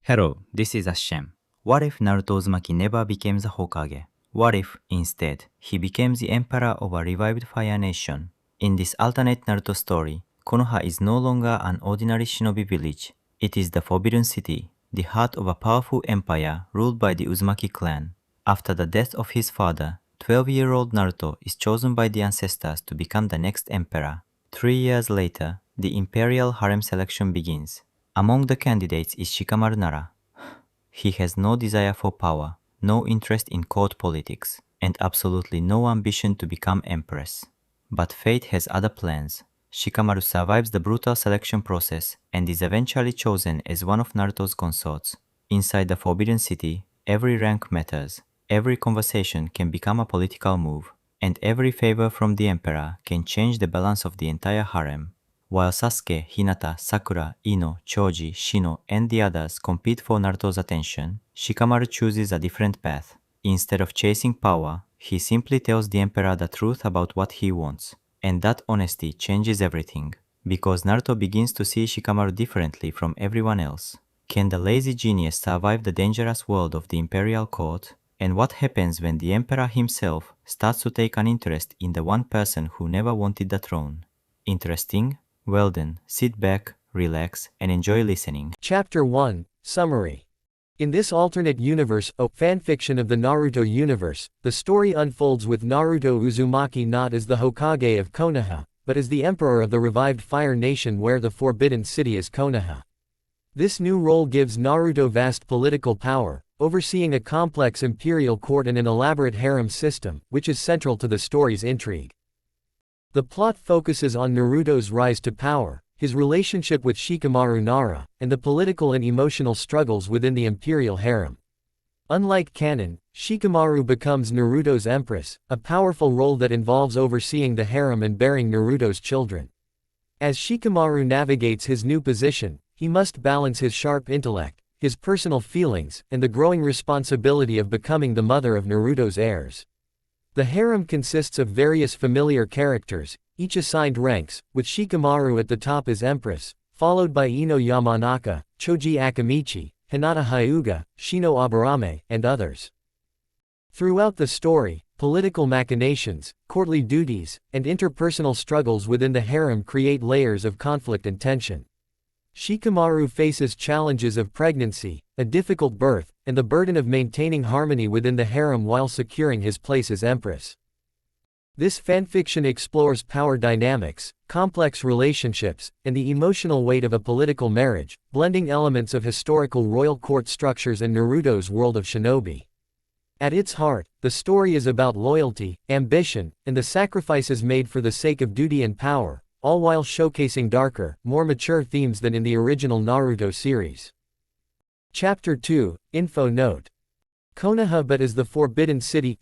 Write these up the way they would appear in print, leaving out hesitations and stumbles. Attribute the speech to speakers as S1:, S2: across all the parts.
S1: Hello, this is Ashem. What if Naruto Uzumaki never became the Hokage? What if, instead, he became the Emperor of a revived Fire Nation? In this alternate Naruto story, Konoha is no longer an ordinary shinobi village. It is the Forbidden City, the heart of a powerful empire ruled by the Uzumaki clan. After the death of his father, 12-year-old Naruto is chosen by the ancestors to become the next emperor. 3 years later, the Imperial Harem selection begins. Among the candidates is Shikamaru Nara. He has no desire for power, no interest in court politics, and absolutely no ambition to become Empress. But fate has other plans. Shikamaru survives the brutal selection process and is eventually chosen as one of Naruto's consorts. Inside the Forbidden City, every rank matters. Every conversation can become a political move, and every favor from the Emperor can change the balance of the entire harem. While Sasuke, Hinata, Sakura, Ino, Choji, Shino, and the others compete for Naruto's attention, Shikamaru chooses a different path. Instead of chasing power, he simply tells the Emperor the truth about what he wants. And that honesty changes everything, because Naruto begins to see Shikamaru differently from everyone else. Can the lazy genius survive the dangerous world of the Imperial Court? And what happens when the Emperor himself starts to take an interest in the one person who never wanted the throne? Interesting? Well then, sit back, relax, and enjoy listening.
S2: Chapter 1, Summary. In this alternate universe, fanfiction of the Naruto universe, the story unfolds with Naruto Uzumaki not as the Hokage of Konoha, but as the Emperor of the revived Fire Nation where the Forbidden City is Konoha. This new role gives Naruto vast political power, overseeing a complex imperial court and an elaborate harem system, which is central to the story's intrigue. The plot focuses on Naruto's rise to power, his relationship with Shikamaru Nara, and the political and emotional struggles within the Imperial Harem. Unlike canon, Shikamaru becomes Naruto's Empress, a powerful role that involves overseeing the harem and bearing Naruto's children. As Shikamaru navigates his new position, he must balance his sharp intellect, his personal feelings, and the growing responsibility of becoming the mother of Naruto's heirs. The harem consists of various familiar characters, each assigned ranks, with Shikamaru at the top as Empress, followed by Ino Yamanaka, Choji Akamichi, Hinata Hyuga, Shino Aburame, and others. Throughout the story, political machinations, courtly duties, and interpersonal struggles within the harem create layers of conflict and tension. Shikamaru faces challenges of pregnancy, a difficult birth, and the burden of maintaining harmony within the harem while securing his place as Empress. This fanfiction explores power dynamics, complex relationships, and the emotional weight of a political marriage, blending elements of historical royal court structures and Naruto's world of shinobi. At its heart, the story is about loyalty, ambition, and the sacrifices made for the sake of duty and power, all while showcasing darker, more mature themes than in the original Naruto series. Chapter 2, Info Note. Konoha but as the Forbidden City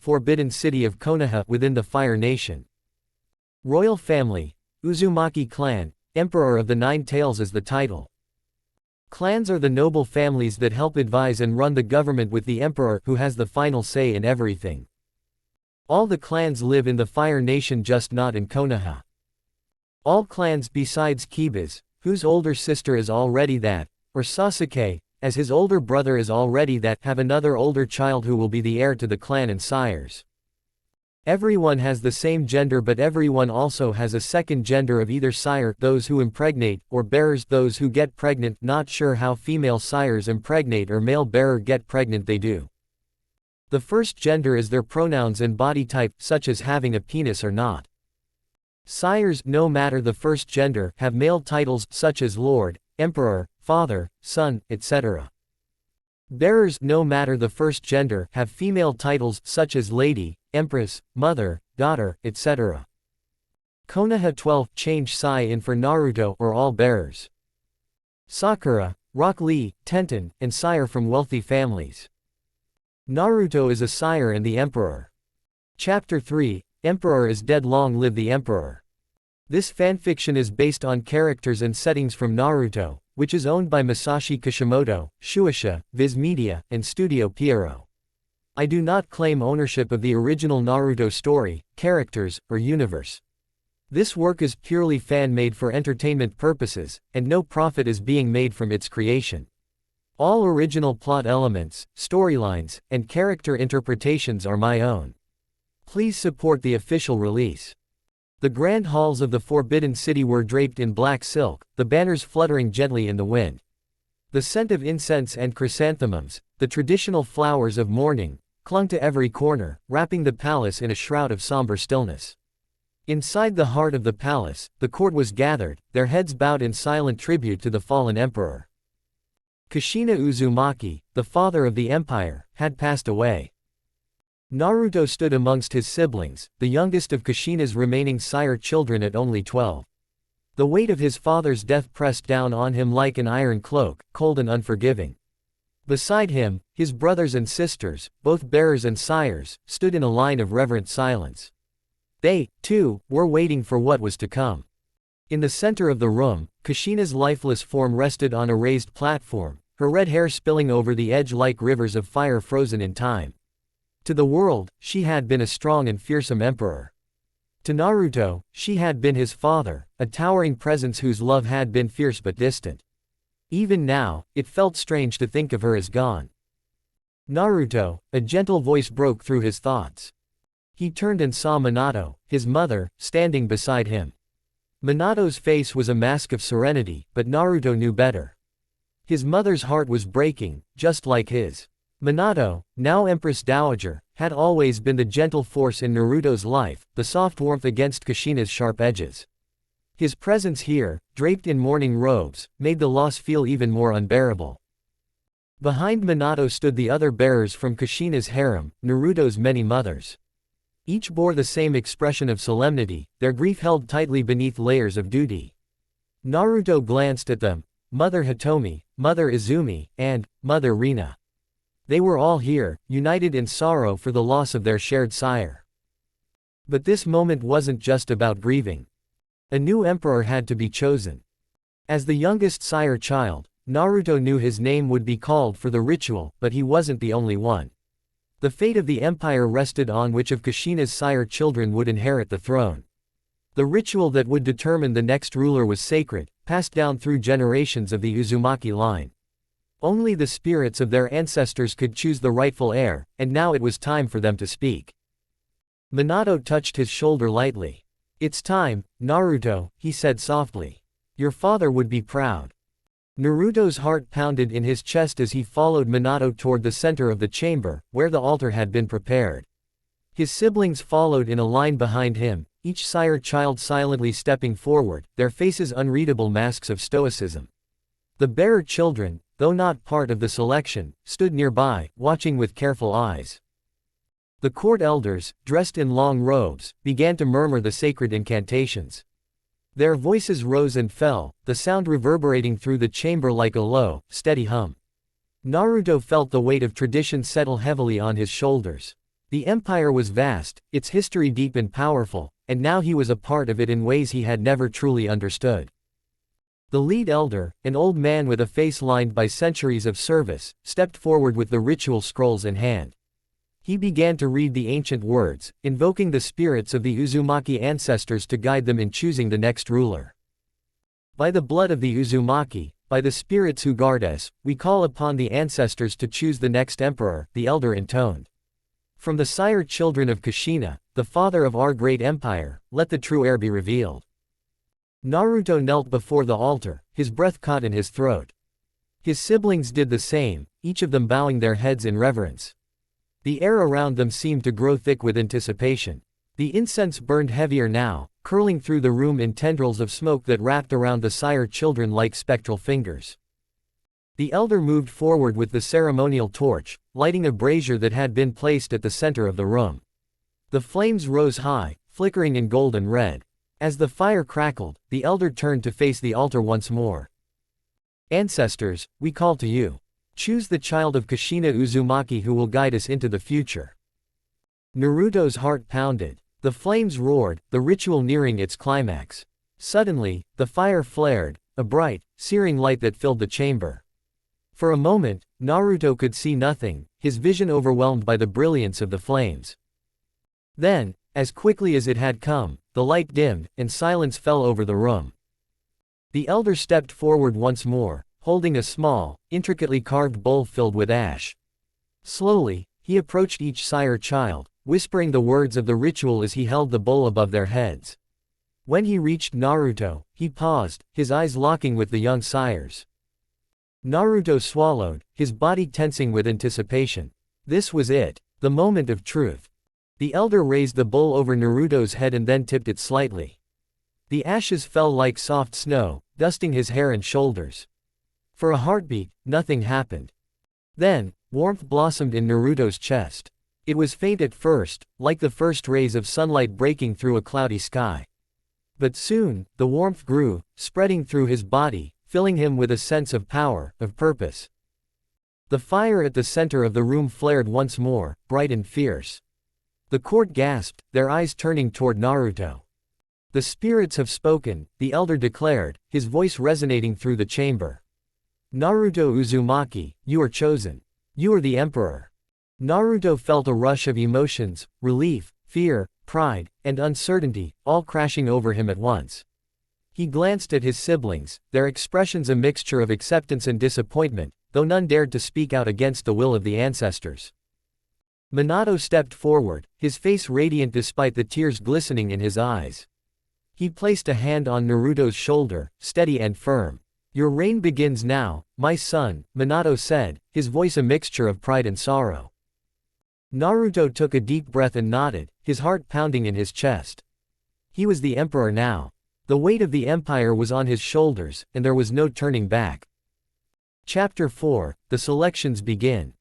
S2: of Konoha within the Fire Nation. Royal Family, Uzumaki Clan, Emperor of the Nine Tails is the title. Clans are the noble families that help advise and run the government with the Emperor who has the final say in everything. All the clans live in the Fire Nation, just not in Konoha. All clans besides Kiba's, whose older sister is already that, or Sasuke, as his older brother is already that, have another older child who will be the heir to the clan and sires. Everyone has the same gender, but everyone also has a second gender of either sire, those who impregnate, or bearers, those who get pregnant. Not sure how female sires impregnate or male bearer get pregnant, they do. The first gender is their pronouns and body type, such as having a penis or not. Sires, no matter the first gender, have male titles such as Lord, Emperor, Father, Son, etc. Bearers, no matter the first gender, have female titles such as Lady, Empress, Mother, Daughter, etc. Konoha 12 change Sai in for Naruto or all bearers. Sakura, Rock Lee, Tenten, and Sire from wealthy families. Naruto is a sire and the Emperor. Chapter 3, Emperor is dead, long live the Emperor. This fanfiction is based on characters and settings from Naruto, which is owned by Masashi Kishimoto, Shueisha, Viz Media, and Studio Pierrot. I do not claim ownership of the original Naruto story, characters, or universe. This work is purely fan-made for entertainment purposes, and no profit is being made from its creation. All original plot elements, storylines, and character interpretations are my own. Please support the official release. The grand halls of the Forbidden City were draped in black silk, the banners fluttering gently in the wind. The scent of incense and chrysanthemums, the traditional flowers of mourning, clung to every corner, wrapping the palace in a shroud of somber stillness. Inside the heart of the palace, the court was gathered, their heads bowed in silent tribute to the fallen emperor. Kushina Uzumaki, the father of the empire, had passed away. Naruto stood amongst his siblings, the youngest of Kushina's remaining sire children at only 12. The weight of his father's death pressed down on him like an iron cloak, cold and unforgiving. Beside him, his brothers and sisters, both bearers and sires, stood in a line of reverent silence. They, too, were waiting for what was to come. In the center of the room, Kushina's lifeless form rested on a raised platform, her red hair spilling over the edge like rivers of fire frozen in time. To the world, she had been a strong and fearsome emperor. To Naruto, she had been his father, a towering presence whose love had been fierce but distant. Even now, it felt strange to think of her as gone. Naruto, a gentle voice broke through his thoughts. He turned and saw Minato, his mother, standing beside him. Minato's face was a mask of serenity, but Naruto knew better. His mother's heart was breaking, just like his. Minato, now Empress Dowager, had always been the gentle force in Naruto's life, the soft warmth against Kushina's sharp edges. His presence here, draped in mourning robes, made the loss feel even more unbearable. Behind Minato stood the other bearers from Kushina's harem, Naruto's many mothers. Each bore the same expression of solemnity, their grief held tightly beneath layers of duty. Naruto glanced at them, Mother Hitomi, Mother Izumi, and Mother Rina. They were all here, united in sorrow for the loss of their shared sire. But this moment wasn't just about grieving. A new emperor had to be chosen. As the youngest sire child, Naruto knew his name would be called for the ritual, but he wasn't the only one. The fate of the empire rested on which of Kushina's sire children would inherit the throne. The ritual that would determine the next ruler was sacred, passed down through generations of the Uzumaki line. Only the spirits of their ancestors could choose the rightful heir, and now it was time for them to speak. Minato touched his shoulder lightly. "It's time, Naruto," he said softly. "Your father would be proud." Naruto's heart pounded in his chest as he followed Minato toward the center of the chamber, where the altar had been prepared. His siblings followed in a line behind him, each sire child silently stepping forward, their faces unreadable masks of stoicism. The bearer children, though not part of the selection, stood nearby, watching with careful eyes. The court elders, dressed in long robes, began to murmur the sacred incantations. Their voices rose and fell, the sound reverberating through the chamber like a low, steady hum. Naruto felt the weight of tradition settle heavily on his shoulders. The empire was vast, its history deep and powerful, and now he was a part of it in ways he had never truly understood. The lead elder, an old man with a face lined by centuries of service, stepped forward with the ritual scrolls in hand. He began to read the ancient words, invoking the spirits of the Uzumaki ancestors to guide them in choosing the next ruler. "By the blood of the Uzumaki, by the spirits who guard us, we call upon the ancestors to choose the next emperor," the elder intoned. "From the sire children of Kushina, the father of our great empire, let the true heir be revealed." Naruto knelt before the altar, his breath caught in his throat. His siblings did the same, each of them bowing their heads in reverence. The air around them seemed to grow thick with anticipation. The incense burned heavier now, curling through the room in tendrils of smoke that wrapped around the sire children like spectral fingers. The elder moved forward with the ceremonial torch, lighting a brazier that had been placed at the center of the room. The flames rose high, flickering in gold and red. As the fire crackled, the elder turned to face the altar once more. "Ancestors, we call to you. Choose the child of Kushina Uzumaki who will guide us into the future." Naruto's heart pounded. The flames roared, the ritual nearing its climax. Suddenly, the fire flared, a bright, searing light that filled the chamber. For a moment, Naruto could see nothing, his vision overwhelmed by the brilliance of the flames. Then, as quickly as it had come, the light dimmed, and silence fell over the room. The elder stepped forward once more, holding a small, intricately carved bowl filled with ash. Slowly, he approached each sire child, whispering the words of the ritual as he held the bowl above their heads. When he reached Naruto, he paused, his eyes locking with the young sires. Naruto swallowed, his body tensing with anticipation. This was it, the moment of truth. The elder raised the bowl over Naruto's head and then tipped it slightly. The ashes fell like soft snow, dusting his hair and shoulders. For a heartbeat, nothing happened. Then, warmth blossomed in Naruto's chest. It was faint at first, like the first rays of sunlight breaking through a cloudy sky. But soon, the warmth grew, spreading through his body, filling him with a sense of power, of purpose. The fire at the center of the room flared once more, bright and fierce. The court gasped, their eyes turning toward Naruto. The spirits have spoken, the elder declared, his voice resonating through the chamber. Naruto Uzumaki, you are chosen. You are the emperor. Naruto felt a rush of emotions, relief, fear, pride, and uncertainty, all crashing over him at once. He glanced at his siblings, their expressions a mixture of acceptance and disappointment, though none dared to speak out against the will of the ancestors. Minato stepped forward, his face radiant despite the tears glistening in his eyes. He placed a hand on Naruto's shoulder, steady and firm. Your reign begins now, my son, Minato said, his voice a mixture of pride and sorrow. Naruto took a deep breath and nodded, his heart pounding in his chest. He was the emperor now. The weight of the empire was on his shoulders, and there was no turning back. Chapter 4, The Selections Begin.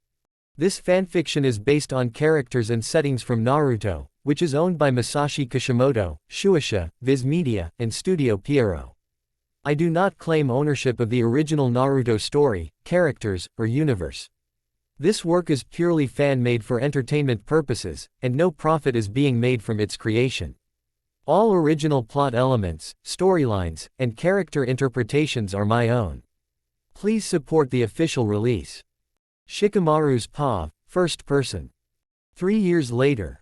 S2: This fanfiction is based on characters and settings from Naruto, which is owned by Masashi Kishimoto, Shueisha, Viz Media, and Studio Pierrot. I do not claim ownership of the original Naruto story, characters, or universe. This work is purely fan-made for entertainment purposes, and no profit is being made from its creation. All original plot elements, storylines, and character interpretations are my own. Please support the official release. Shikamaru's POV, first person. 3 years later.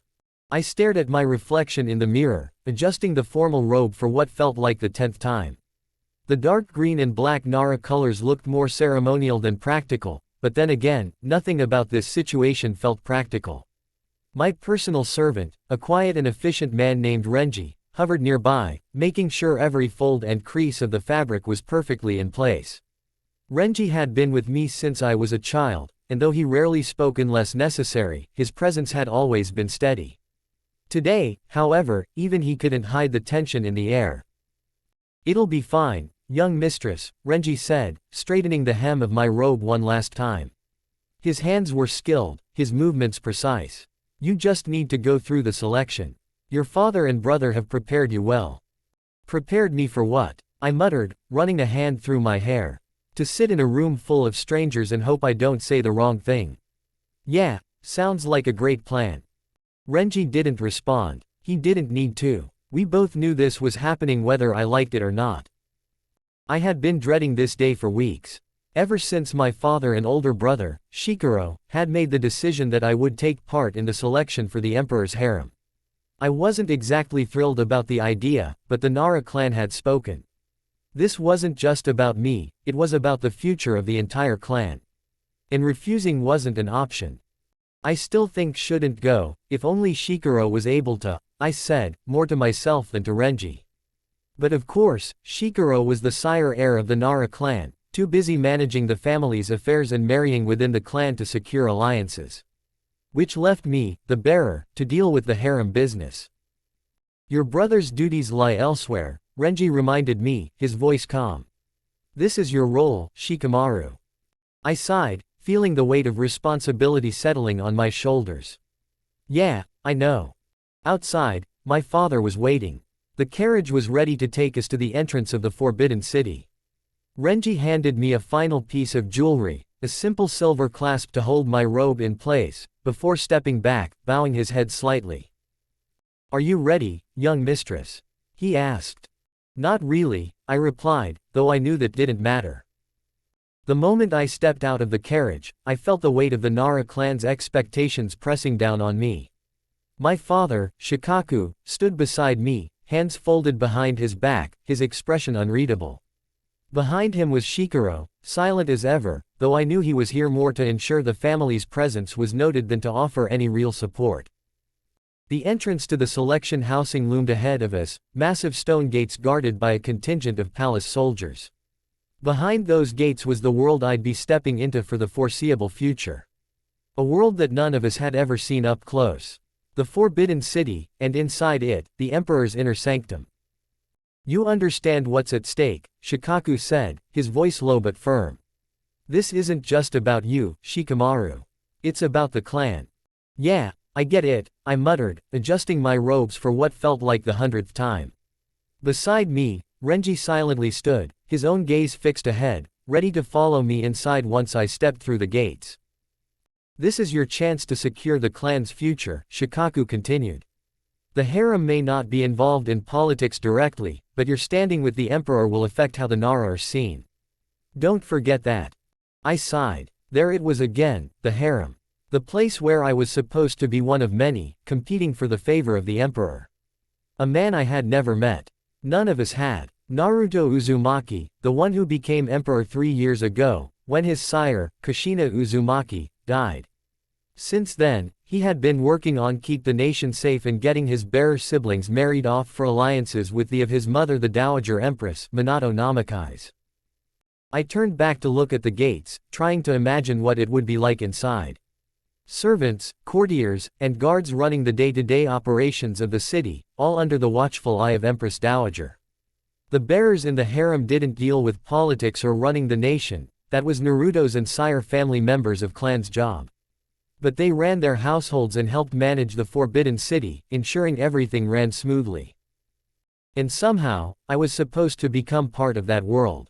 S2: I stared at my reflection in the mirror, adjusting the formal robe for what felt like the 10th time. The dark green and black Nara colors looked more ceremonial than practical, but then again, nothing about this situation felt practical. My personal servant, a quiet and efficient man named Renji, hovered nearby, making sure every fold and crease of the fabric was perfectly in place. Renji had been with me since I was a child, and though he rarely spoke unless necessary, his presence had always been steady. Today, however, even he couldn't hide the tension in the air. It'll be fine, young mistress, Renji said, straightening the hem of my robe one last time. His hands were skilled, his movements precise. You just need to go through the selection. Your father and brother have prepared you well. Prepared me for what? I muttered, running a hand through my hair. To sit in a room full of strangers and hope I don't say the wrong thing. Yeah, sounds like a great plan. Renji didn't respond. He didn't need to. We both knew this was happening whether I liked it or not. I had been dreading this day for weeks. Ever since my father and older brother, Shikamaru, had made the decision that I would take part in the selection for the Emperor's harem. I wasn't exactly thrilled about the idea, but the Nara clan had spoken. This wasn't just about me, it was about the future of the entire clan. And refusing wasn't an option. I still think shouldn't go, if only Shikamaru was able to, I said, more to myself than to Renji. But of course, Shikamaru was the sire heir of the Nara clan, too busy managing the family's affairs and marrying within the clan to secure alliances. Which left me, the bearer, to deal with the harem business. Your brother's duties lie elsewhere, Renji reminded me, his voice calm. This is your role, Shikamaru. I sighed, feeling the weight of responsibility settling on my shoulders. Yeah, I know. Outside, my father was waiting. The carriage was ready to take us to the entrance of the Forbidden City. Renji handed me a final piece of jewelry, a simple silver clasp to hold my robe in place, before stepping back, bowing his head slightly. Are you ready, young mistress? He asked. Not really, I replied, though I knew that didn't matter. The moment I stepped out of the carriage, I felt the weight of the Nara clan's expectations pressing down on me. My father, Shikaku, stood beside me, hands folded behind his back, his expression unreadable. Behind him was Shikamaru, silent as ever, though I knew he was here more to ensure the family's presence was noted than to offer any real support. The entrance to the selection housing loomed ahead of us, massive stone gates guarded by a contingent of palace soldiers. Behind those gates was the world I'd be stepping into for the foreseeable future. A world that none of us had ever seen up close. The Forbidden City, and inside it, the Emperor's inner sanctum. "You understand what's at stake," Shikaku said, his voice low but firm. "This isn't just about you, Shikamaru. It's about the clan." "Yeah, I get it," I muttered, adjusting my robes for what felt like the 100th time. Beside me, Renji silently stood, his own gaze fixed ahead, ready to follow me inside once I stepped through the gates. "This is your chance to secure the clan's future," Shikaku continued. "The harem may not be involved in politics directly, but your standing with the Emperor will affect how the Nara are seen. Don't forget that." I sighed. There it was again, the harem. The place where I was supposed to be one of many, competing for the favor of the Emperor. A man I had never met. None of us had. Naruto Uzumaki, the one who became Emperor 3 years ago, when his sire, Kushina Uzumaki, died. Since then, he had been working on keep the nation safe and getting his bearer siblings married off for alliances with the of his mother the Dowager Empress, Minato Namikaze. I turned back to look at the gates, trying to imagine what it would be like inside. Servants, courtiers, and guards running the day-to-day operations of the city, all under the watchful eye of Empress Dowager. The bearers in the harem didn't deal with politics or running the nation, that was Naruto's and Sire family members of clan's job. But they ran their households and helped manage the Forbidden City, ensuring everything ran smoothly. And somehow, I was supposed to become part of that world.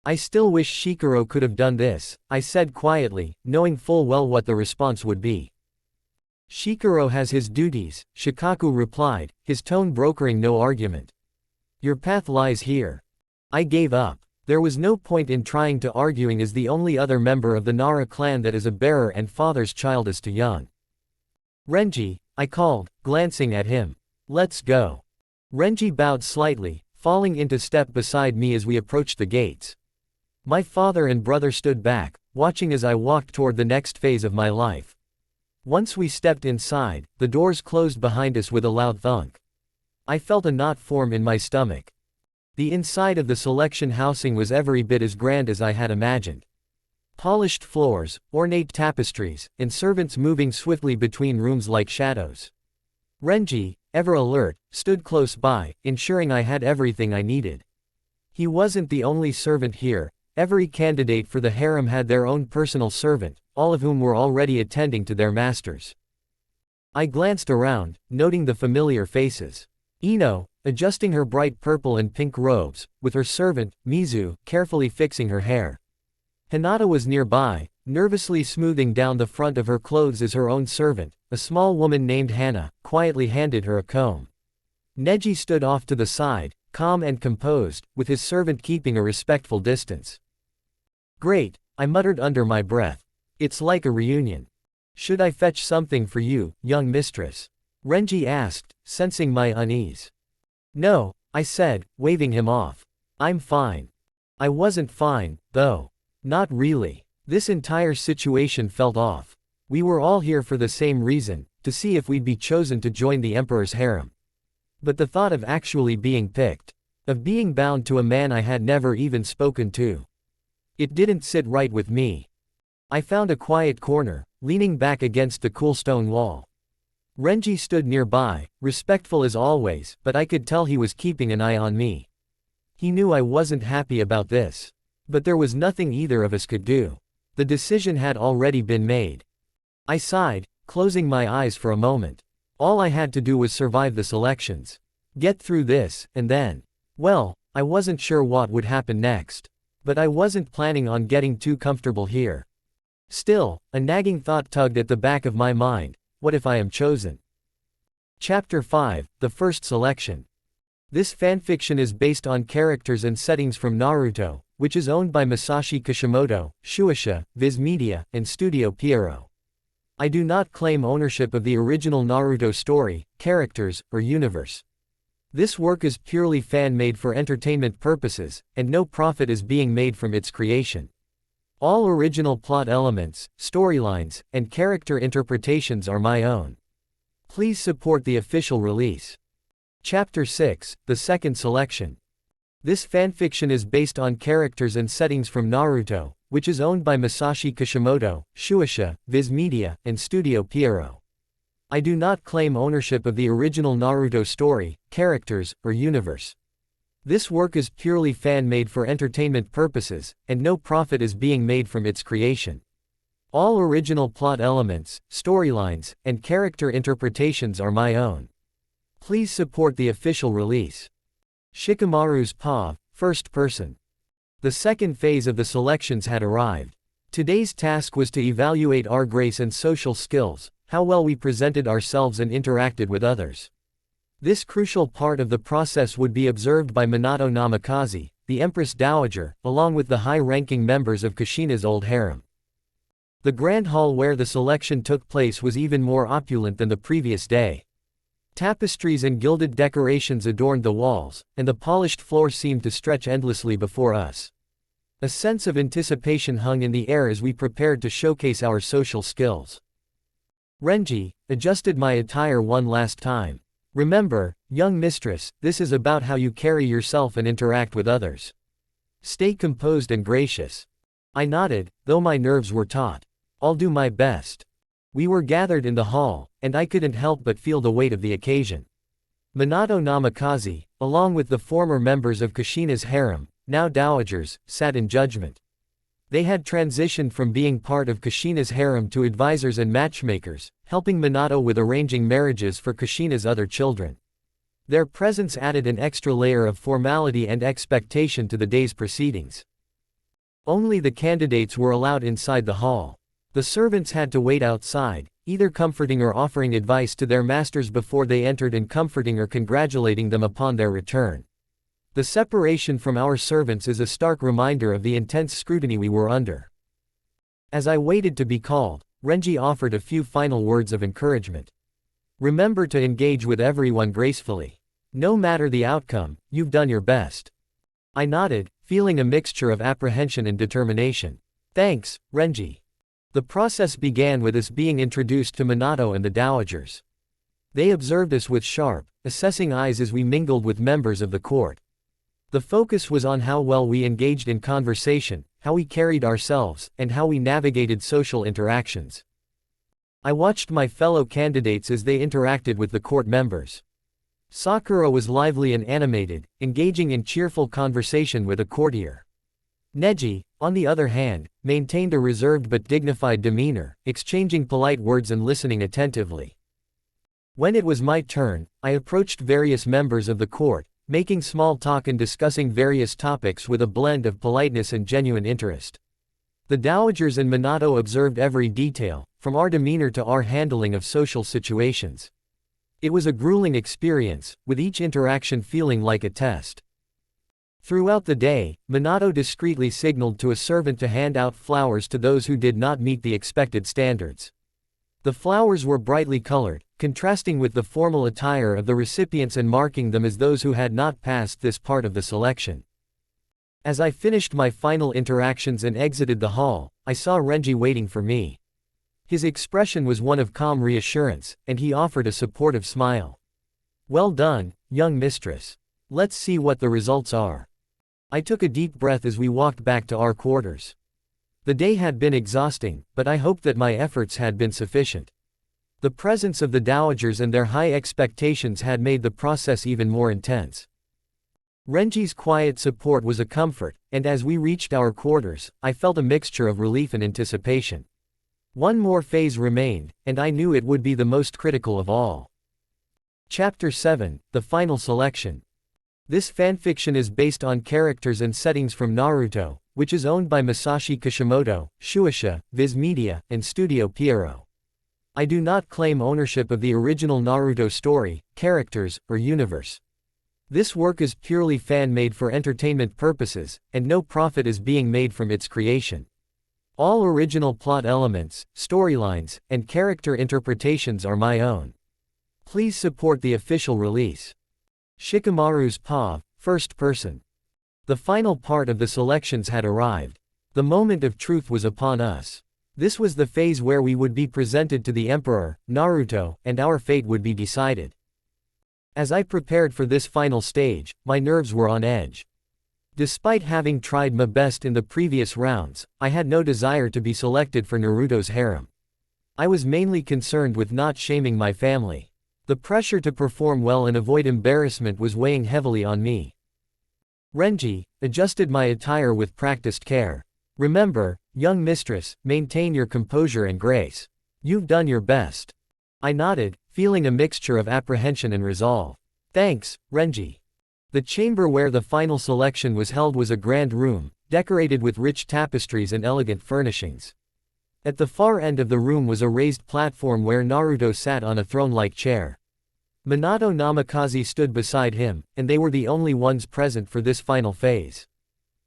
S2: "I still wish Shikamaru could have done this," I said quietly, knowing full well what the response would be. "Shikamaru has his duties," Shikaku replied, his tone brokering no argument. "Your path lies here." I gave up. There was no point in trying to arguing as the only other member of the Nara clan that is a bearer and father's child is too young. "Renji," I called, glancing at him. "Let's go." Renji bowed slightly, falling into step beside me as we approached the gates. My father and brother stood back, watching as I walked toward the next phase of my life. Once we stepped inside, the doors closed behind us with a loud thunk. I felt a knot form in my stomach. The inside of the selection housing was every bit as grand as I had imagined. Polished floors, ornate tapestries, and servants moving swiftly between rooms like shadows. Renji, ever alert, stood close by, ensuring I had everything I needed. He wasn't the only servant here. Every candidate for the harem had their own personal servant, all of whom were already attending to their masters. I glanced around, noting the familiar faces. Ino, adjusting her bright purple and pink robes, with her servant, Mizu, carefully fixing her hair. Hinata was nearby, nervously smoothing down the front of her clothes as her own servant. A small woman named Hana quietly handed her a comb. Neji stood off to the side, calm and composed, with his servant keeping a respectful distance. "Great," I muttered under my breath. "It's like a reunion." "Should I fetch something for you, young mistress?" Renji asked, sensing my unease. "No," I said, waving him off. "I'm fine." I wasn't fine, though. Not really. This entire situation felt off. We were all here for the same reason, to see if we'd be chosen to join the Emperor's harem. But the thought of actually being picked, of being bound to a man I had never even spoken to, it didn't sit right with me. I found a quiet corner, leaning back against the cool stone wall. Renji stood nearby, respectful as always, but I could tell he was keeping an eye on me. He knew I wasn't happy about this. But there was nothing either of us could do. The decision had already been made. I sighed, closing my eyes for a moment. All I had to do was survive the selections. Get through this, and then. Well, I wasn't sure what would happen next. But I wasn't planning on getting too comfortable here. Still, a nagging thought tugged at the back of my mind. What if I am chosen? Chapter 5, The First Selection. This fanfiction is based on characters and settings from Naruto, which is owned by Masashi Kishimoto, Shueisha, Viz Media, and Studio Pierrot. I do not claim ownership of the original Naruto story, characters, or universe. This work is purely fan-made for entertainment purposes, and no profit is being made from its creation. All original plot elements, storylines, and character interpretations are my own. Please support the official release. Chapter 6, The Second Selection. This fanfiction is based on characters and settings from Naruto, which is owned by Masashi Kishimoto, Shueisha, Viz Media, and Studio Pierrot. I do not claim ownership of the original Naruto story, characters, or universe. This work is purely fan-made for entertainment purposes, and no profit is being made from its creation. All original plot elements, storylines, and character interpretations are my own. Please support the official release. Shikamaru's POV, first person. The second phase of the selections had arrived. Today's task was to evaluate our grace and social skills, how well we presented ourselves and interacted with others. This crucial part of the process would be observed by Minato Namikaze, the Empress Dowager, along with the high-ranking members of Kushina's old harem. The grand hall where the selection took place was even more opulent than the previous day. Tapestries and gilded decorations adorned the walls, and the polished floor seemed to stretch endlessly before us. A sense of anticipation hung in the air as we prepared to showcase our social skills. Renji adjusted my attire one last time. Remember, young mistress, this is about how you carry yourself and interact with others. Stay composed and gracious. I nodded, though my nerves were taut. I'll do my best. We were gathered in the hall, and I couldn't help but feel the weight of the occasion. Minato Namikaze, along with the former members of Kushina's harem, now dowagers, sat in judgment. They had transitioned from being part of Kushina's harem to advisors and matchmakers, helping Minato with arranging marriages for Kushina's other children. Their presence added an extra layer of formality and expectation to the day's proceedings. Only the candidates were allowed inside the hall. The servants had to wait outside, either comforting or offering advice to their masters before they entered and comforting or congratulating them upon their return. The separation from our servants is a stark reminder of the intense scrutiny we were under. As I waited to be called, Renji offered a few final words of encouragement. Remember to engage with everyone gracefully. No matter the outcome, you've done your best. I nodded, feeling a mixture of apprehension and determination. Thanks, Renji. The process began with us being introduced to Minato and the dowagers. They observed us with sharp, assessing eyes as we mingled with members of the court. The focus was on how well we engaged in conversation, how we carried ourselves, and how we navigated social interactions. I watched my fellow candidates as they interacted with the court members. Sakura was lively and animated, engaging in cheerful conversation with a courtier. Neji, on the other hand, maintained a reserved but dignified demeanor, exchanging polite words and listening attentively. When it was my turn, I approached various members of the court, making small talk and discussing various topics with a blend of politeness and genuine interest. The dowagers and Minato observed every detail, from our demeanor to our handling of social situations. It was a grueling experience, with each interaction feeling like a test. Throughout the day, Minato discreetly signaled to a servant to hand out flowers to those who did not meet the expected standards. The flowers were brightly colored, contrasting with the formal attire of the recipients and marking them as those who had not passed this part of the selection. As I finished my final interactions and exited the hall, I saw Renji waiting for me. His expression was one of calm reassurance, and he offered a supportive smile. Well done, young mistress. Let's see what the results are. I took a deep breath as we walked back to our quarters. The day had been exhausting, but I hoped that my efforts had been sufficient. The presence of the dowagers and their high expectations had made the process even more intense. Renji's quiet support was a comfort, and as we reached our quarters, I felt a mixture of relief and anticipation. One more phase remained, and I knew it would be the most critical of all. Chapter 7, The Final Selection. This fanfiction is based on characters and settings from Naruto, which is owned by Masashi Kishimoto, Shueisha, Viz Media, and Studio Pierrot. I do not claim ownership of the original Naruto story, characters, or universe. This work is purely fan-made for entertainment purposes, and no profit is being made from its creation. All original plot elements, storylines, and character interpretations are my own. Please support the official release. Shikamaru's paw, first person. The final part of the selections had arrived. The moment of truth was upon us. This was the phase where we would be presented to the Emperor, Naruto, and our fate would be decided. As I prepared for this final stage, my nerves were on edge. Despite having tried my best in the previous rounds, I had no desire to be selected for Naruto's harem. I was mainly concerned with not shaming my family. The pressure to perform well and avoid embarrassment was weighing heavily on me. Renji adjusted my attire with practiced care. Remember, young mistress, maintain your composure and grace. You've done your best. I nodded, feeling a mixture of apprehension and resolve. Thanks, Renji. The chamber where the final selection was held was a grand room, decorated with rich tapestries and elegant furnishings. At the far end of the room was a raised platform where Naruto sat on a throne-like chair. Minato Namikaze stood beside him, and they were the only ones present for this final phase.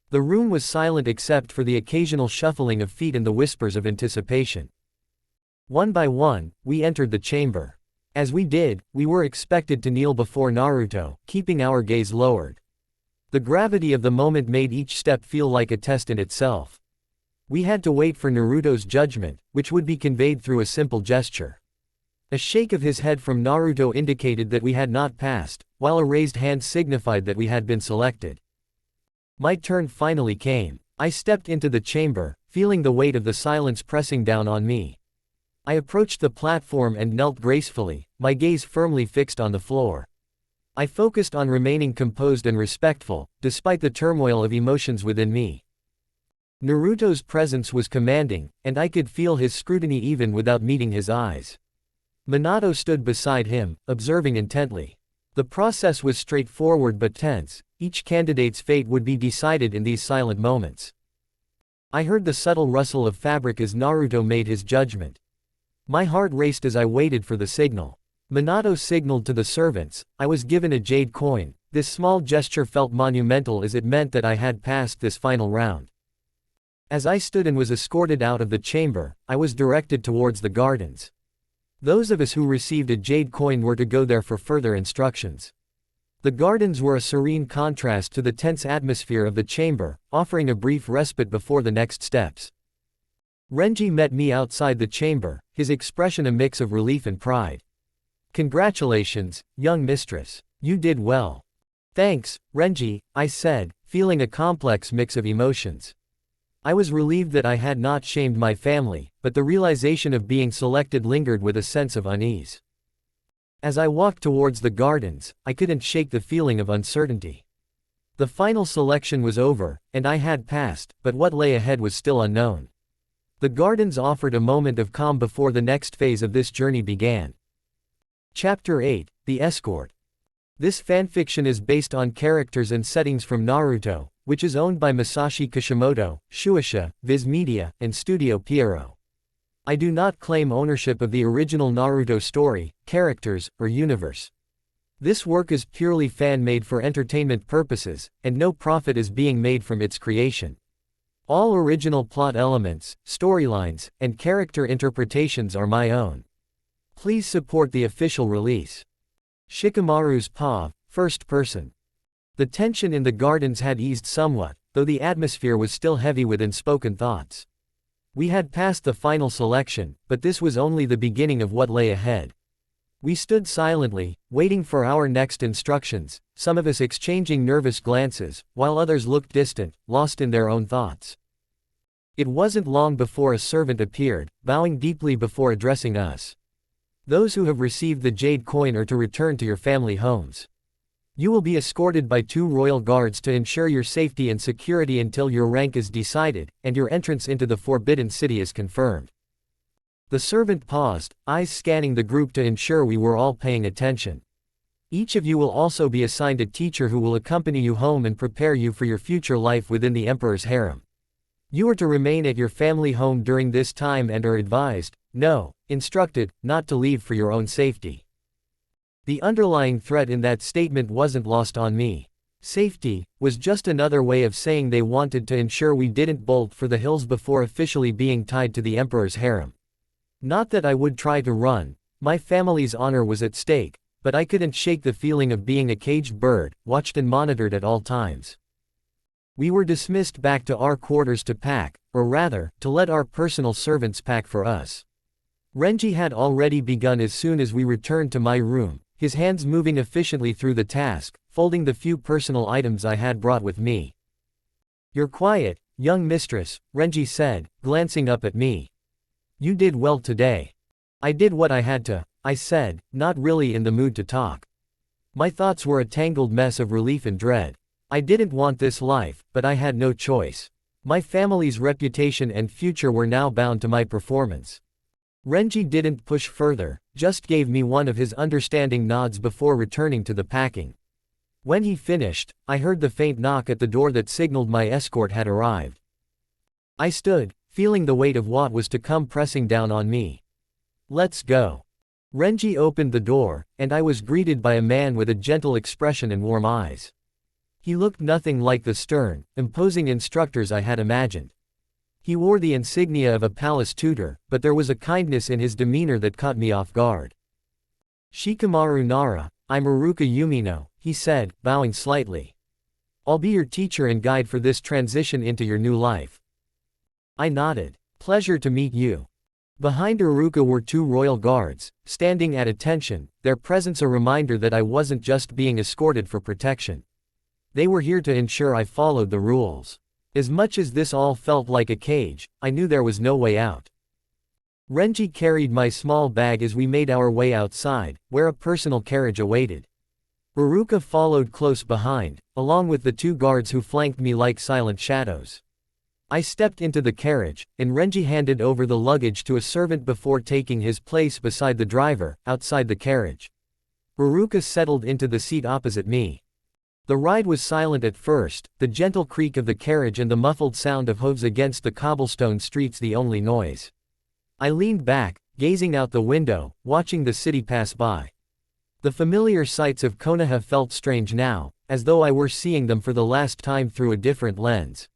S2: The room was silent except for the occasional shuffling of feet and the whispers of anticipation. One by one, we entered the chamber. As we did, we were expected to kneel before Naruto, keeping our gaze lowered. The gravity of the moment made each step feel like a test in itself. We had to wait for Naruto's judgment, which would be conveyed through a simple gesture. A shake of his head from Naruto indicated that we had not passed, while a raised hand signified that we had been selected. My turn finally came. I stepped into the chamber, feeling the weight of the silence pressing down on me. I approached the platform and knelt gracefully, my gaze firmly fixed on the floor. I focused on remaining composed and respectful, despite the turmoil of emotions within me. Naruto's presence was commanding, and I could feel his scrutiny even without meeting his eyes. Minato stood beside him, observing intently. The process was straightforward but tense. Each candidate's fate would be decided in these silent moments. I heard the subtle rustle of fabric as Naruto made his judgment. My heart raced as I waited for the signal. Minato signaled to the servants. I was given a jade coin. This small gesture felt monumental as it meant that I had passed this final round. As I stood and was escorted out of the chamber, I was directed towards the gardens. Those of us who received a jade coin were to go there for further instructions. The gardens were a serene contrast to the tense atmosphere of the chamber, offering a brief respite before the next steps. Renji met me outside the chamber, his expression a mix of relief and pride. Congratulations, young mistress. You did well. Thanks, Renji, I said, feeling a complex mix of emotions. I was relieved that I had not shamed my family, but the realization of being selected lingered with a sense of unease. As I walked towards the gardens, I couldn't shake the feeling of uncertainty. The final selection was over, and I had passed, but what lay ahead was still unknown. The gardens offered a moment of calm before the next phase of this journey began. Chapter 8, The Escort. This fanfiction is based on characters and settings from Naruto, which is owned by Masashi Kishimoto, Shueisha, Viz Media, and Studio Pierrot. I do not claim ownership of the original Naruto story, characters, or universe. This work is purely fan-made for entertainment purposes, and no profit is being made from its creation. All original plot elements, storylines, and character interpretations are my own. Please support the official release. Shikamaru's paw, first person. The tension in the gardens had eased somewhat, though the atmosphere was still heavy with unspoken thoughts. We had passed the final selection, but this was only the beginning of what lay ahead. We stood silently, waiting for our next instructions, some of us exchanging nervous glances, while others looked distant, lost in their own thoughts. It wasn't long before a servant appeared, bowing deeply before addressing us. Those who have received the jade coin are to return to your family homes. You will be escorted by 2 royal guards to ensure your safety and security until your rank is decided, and your entrance into the Forbidden City is confirmed. The servant paused, eyes scanning the group to ensure we were all paying attention. Each of you will also be assigned a teacher who will accompany you home and prepare you for your future life within the Emperor's harem. You are to remain at your family home during this time and are advised, instructed, not to leave for your own safety. The underlying threat in that statement wasn't lost on me. Safety was just another way of saying they wanted to ensure we didn't bolt for the hills before officially being tied to the Emperor's harem. Not that I would try to run, my family's honor was at stake, but I couldn't shake the feeling of being a caged bird, watched and monitored at all times. We were dismissed back to our quarters to pack, or rather, to let our personal servants pack for us. Renji had already begun as soon as we returned to my room, his hands moving efficiently through the task, folding the few personal items I had brought with me. "You're quiet, young mistress," Renji said, glancing up at me. "You did well today." "I did what I had to," I said, not really in the mood to talk. My thoughts were a tangled mess of relief and dread. I didn't want this life, but I had no choice. My family's reputation and future were now bound to my performance. Renji didn't push further, just gave me one of his understanding nods before returning to the packing. When he finished, I heard the faint knock at the door that signaled my escort had arrived. I stood, feeling the weight of what was to come pressing down on me. "Let's go." Renji opened the door, and I was greeted by a man with a gentle expression and warm eyes. He looked nothing like the stern, imposing instructors I had imagined. He wore the insignia of a palace tutor, but there was a kindness in his demeanor that caught me off guard. "Shikamaru Nara, I'm Iruka Yumino," he said, bowing slightly. "I'll be your teacher and guide for this transition into your new life." I nodded. "Pleasure to meet you." Behind Iruka were two royal guards, standing at attention, their presence a reminder that I wasn't just being escorted for protection. They were here to ensure I followed the rules. As much as this all felt like a cage, I knew there was no way out. Renji carried my small bag as we made our way outside, where a personal carriage awaited. Iruka followed close behind, along with the two guards who flanked me like silent shadows. I stepped into the carriage, and Renji handed over the luggage to a servant before taking his place beside the driver, outside the carriage. Iruka settled into the seat opposite me. The ride was silent at first, the gentle creak of the carriage and the muffled sound of hooves against the cobblestone streets the only noise. I leaned back, gazing out the window, watching the city pass by. The familiar sights of Konoha felt strange now, as though I were seeing them for the last time through a different lens.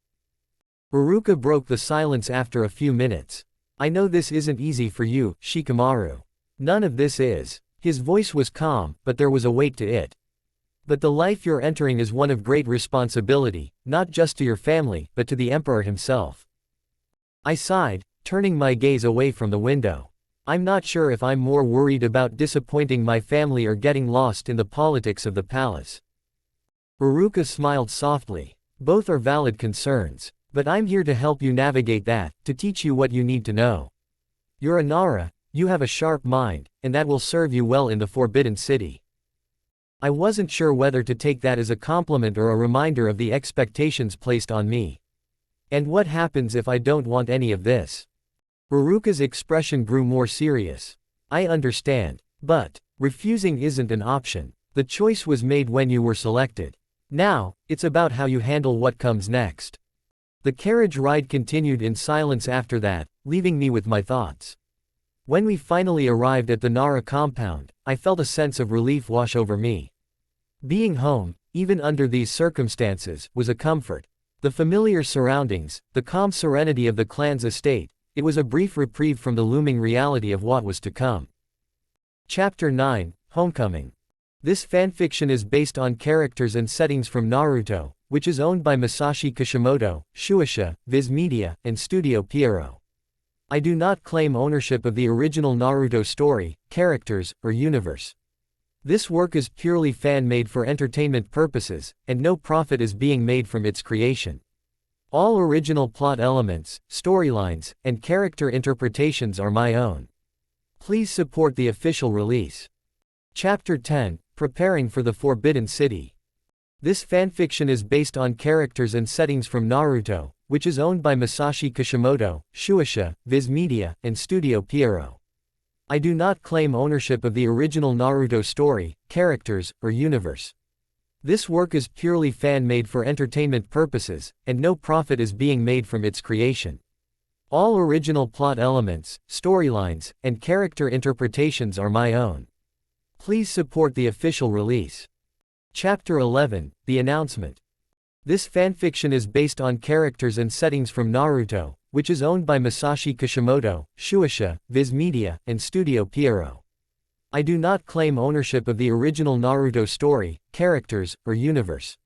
S2: Iruka broke the silence after a few minutes. "I know this isn't easy for you, Shikamaru. None of this is." His voice was calm, but there was a weight to it. "But the life you're entering is one of great responsibility, not just to your family, but to the Emperor himself." I sighed, turning my gaze away from the window. I'm not sure if I'm more worried about disappointing my family or getting lost in the politics of the palace. Iruka smiled softly. "Both are valid concerns. But I'm here to help you navigate that, to teach you what you need to know. You're a Nara, you have a sharp mind, and that will serve you well in the Forbidden City." I wasn't sure whether to take that as a compliment or a reminder of the expectations placed on me. "And what happens if I don't want any of this?" Iruka's expression grew more serious. "I understand. But refusing isn't an option. The choice was made when you were selected. Now, it's about how you handle what comes next." The carriage ride continued in silence after that, leaving me with my thoughts. When we finally arrived at the Nara compound, I felt a sense of relief wash over me. Being home, even under these circumstances, was a comfort. The familiar surroundings, the calm serenity of the clan's estate, it was a brief reprieve from the looming reality of what was to come. Chapter 9, Homecoming. This fanfiction is based on characters and settings from Naruto, which is owned by Masashi Kishimoto, Shueisha, Viz Media, and Studio Pierrot. I do not claim ownership of the original Naruto story, characters, or universe. This work is purely fan-made for entertainment purposes, and no profit is being made from its creation. All original plot elements, storylines, and character interpretations are my own. Please support the official release. Chapter 10, Preparing for the Forbidden City. This fanfiction is based on characters and settings from Naruto, which is owned by Masashi Kishimoto, Shueisha, Viz Media, and Studio Pierrot. I do not claim ownership of the original Naruto story, characters, or universe. This work is purely fan-made for entertainment purposes, and no profit is being made from its creation. All original plot elements, storylines, and character interpretations are my own. Please support the official release. Chapter 11, The Announcement. This fanfiction is based on characters and settings from Naruto, which is owned by Masashi Kishimoto, Shueisha, Viz Media, and Studio Pierrot. I do not claim ownership of the original Naruto story, characters, or universe.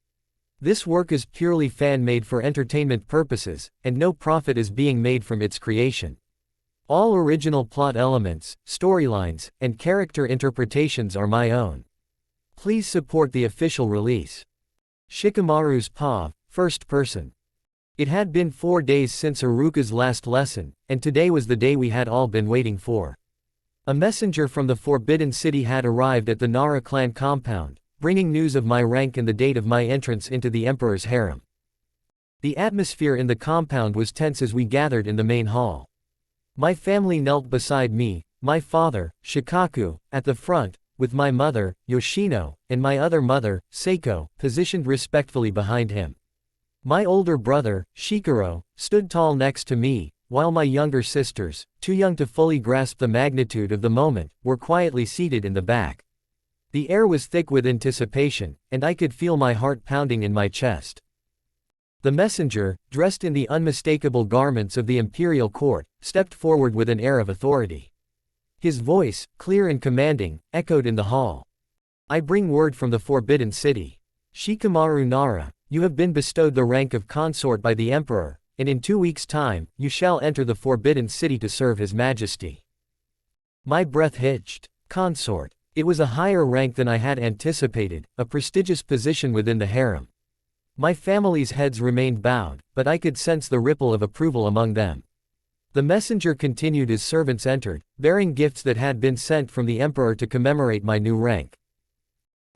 S2: This work is purely fan-made for entertainment purposes, and no profit is being made from its creation. All original plot elements, storylines, and character interpretations are my own. Please support the official release. Shikamaru's POV, first person. It had been 4 days since Iruka's last lesson, and today was the day we had all been waiting for. A messenger from the Forbidden City had arrived at the Nara clan compound, bringing news of my rank and the date of my entrance into the Emperor's harem. The atmosphere in the compound was tense as we gathered in the main hall. My family knelt beside me, my father, Shikaku, at the front, with my mother, Yoshino, and my other mother, Seiko, positioned respectfully behind him. My older brother, Shikaro, stood tall next to me, while my younger sisters, too young to fully grasp the magnitude of the moment, were quietly seated in the back. The air was thick with anticipation, and I could feel my heart pounding in my chest. The messenger, dressed in the unmistakable garments of the imperial court, stepped forward with an air of authority. His voice, clear and commanding, echoed in the hall. I bring word from the Forbidden City. Shikamaru Nara, you have been bestowed the rank of consort by the Emperor, and in 2 weeks' time, you shall enter the Forbidden City to serve His Majesty. My breath hitched. Consort. It was a higher rank than I had anticipated, a prestigious position within the harem. My family's heads remained bowed, but I could sense the ripple of approval among them. The messenger continued as servants entered, bearing gifts that had been sent from the Emperor to commemorate my new rank.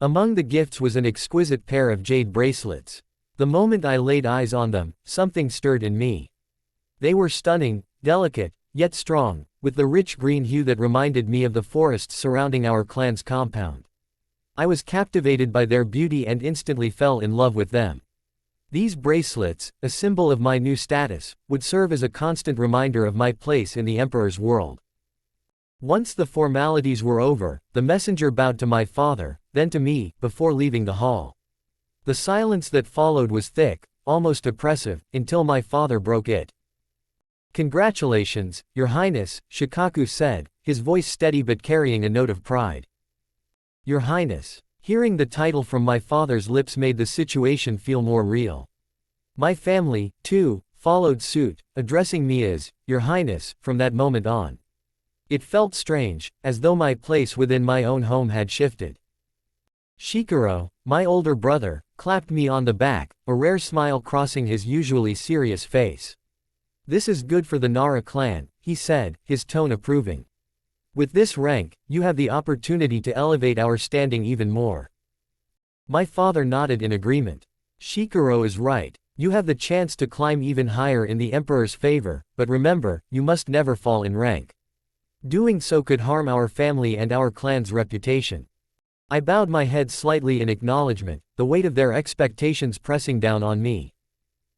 S2: Among the gifts was an exquisite pair of jade bracelets. The moment I laid eyes on them, something stirred in me. They were stunning, delicate, yet strong, with the rich green hue that reminded me of the forests surrounding our clan's compound. I was captivated by their beauty and instantly fell in love with them. These bracelets, a symbol of my new status, would serve as a constant reminder of my place in the Emperor's world. Once the formalities were over, the messenger bowed to my father, then to me, before leaving the hall. The silence that followed was thick, almost oppressive, until my father broke it. "Congratulations, Your Highness," Shikaku said, his voice steady but carrying a note of pride. "Your Highness." Hearing the title from my father's lips made the situation feel more real. My family, too, followed suit, addressing me as, Your Highness, from that moment on. It felt strange, as though my place within my own home had shifted. Shikaro, my older brother, clapped me on the back, a rare smile crossing his usually serious face. "This is good for the Nara clan," he said, his tone approving. "With this rank, you have the opportunity to elevate our standing even more." My father nodded in agreement. "Shikaro is right. You have the chance to climb even higher in the Emperor's favor, but remember, you must never fall in rank. Doing so could harm our family and our clan's reputation." I bowed my head slightly in acknowledgement, the weight of their expectations pressing down on me.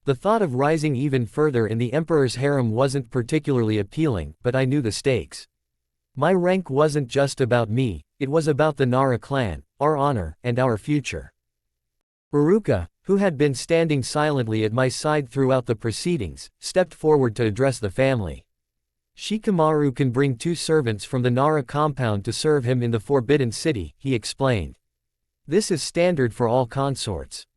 S2: The thought of rising even further in the Emperor's harem wasn't particularly appealing, but I knew the stakes. My rank wasn't just about me, it was about the Nara clan, our honor, and our future. Iruka, who had been standing silently at my side throughout the proceedings, stepped forward to address the family. "Shikamaru can bring 2 servants from the Nara compound to serve him in the Forbidden City," he explained. "This is standard for all consorts."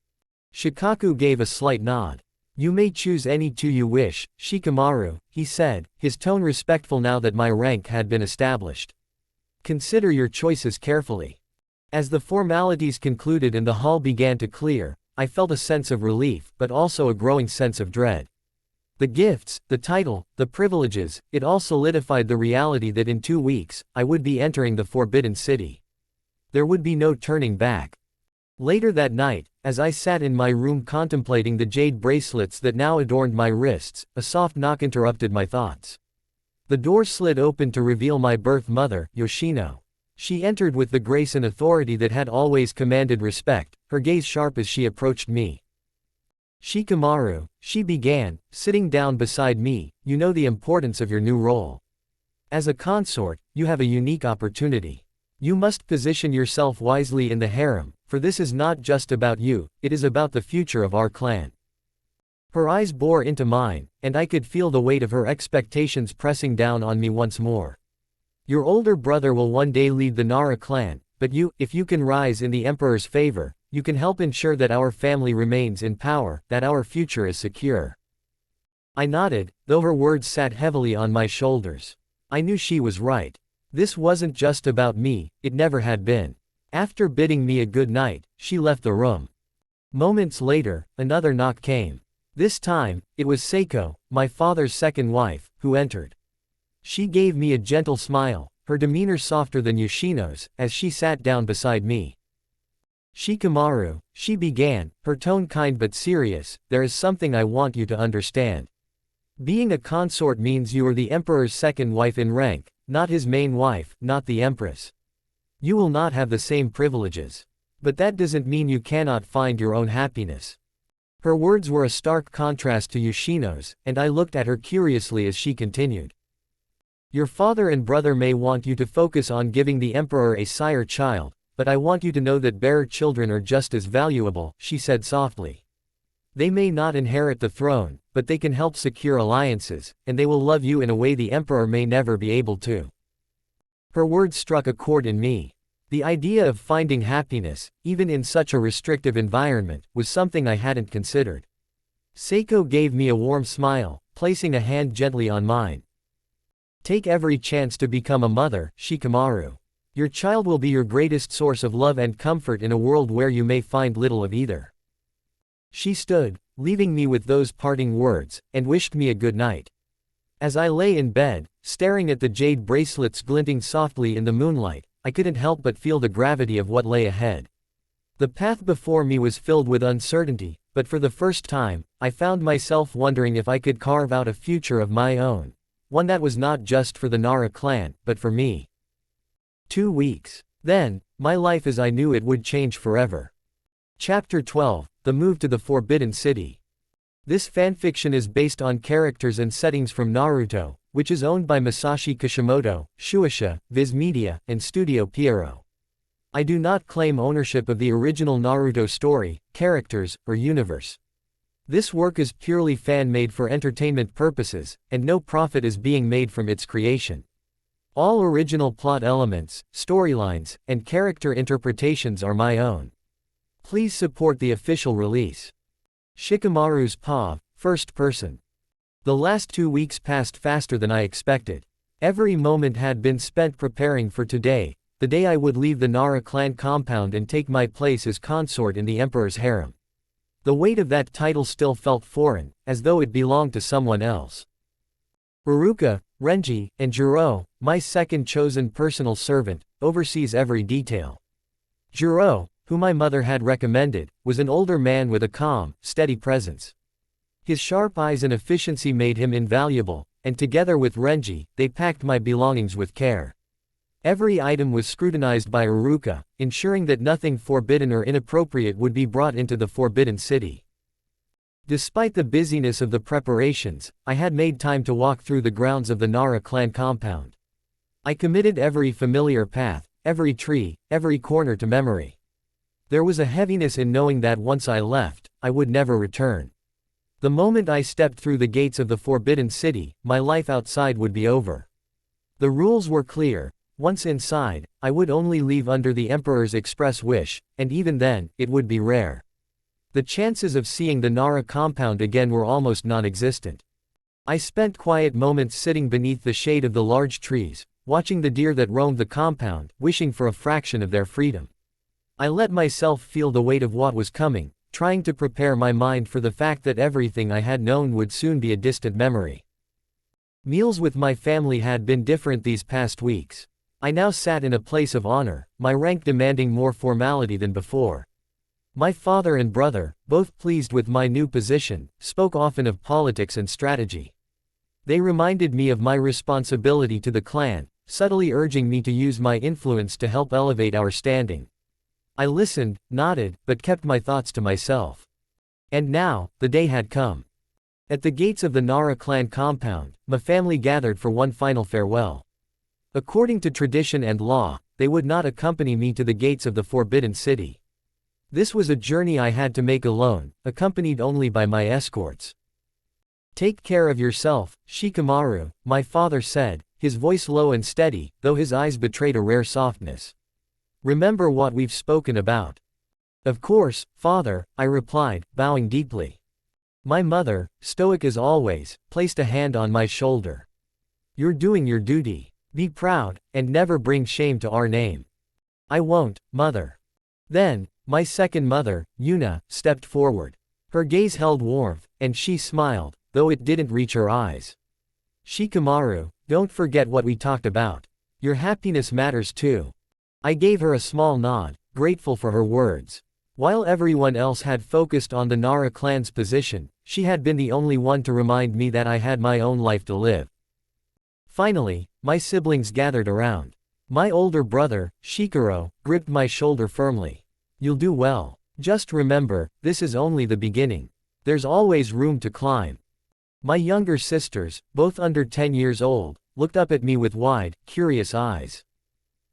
S2: Shikaku gave a slight nod. "You may choose any 2 you wish, Shikamaru," he said, his tone respectful now that my rank had been established. "Consider your choices carefully." As the formalities concluded and the hall began to clear, I felt a sense of relief, but also a growing sense of dread. The gifts, the title, the privileges, it all solidified the reality that in 2 weeks, I would be entering the Forbidden City. There would be no turning back. Later that night, as I sat in my room contemplating the jade bracelets that now adorned my wrists, a soft knock interrupted my thoughts. The door slid open to reveal my birth mother, Yoshino. She entered with the grace and authority that had always commanded respect, her gaze sharp as she approached me. "Shikamaru," she began, sitting down beside me, "you know the importance of your new role. As a consort, you have a unique opportunity. You must position yourself wisely in the harem, for this is not just about you, it is about the future of our clan." Her eyes bore into mine, and I could feel the weight of her expectations pressing down on me once more. Your older brother will one day lead the Nara clan, but if you can rise in the Emperor's favor, you can help ensure that our family remains in power, that our future is secure. I nodded, though her words sat heavily on my shoulders. I knew she was right. This wasn't just about me, it never had been. After bidding me a good night, she left the room. Moments later, another knock came. This time, it was Seiko, my father's second wife, who entered. She gave me a gentle smile, her demeanor softer than Yoshino's, as she sat down beside me. Shikamaru, she began, her tone kind but serious, there is something I want you to understand. Being a consort means you are the Emperor's second wife in rank, not his main wife, not the Empress. You will not have the same privileges. But that doesn't mean you cannot find your own happiness. Her words were a stark contrast to Yoshino's, and I looked at her curiously as she continued. Your father and brother may want you to focus on giving the Emperor a sire child, but I want you to know that bearer children are just as valuable, she said softly. They may not inherit the throne, but they can help secure alliances, and they will love you in a way the Emperor may never be able to. Her words struck a chord in me. The idea of finding happiness, even in such a restrictive environment, was something I hadn't considered. Seiko gave me a warm smile, placing a hand gently on mine. Take every chance to become a mother, Shikamaru. Your child will be your greatest source of love and comfort in a world where you may find little of either. She stood, leaving me with those parting words, and wished me a good night. As I lay in bed, staring at the jade bracelets glinting softly in the moonlight, I couldn't help but feel the gravity of what lay ahead. The path before me was filled with uncertainty, but for the first time, I found myself wondering if I could carve out a future of my own. One that was not just for the Nara clan, but for me. 2 weeks. Then, my life as I knew it would change forever. Chapter 12, The Move to the Forbidden City. This fanfiction is based on characters and settings from Naruto, which is owned by Masashi Kishimoto, Shueisha, Viz Media, and Studio Pierrot. I do not claim ownership of the original Naruto story, characters, or universe. This work is purely fan-made for entertainment purposes, and no profit is being made from its creation. All original plot elements, storylines, and character interpretations are my own. Please support the official release. Shikamaru's POV, first person. The last 2 weeks passed faster than I expected. Every moment had been spent preparing for today, the day I would leave the Nara clan compound and take my place as consort in the Emperor's harem. The weight of that title still felt foreign, as though it belonged to someone else. Uruka, Renji, and Jiro, my second chosen personal servant, oversees every detail. Jiro, who my mother had recommended, was an older man with a calm, steady presence. His sharp eyes and efficiency made him invaluable, and together with Renji, they packed my belongings with care. Every item was scrutinized by Uruka, ensuring that nothing forbidden or inappropriate would be brought into the Forbidden City. Despite the busyness of the preparations, I had made time to walk through the grounds of the Nara clan compound. I committed every familiar path, every tree, every corner to memory. There was a heaviness in knowing that once I left, I would never return. The moment I stepped through the gates of the Forbidden City, my life outside would be over. The rules were clear. Once inside, I would only leave under the Emperor's express wish, and even then, it would be rare. The chances of seeing the Nara compound again were almost non-existent. I spent quiet moments sitting beneath the shade of the large trees, watching the deer that roamed the compound, wishing for a fraction of their freedom. I let myself feel the weight of what was coming, trying to prepare my mind for the fact that everything I had known would soon be a distant memory. Meals with my family had been different these past weeks. I now sat in a place of honor, my rank demanding more formality than before. My father and brother, both pleased with my new position, spoke often of politics and strategy. They reminded me of my responsibility to the clan, subtly urging me to use my influence to help elevate our standing. I listened, nodded, but kept my thoughts to myself. And now, the day had come. At the gates of the Nara clan compound, my family gathered for one final farewell. According to tradition and law, they would not accompany me to the gates of the Forbidden City. This was a journey I had to make alone, accompanied only by my escorts. Take care of yourself, Shikamaru, my father said, his voice low and steady, though his eyes betrayed a rare softness. "Remember what we've spoken about?" "Of course, father," I replied, bowing deeply. My mother, stoic as always, placed a hand on my shoulder. "You're doing your duty. Be proud, and never bring shame to our name." "I won't, mother." Then, my second mother, Yuna, stepped forward. Her gaze held warmth, and she smiled, though it didn't reach her eyes. "Shikamaru, don't forget what we talked about. Your happiness matters too." I gave her a small nod, grateful for her words. While everyone else had focused on the Nara clan's position, she had been the only one to remind me that I had my own life to live. Finally, my siblings gathered around. My older brother, Shikaro, gripped my shoulder firmly. "You'll do well. Just remember, this is only the beginning. There's always room to climb." My younger sisters, both under 10 years old, looked up at me with wide, curious eyes.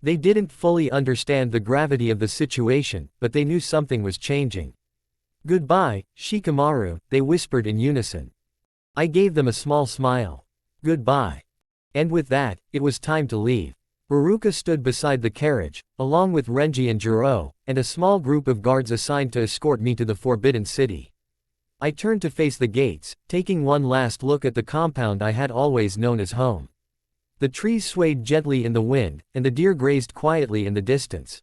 S2: They didn't fully understand the gravity of the situation, but they knew something was changing. "Goodbye, Shikamaru," they whispered in unison. I gave them a small smile. "Goodbye." And with that, it was time to leave. Uruka stood beside the carriage, along with Renji and Jiro, and a small group of guards assigned to escort me to the Forbidden City. I turned to face the gates, taking one last look at the compound I had always known as home. The trees swayed gently in the wind, and the deer grazed quietly in the distance.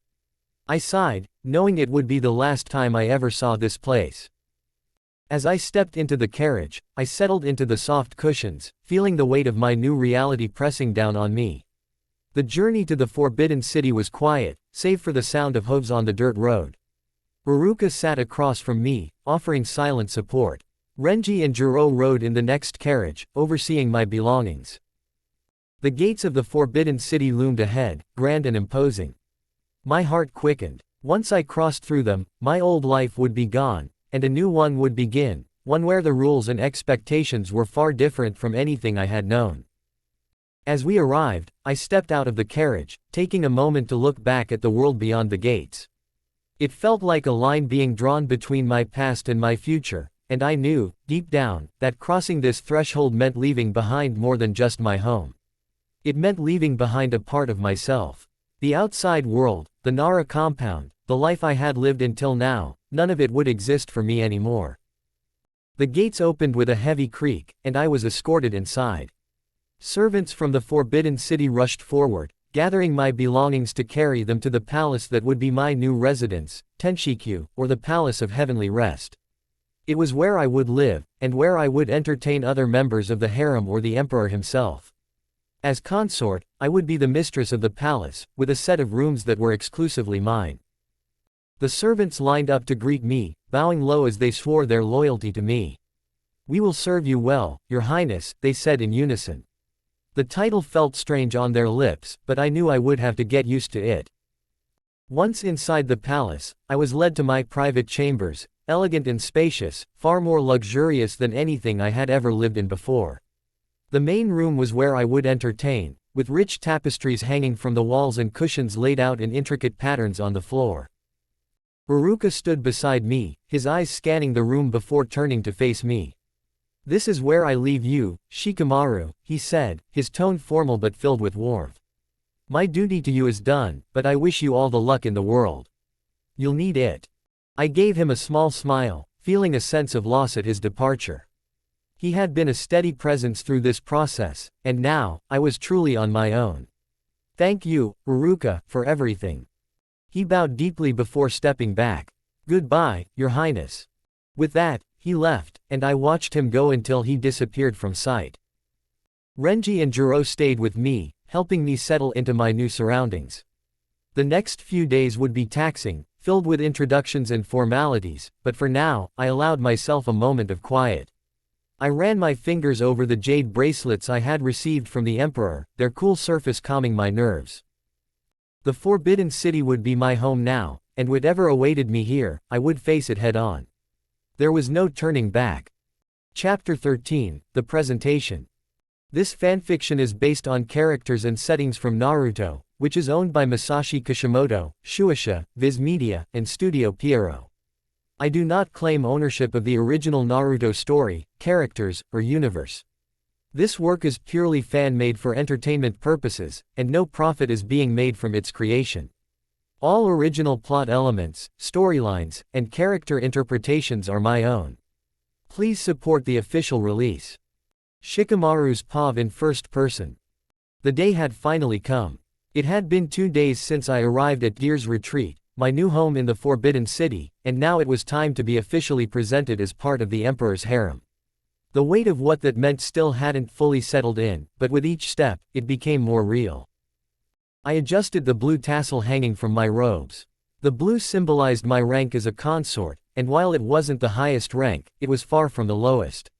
S2: I sighed, knowing it would be the last time I ever saw this place. As I stepped into the carriage, I settled into the soft cushions, feeling the weight of my new reality pressing down on me. The journey to the Forbidden City was quiet, save for the sound of hooves on the dirt road. Uruka sat across from me, offering silent support. Renji and Jiro rode in the next carriage, overseeing my belongings. The gates of the Forbidden City loomed ahead, grand and imposing. My heart quickened. Once I crossed through them, my old life would be gone, and a new one would begin, one where the rules and expectations were far different from anything I had known. As we arrived, I stepped out of the carriage, taking a moment to look back at the world beyond the gates. It felt like a line being drawn between my past and my future, and I knew, deep down, that crossing this threshold meant leaving behind more than just my home. It meant leaving behind a part of myself. The outside world, the Nara compound, the life I had lived until now, none of it would exist for me anymore. The gates opened with a heavy creak, and I was escorted inside. Servants from the Forbidden City rushed forward, gathering my belongings to carry them to the palace that would be my new residence, Tenshikyu, or the Palace of Heavenly Rest. It was where I would live, and where I would entertain other members of the harem or the emperor himself. As consort, I would be the mistress of the palace, with a set of rooms that were exclusively mine. The servants lined up to greet me, bowing low as they swore their loyalty to me. "We will serve you well, Your Highness," they said in unison. The title felt strange on their lips, but I knew I would have to get used to it. Once inside the palace, I was led to my private chambers, elegant and spacious, far more luxurious than anything I had ever lived in before. The main room was where I would entertain, with rich tapestries hanging from the walls and cushions laid out in intricate patterns on the floor. Uruka stood beside me, his eyes scanning the room before turning to face me. "This is where I leave you, Shikamaru," he said, his tone formal but filled with warmth. "My duty to you is done, but I wish you all the luck in the world. You'll need it." I gave him a small smile, feeling a sense of loss at his departure. He had been a steady presence through this process, and now, I was truly on my own. "Thank you, Uruka, for everything." He bowed deeply before stepping back. "Goodbye, Your Highness." With that, he left, and I watched him go until he disappeared from sight. Renji and Jiro stayed with me, helping me settle into my new surroundings. The next few days would be taxing, filled with introductions and formalities, but for now, I allowed myself a moment of quiet. I ran my fingers over the jade bracelets I had received from the Emperor, their cool surface calming my nerves. The Forbidden City would be my home now, and whatever awaited me here, I would face it head-on. There was no turning back. Chapter 13, The Presentation. This fanfiction is based on characters and settings from Naruto, which is owned by Masashi Kishimoto, Shueisha, Viz Media, and Studio Pierrot. I do not claim ownership of the original Naruto story, characters, or universe. This work is purely fan-made for entertainment purposes, and no profit is being made from its creation. All original plot elements, storylines, and character interpretations are my own. Please support the official release. Shikamaru's POV in first person. The day had finally come. It had been 2 days since I arrived at Gear's Retreat, my new home in the Forbidden City, and now it was time to be officially presented as part of the Emperor's harem. The weight of what that meant still hadn't fully settled in, but with each step, it became more real. I adjusted the blue tassel hanging from my robes. The blue symbolized my rank as a consort, and while it wasn't the highest rank, it was far from the lowest.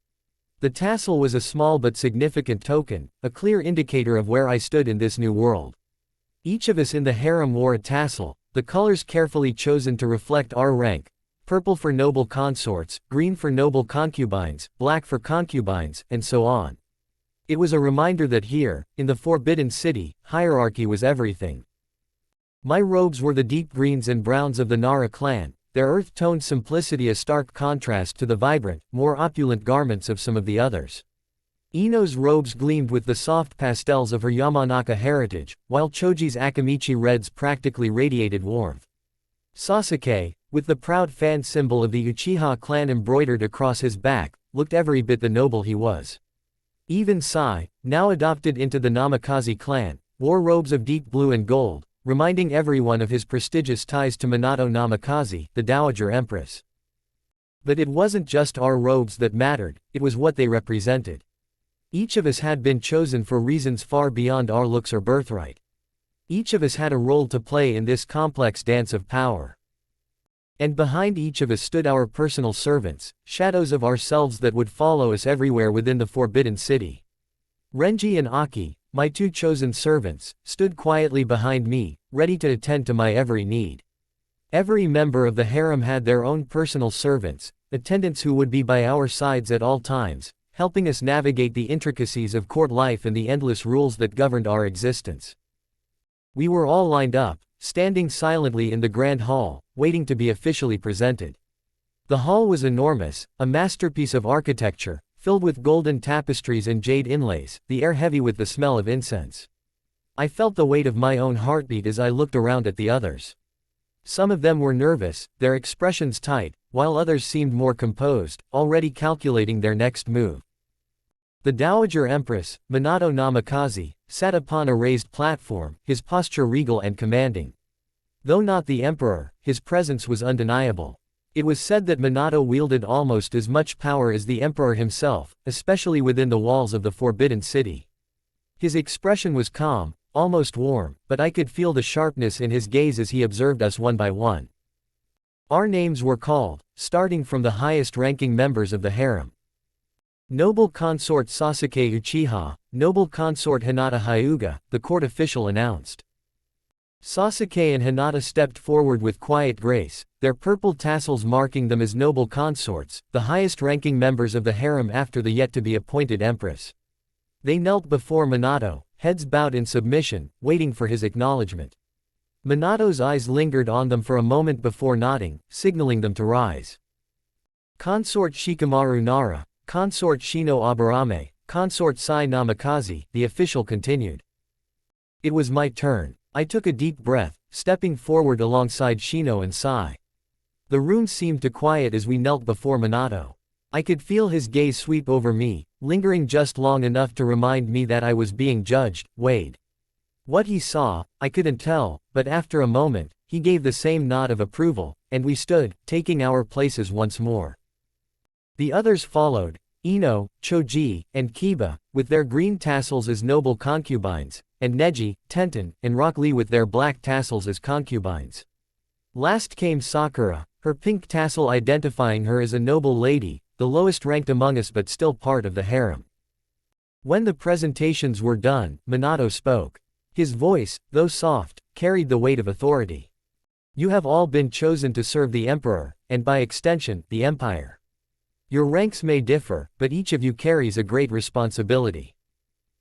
S2: The tassel was a small but significant token, a clear indicator of where I stood in this new world. Each of us in the harem wore a tassel, the colors carefully chosen to reflect our rank: purple for noble consorts, green for noble concubines, black for concubines, and so on. It was a reminder that here, in the Forbidden City, hierarchy was everything. My robes were the deep greens and browns of the Nara clan, their earth-toned simplicity a stark contrast to the vibrant, more opulent garments of some of the others. Ino's robes gleamed with the soft pastels of her Yamanaka heritage, while Choji's Akamichi reds practically radiated warmth. Sasuke, with the proud fan symbol of the Uchiha clan embroidered across his back, looked every bit the noble he was. Even Sai, now adopted into the Namikaze clan, wore robes of deep blue and gold, reminding everyone of his prestigious ties to Minato Namikaze, the Dowager Empress. But it wasn't just our robes that mattered, it was what they represented. Each of us had been chosen for reasons far beyond our looks or birthright. Each of us had a role to play in this complex dance of power. And behind each of us stood our personal servants, shadows of ourselves that would follow us everywhere within the Forbidden City. Renji and Aki, my two chosen servants, stood quietly behind me, ready to attend to my every need. Every member of the harem had their own personal servants, attendants who would be by our sides at all times, helping us navigate the intricacies of court life and the endless rules that governed our existence. We were all lined up, standing silently in the grand hall, waiting to be officially presented. The hall was enormous, a masterpiece of architecture, filled with golden tapestries and jade inlays, the air heavy with the smell of incense. I felt the weight of my own heartbeat as I looked around at the others. Some of them were nervous, their expressions tight, while others seemed more composed, already calculating their next move. The Dowager Empress, Minato Namikaze, sat upon a raised platform, his posture regal and commanding. Though not the emperor, his presence was undeniable. It was said that Minato wielded almost as much power as the emperor himself, especially within the walls of the Forbidden City. His expression was calm, almost warm, but I could feel the sharpness in his gaze as he observed us one by one. Our names were called, starting from the highest-ranking members of the harem. Noble Consort Sasuke Uchiha, Noble Consort Hinata Hyuga, the court official announced. Sasuke and Hinata stepped forward with quiet grace, their purple tassels marking them as noble consorts, the highest-ranking members of the harem after the yet-to-be-appointed empress. They knelt before Minato, heads bowed in submission, waiting for his acknowledgement. Minato's eyes lingered on them for a moment before nodding, signaling them to rise. Consort Shikamaru Nara, Consort Shino Aburame, Consort Sai Namikaze, the official continued. It was my turn. I took a deep breath, stepping forward alongside Shino and Sai. The room seemed to quiet as we knelt before Minato. I could feel his gaze sweep over me, lingering just long enough to remind me that I was being judged, weighed. What he saw, I couldn't tell, but after a moment, he gave the same nod of approval, and we stood, taking our places once more. The others followed, Ino, Choji, and Kiba, with their green tassels as noble concubines, and Neji, Tenten, and Rock Lee with their black tassels as concubines. Last came Sakura, her pink tassel identifying her as a noble lady, the lowest ranked among us but still part of the harem. When the presentations were done, Minato spoke. His voice, though soft, carried the weight of authority. You have all been chosen to serve the emperor, and by extension, the empire. Your ranks may differ, but each of you carries a great responsibility.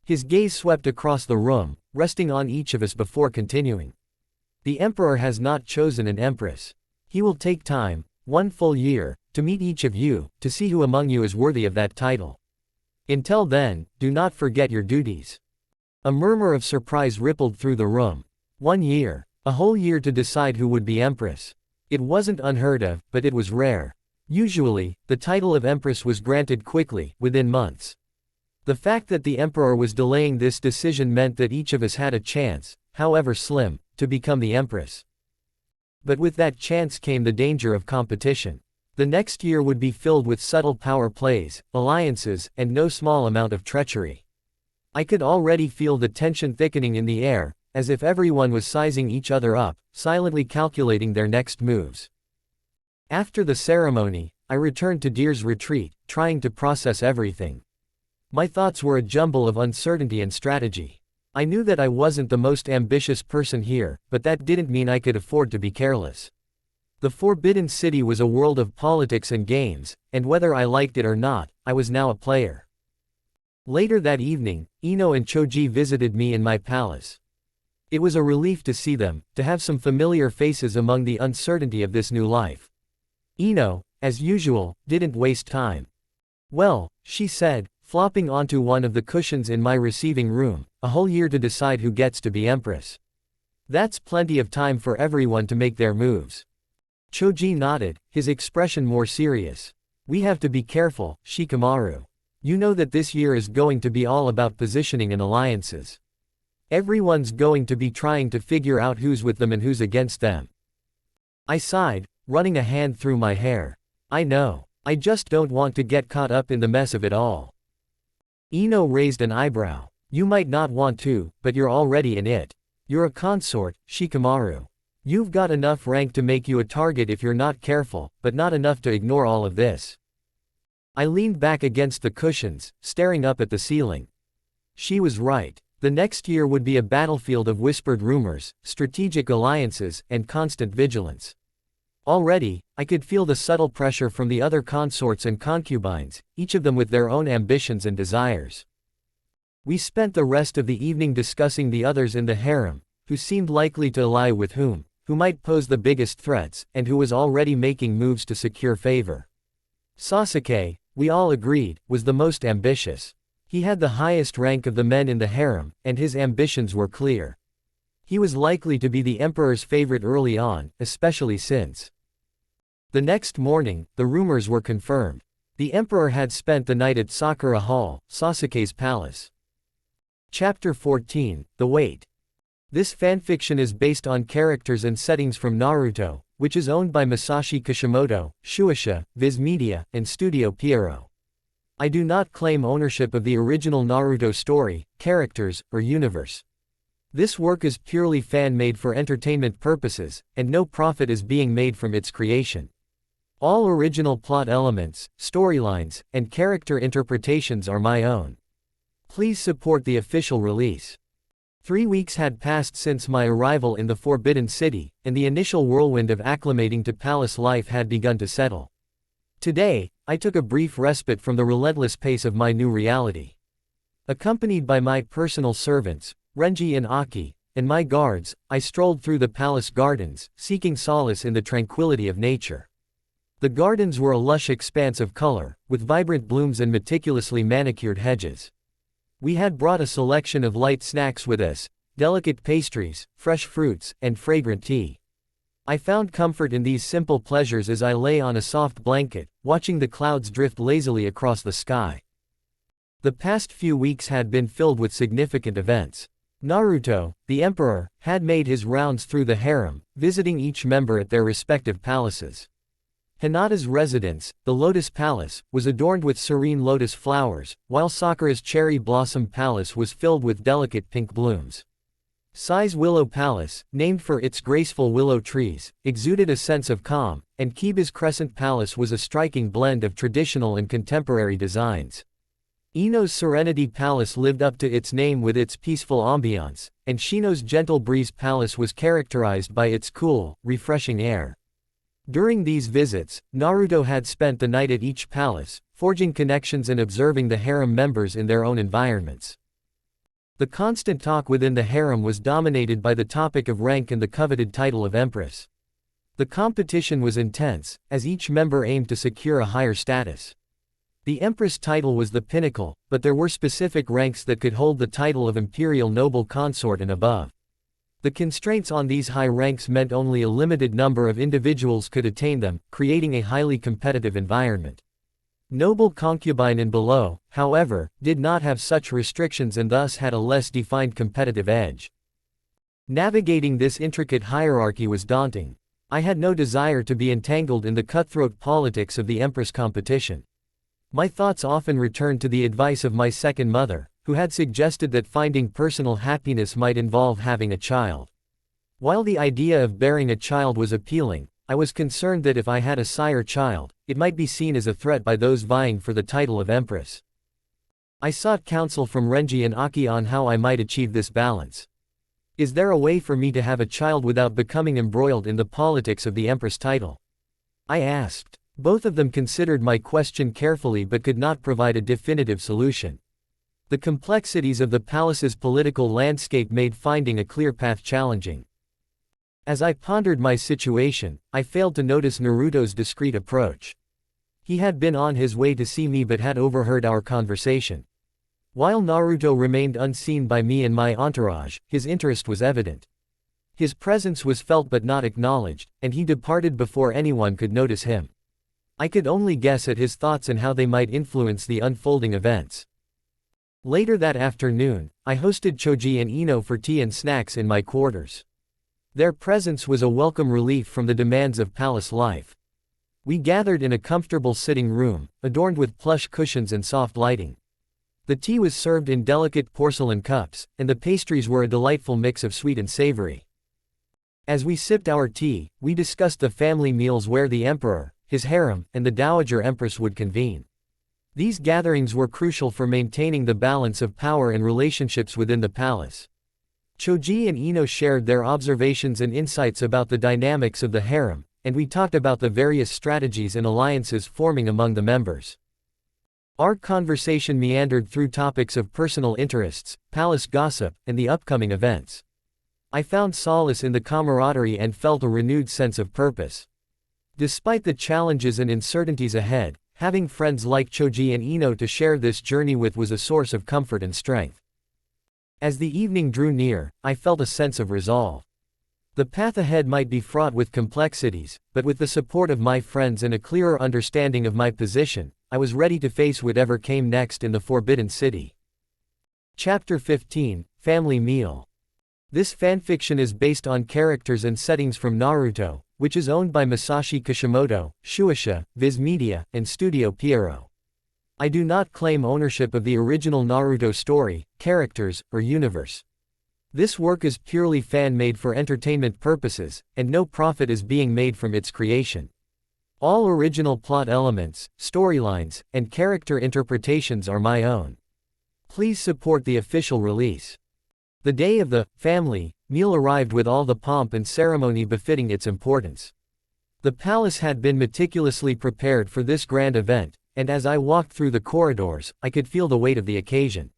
S2: His gaze swept across the room, resting on each of us before continuing. The emperor has not chosen an empress. He will take time, 1 full year, to meet each of you, to see who among you is worthy of that title. Until then, do not forget your duties. A murmur of surprise rippled through the room. 1 year. A whole year to decide who would be empress. It wasn't unheard of, but it was rare. Usually, the title of empress was granted quickly, within months. The fact that the emperor was delaying this decision meant that each of us had a chance, however slim, to become the empress. But with that chance came the danger of competition. The next year would be filled with subtle power plays, alliances, and no small amount of treachery. I could already feel the tension thickening in the air, as if everyone was sizing each other up, silently calculating their next moves. After the ceremony, I returned to Deer's retreat, trying to process everything. My thoughts were a jumble of uncertainty and strategy. I knew that I wasn't the most ambitious person here, but that didn't mean I could afford to be careless. The Forbidden City was a world of politics and games, and whether I liked it or not, I was now a player. Later that evening, Ino and Choji visited me in my palace. It was a relief to see them, to have some familiar faces among the uncertainty of this new life. Ino, as usual, didn't waste time. "Well," she said, flopping onto one of the cushions in my receiving room, "a whole year to decide who gets to be empress. That's plenty of time for everyone to make their moves." Choji nodded, his expression more serious. "We have to be careful, Shikamaru. You know that this year is going to be all about positioning and alliances. Everyone's going to be trying to figure out who's with them and who's against them." I sighed, running a hand through my hair. "I know. I just don't want to get caught up in the mess of it all." Ino raised an eyebrow. "You might not want to, but you're already in it. You're a consort, Shikamaru. You've got enough rank to make you a target if you're not careful, but not enough to ignore all of this." I leaned back against the cushions, staring up at the ceiling. She was right. The next year would be a battlefield of whispered rumors, strategic alliances, and constant vigilance. Already, I could feel the subtle pressure from the other consorts and concubines, each of them with their own ambitions and desires. We spent the rest of the evening discussing the others in the harem, who seemed likely to ally with whom, who might pose the biggest threats, and who was already making moves to secure favor. Sasuke, we all agreed, was the most ambitious. He had the highest rank of the men in the harem, and his ambitions were clear. He was likely to be the emperor's favorite early on, especially since. The next morning, the rumors were confirmed. The emperor had spent the night at Sakura Hall, Sasuke's palace. Chapter 14, The Wait. This fanfiction is based on characters and settings from Naruto, which is owned by Masashi Kishimoto, Shueisha, Viz Media, and Studio Pierrot. I do not claim ownership of the original Naruto story, characters, or universe. This work is purely fan-made for entertainment purposes, and no profit is being made from its creation. All original plot elements, storylines, and character interpretations are my own. Please support the official release. 3 weeks had passed since my arrival in the Forbidden City, and the initial whirlwind of acclimating to palace life had begun to settle. Today, I took a brief respite from the relentless pace of my new reality. Accompanied by my personal servants, Renji and Aki, and my guards, I strolled through the palace gardens, seeking solace in the tranquility of nature. The gardens were a lush expanse of color, with vibrant blooms and meticulously manicured hedges. We had brought a selection of light snacks with us, delicate pastries, fresh fruits, and fragrant tea. I found comfort in these simple pleasures as I lay on a soft blanket, watching the clouds drift lazily across the sky. The past few weeks had been filled with significant events. Naruto, the emperor, had made his rounds through the harem, visiting each member at their respective palaces. Hinata's residence, the Lotus Palace, was adorned with serene lotus flowers, while Sakura's Cherry Blossom Palace was filled with delicate pink blooms. Sai's Willow Palace, named for its graceful willow trees, exuded a sense of calm, and Kiba's Crescent Palace was a striking blend of traditional and contemporary designs. Ino's Serenity Palace lived up to its name with its peaceful ambiance, and Shino's Gentle Breeze Palace was characterized by its cool, refreshing air. During these visits, Naruto had spent the night at each palace, forging connections and observing the harem members in their own environments. The constant talk within the harem was dominated by the topic of rank and the coveted title of Empress. The competition was intense, as each member aimed to secure a higher status. The Empress title was the pinnacle, but there were specific ranks that could hold the title of Imperial Noble Consort and above. The constraints on these high ranks meant only a limited number of individuals could attain them, creating a highly competitive environment. Noble concubine and below, however, did not have such restrictions and thus had a less defined competitive edge. Navigating this intricate hierarchy was daunting. I had no desire to be entangled in the cutthroat politics of the Empress competition. My thoughts often returned to the advice of my second mother, who had suggested that finding personal happiness might involve having a child. While the idea of bearing a child was appealing, I was concerned that if I had a sire child, it might be seen as a threat by those vying for the title of Empress. I sought counsel from Renji and Aki on how I might achieve this balance. Is there a way for me to have a child without becoming embroiled in the politics of the Empress title? I asked. Both of them considered my question carefully but could not provide a definitive solution. The complexities of the palace's political landscape made finding a clear path challenging. As I pondered my situation, I failed to notice Naruto's discreet approach. He had been on his way to see me but had overheard our conversation. While Naruto remained unseen by me and my entourage, his interest was evident. His presence was felt but not acknowledged, and he departed before anyone could notice him. I could only guess at his thoughts and how they might influence the unfolding events. Later that afternoon, I hosted Choji and Ino for tea and snacks in my quarters. Their presence was a welcome relief from the demands of palace life. We gathered in a comfortable sitting room, adorned with plush cushions and soft lighting. The tea was served in delicate porcelain cups, and the pastries were a delightful mix of sweet and savory. As we sipped our tea, we discussed the family meals where the emperor, his harem, and the dowager empress would convene. These gatherings were crucial for maintaining the balance of power and relationships within the palace. Choji and Ino shared their observations and insights about the dynamics of the harem, and we talked about the various strategies and alliances forming among the members. Our conversation meandered through topics of personal interests, palace gossip, and the upcoming events. I found solace in the camaraderie and felt a renewed sense of purpose. Despite the challenges and uncertainties ahead, having friends like Choji and Ino to share this journey with was a source of comfort and strength. As the evening drew near, I felt a sense of resolve. The path ahead might be fraught with complexities, but with the support of my friends and a clearer understanding of my position, I was ready to face whatever came next in the Forbidden City. Chapter 15, Family Meal. This fanfiction is based on characters and settings from Naruto, which is owned by Masashi Kishimoto, Shueisha, Viz Media, and Studio Pierrot. I do not claim ownership of the original Naruto story, characters, or universe. This work is purely fan-made for entertainment purposes, and no profit is being made from its creation. All original plot elements, storylines, and character interpretations are my own. Please support the official release. The day of the family meal arrived with all the pomp and ceremony befitting its importance. The palace had been meticulously prepared for this grand event, and as I walked through the corridors, I could feel the weight of the occasion.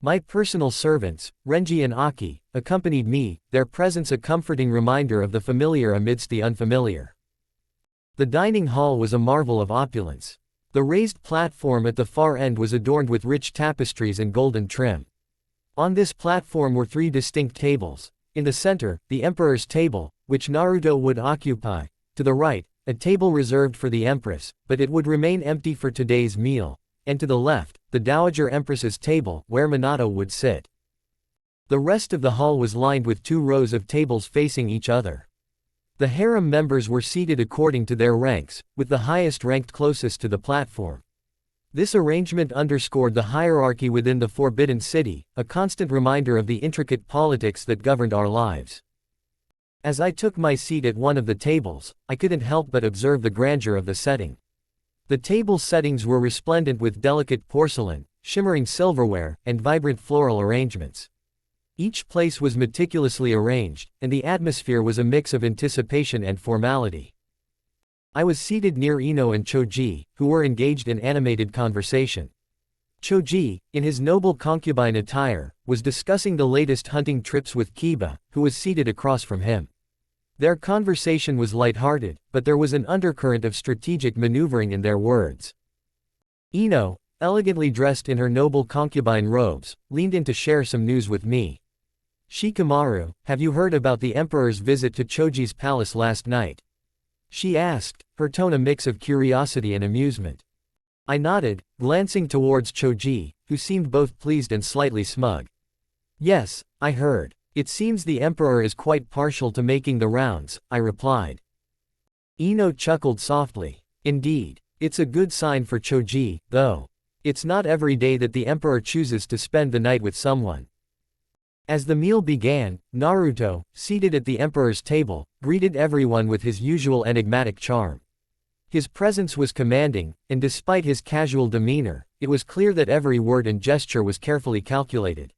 S2: My personal servants, Renji and Aki, accompanied me, their presence a comforting reminder of the familiar amidst the unfamiliar. The dining hall was a marvel of opulence. The raised platform at the far end was adorned with rich tapestries and golden trim. On this platform were 3 distinct tables. In the center, the Emperor's table, which Naruto would occupy. To the right, a table reserved for the Empress, but it would remain empty for today's meal. And to the left, the Dowager Empress's table, where Minato would sit. The rest of the hall was lined with 2 rows of tables facing each other. The harem members were seated according to their ranks, with the highest ranked closest to the platform. This arrangement underscored the hierarchy within the Forbidden City, a constant reminder of the intricate politics that governed our lives. As I took my seat at one of the tables, I couldn't help but observe the grandeur of the setting. The table settings were resplendent with delicate porcelain, shimmering silverware, and vibrant floral arrangements. Each place was meticulously arranged, and the atmosphere was a mix of anticipation and formality. I was seated near Ino and Choji, who were engaged in animated conversation. Choji, in his noble concubine attire, was discussing the latest hunting trips with Kiba, who was seated across from him. Their conversation was lighthearted, but there was an undercurrent of strategic maneuvering in their words. Ino, elegantly dressed in her noble concubine robes, leaned in to share some news with me. Shikamaru, have you heard about the Emperor's visit to Choji's palace last night? She asked, her tone a mix of curiosity and amusement. I nodded, glancing towards Choji, who seemed both pleased and slightly smug. Yes, I heard. It seems the Emperor is quite partial to making the rounds, I replied. Ino chuckled softly. Indeed. It's a good sign for Choji, though. It's not every day that the Emperor chooses to spend the night with someone. As the meal began, Naruto, seated at the Emperor's table, greeted everyone with his usual enigmatic charm. His presence was commanding, and despite his casual demeanor, it was clear that every word and gesture was carefully calculated.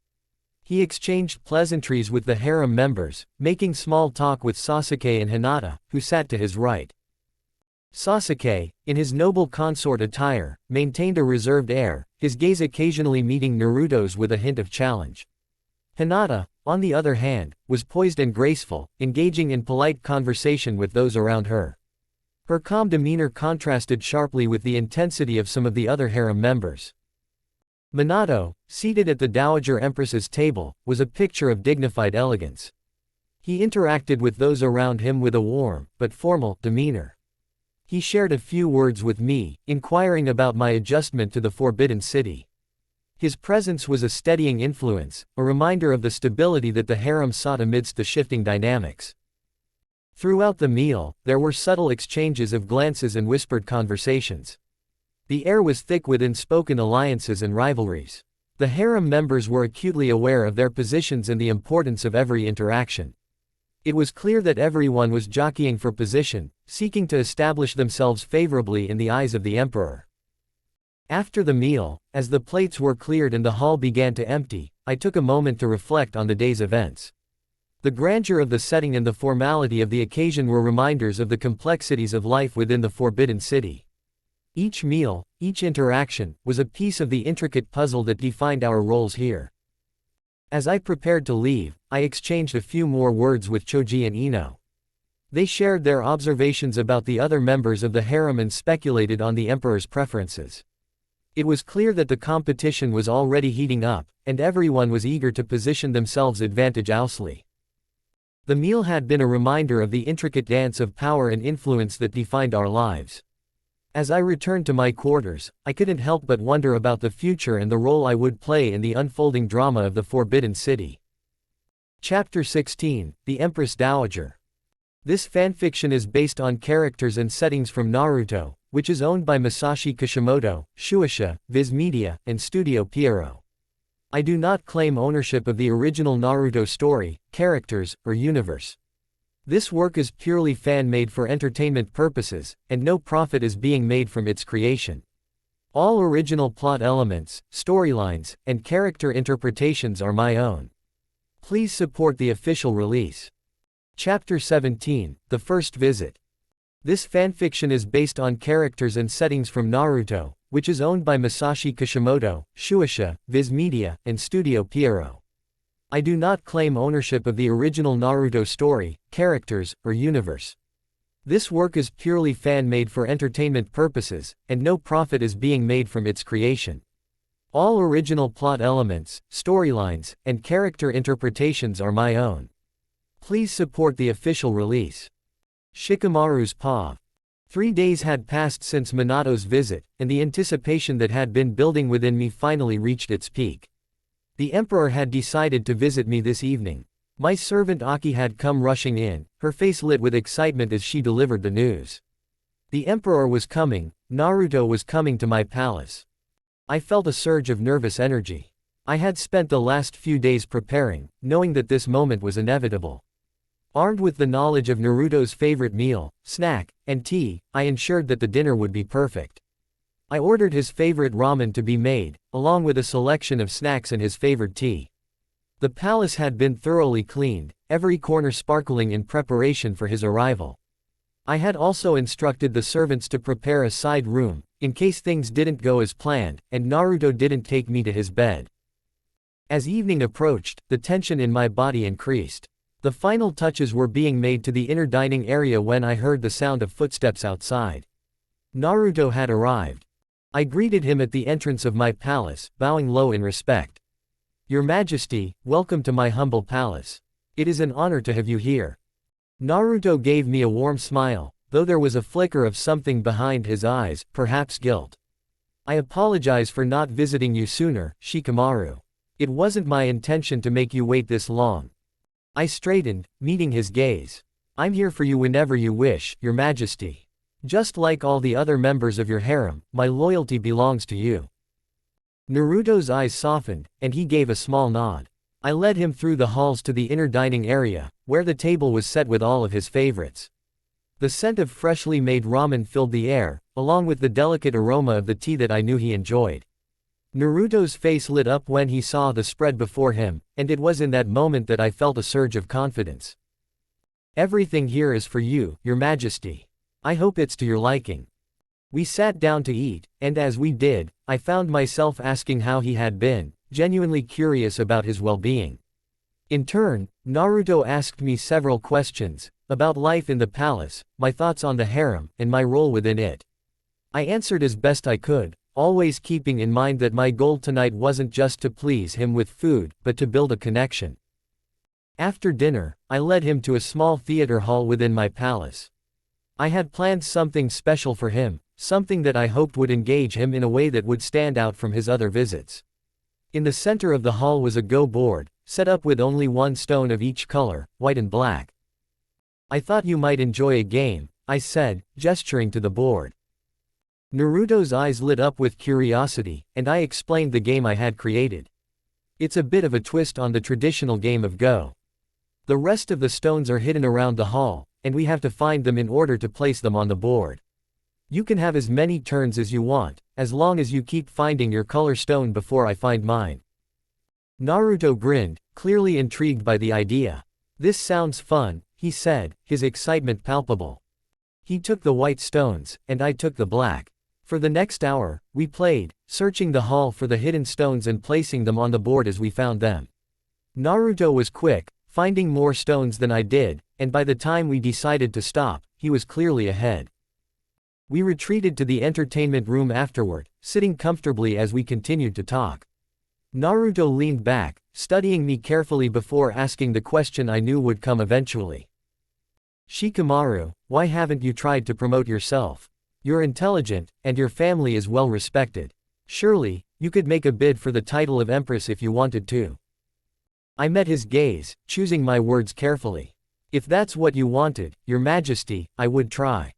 S2: He exchanged pleasantries with the harem members, making small talk with Sasuke and Hinata, who sat to his right. Sasuke, in his noble consort attire, maintained a reserved air, his gaze occasionally meeting Naruto's with a hint of challenge. Hinata, on the other hand, was poised and graceful, engaging in polite conversation with those around her. Her calm demeanor contrasted sharply with the intensity of some of the other harem members. Minato, seated at the Dowager Empress's table, was a picture of dignified elegance. He interacted with those around him with a warm, but formal, demeanor. He shared a few words with me, inquiring about my adjustment to the Forbidden City. His presence was a steadying influence, a reminder of the stability that the harem sought amidst the shifting dynamics. Throughout the meal, there were subtle exchanges of glances and whispered conversations. The air was thick with unspoken alliances and rivalries. The harem members were acutely aware of their positions and the importance of every interaction. It was clear that everyone was jockeying for position, seeking to establish themselves favorably in the eyes of the Emperor. After the meal, as the plates were cleared and the hall began to empty, I took a moment to reflect on the day's events. The grandeur of the setting and the formality of the occasion were reminders of the complexities of life within the Forbidden City. Each meal, each interaction, was a piece of the intricate puzzle that defined our roles here. As I prepared to leave, I exchanged a few more words with Choji and Ino. They shared their observations about the other members of the harem and speculated on the Emperor's preferences. It was clear that the competition was already heating up, and everyone was eager to position themselves advantageously. The meal had been a reminder of the intricate dance of power and influence that defined our lives. As I returned to my quarters, I couldn't help but wonder about the future and the role I would play in the unfolding drama of the Forbidden City. Chapter 16, The Empress Dowager. This fanfiction is based on characters and settings from Naruto, which is owned by Masashi Kishimoto, Shueisha, Viz Media, and Studio Pierrot. I do not claim ownership of the original Naruto story, characters, or universe. This work is purely fan-made for entertainment purposes, and no profit is being made from its creation. All original plot elements, storylines, and character interpretations are my own. Please support the official release. Chapter 17, The First Visit. This fanfiction is based on characters and settings from Naruto, which is owned by Masashi Kishimoto, Shueisha, Viz Media, and Studio Pierrot. I do not claim ownership of the original Naruto story, characters, or universe. This work is purely fan-made for entertainment purposes, and no profit is being made from its creation. All original plot elements, storylines, and character interpretations are my own. Please support the official release. Shikamaru's Paw. 3 days had passed since Minato's visit, and the anticipation that had been building within me finally reached its peak. The Emperor had decided to visit me this evening. My servant Aki had come rushing in, her face lit with excitement as she delivered the news. The Emperor was coming, Naruto was coming to my palace. I felt a surge of nervous energy. I had spent the last few days preparing, knowing that this moment was inevitable. Armed with the knowledge of Naruto's favorite meal, snack, and tea, I ensured that the dinner would be perfect. I ordered his favorite ramen to be made, along with a selection of snacks and his favorite tea. The palace had been thoroughly cleaned, every corner sparkling in preparation for his arrival. I had also instructed the servants to prepare a side room, in case things didn't go as planned, and Naruto didn't take me to his bed. As evening approached, the tension in my body increased. The final touches were being made to the inner dining area when I heard the sound of footsteps outside. Naruto had arrived. I greeted him at the entrance of my palace, bowing low in respect. Your Majesty, welcome to my humble palace. It is an honor to have you here. Naruto gave me a warm smile, though there was a flicker of something behind his eyes, perhaps guilt. I apologize for not visiting you sooner, Shikamaru. It wasn't my intention to make you wait this long. I straightened, meeting his gaze. I'm here for you whenever you wish, Your Majesty. Just like all the other members of your harem, my loyalty belongs to you. Naruto's eyes softened, and he gave a small nod. I led him through the halls to the inner dining area, where the table was set with all of his favorites. The scent of freshly made ramen filled the air, along with the delicate aroma of the tea that I knew he enjoyed. Naruto's face lit up when he saw the spread before him, and it was in that moment that I felt a surge of confidence. Everything here is for you, Your Majesty. I hope it's to your liking. We sat down to eat, and as we did, I found myself asking how he had been, genuinely curious about his well-being. In turn, Naruto asked me several questions, about life in the palace, my thoughts on the harem, and my role within it. I answered as best I could, always keeping in mind that my goal tonight wasn't just to please him with food, but to build a connection. After dinner, I led him to a small theater hall within my palace. I had planned something special for him, something that I hoped would engage him in a way that would stand out from his other visits. In the center of the hall was a Go board, set up with only one stone of each color, white and black. I thought you might enjoy a game, I said, gesturing to the board. Naruto's eyes lit up with curiosity, and I explained the game I had created. It's a bit of a twist on the traditional game of Go. The rest of the stones are hidden around the hall, and we have to find them in order to place them on the board. You can have as many turns as you want, as long as you keep finding your color stone before I find mine. Naruto grinned, clearly intrigued by the idea. This sounds fun, he said, his excitement palpable. He took the white stones, and I took the black. For the next hour, we played, searching the hall for the hidden stones and placing them on the board as we found them. Naruto was quick, finding more stones than I did, and by the time we decided to stop, he was clearly ahead. We retreated to the entertainment room afterward, sitting comfortably as we continued to talk. Naruto leaned back, studying me carefully before asking the question I knew would come eventually. Shikamaru, why haven't you tried to promote yourself? You're intelligent, and your family is well respected. Surely, you could make a bid for the title of Empress if you wanted to. I met his gaze, choosing my words carefully. If that's what you wanted, Your Majesty, I would try.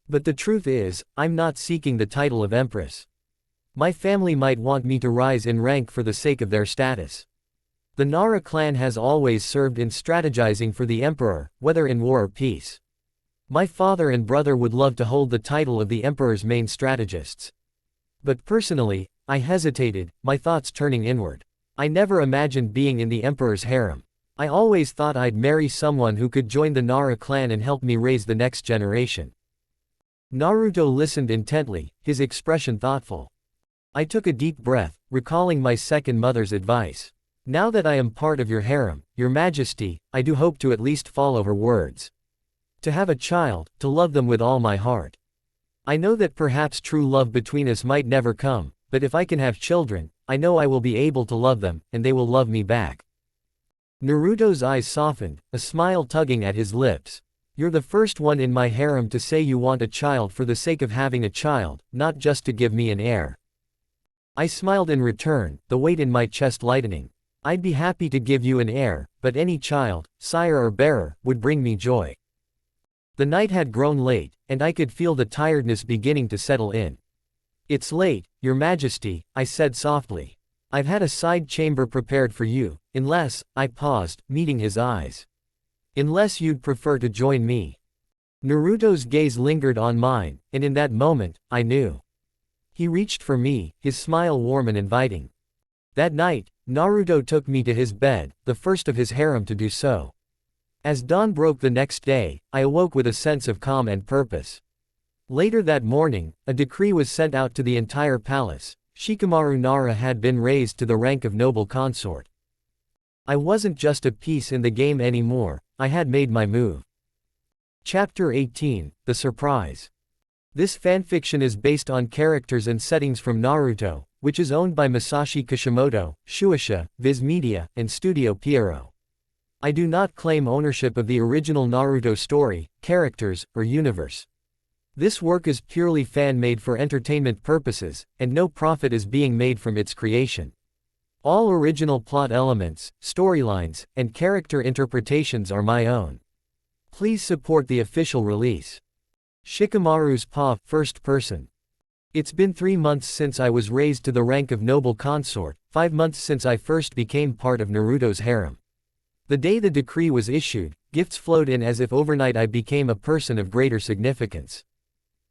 S2: But the truth is, I'm not seeking the title of Empress. My family might want me to rise in rank for the sake of their status. The Nara clan has always served in strategizing for the Emperor, whether in war or peace. My father and brother would love to hold the title of the Emperor's main strategists. But personally, I hesitated, my thoughts turning inward. I never imagined being in the Emperor's harem. I always thought I'd marry someone who could join the Nara clan and help me raise the next generation. Naruto listened intently, his expression thoughtful. I took a deep breath, recalling my second mother's advice. Now that I am part of your harem, Your Majesty, I do hope to at least follow her words. To have a child, to love them with all my heart. I know that perhaps true love between us might never come, but if I can have children, I know I will be able to love them, and they will love me back. Naruto's eyes softened, a smile tugging at his lips. You're the first one in my harem to say you want a child for the sake of having a child, not just to give me an heir. I smiled in return, the weight in my chest lightening. I'd be happy to give you an heir, but any child, sire or bearer, would bring me joy. The night had grown late, and I could feel the tiredness beginning to settle in. It's late, Your Majesty, I said softly. I've had a side chamber prepared for you, unless, I paused, meeting his eyes. Unless you'd prefer to join me. Naruto's gaze lingered on mine, and in that moment, I knew. He reached for me, his smile warm and inviting. That night, Naruto took me to his bed, the first of his harem to do so. As dawn broke the next day, I awoke with a sense of calm and purpose. Later that morning, a decree was sent out to the entire palace. Shikamaru Nara had been raised to the rank of noble consort. I wasn't just a piece in the game anymore, I had made my move. Chapter 18, The Surprise. This fanfiction is based on characters and settings from Naruto, which is owned by Masashi Kishimoto, Shueisha, Viz Media, and Studio Pierrot. I do not claim ownership of the original Naruto story, characters, or universe. This work is purely fan-made for entertainment purposes, and no profit is being made from its creation. All original plot elements, storylines, and character interpretations are my own. Please support the official release. Shikamaru's Pa, first person. It's been 3 months since I was raised to the rank of noble consort, 5 months since I first became part of Naruto's harem. The day the decree was issued, gifts flowed in as if overnight I became a person of greater significance.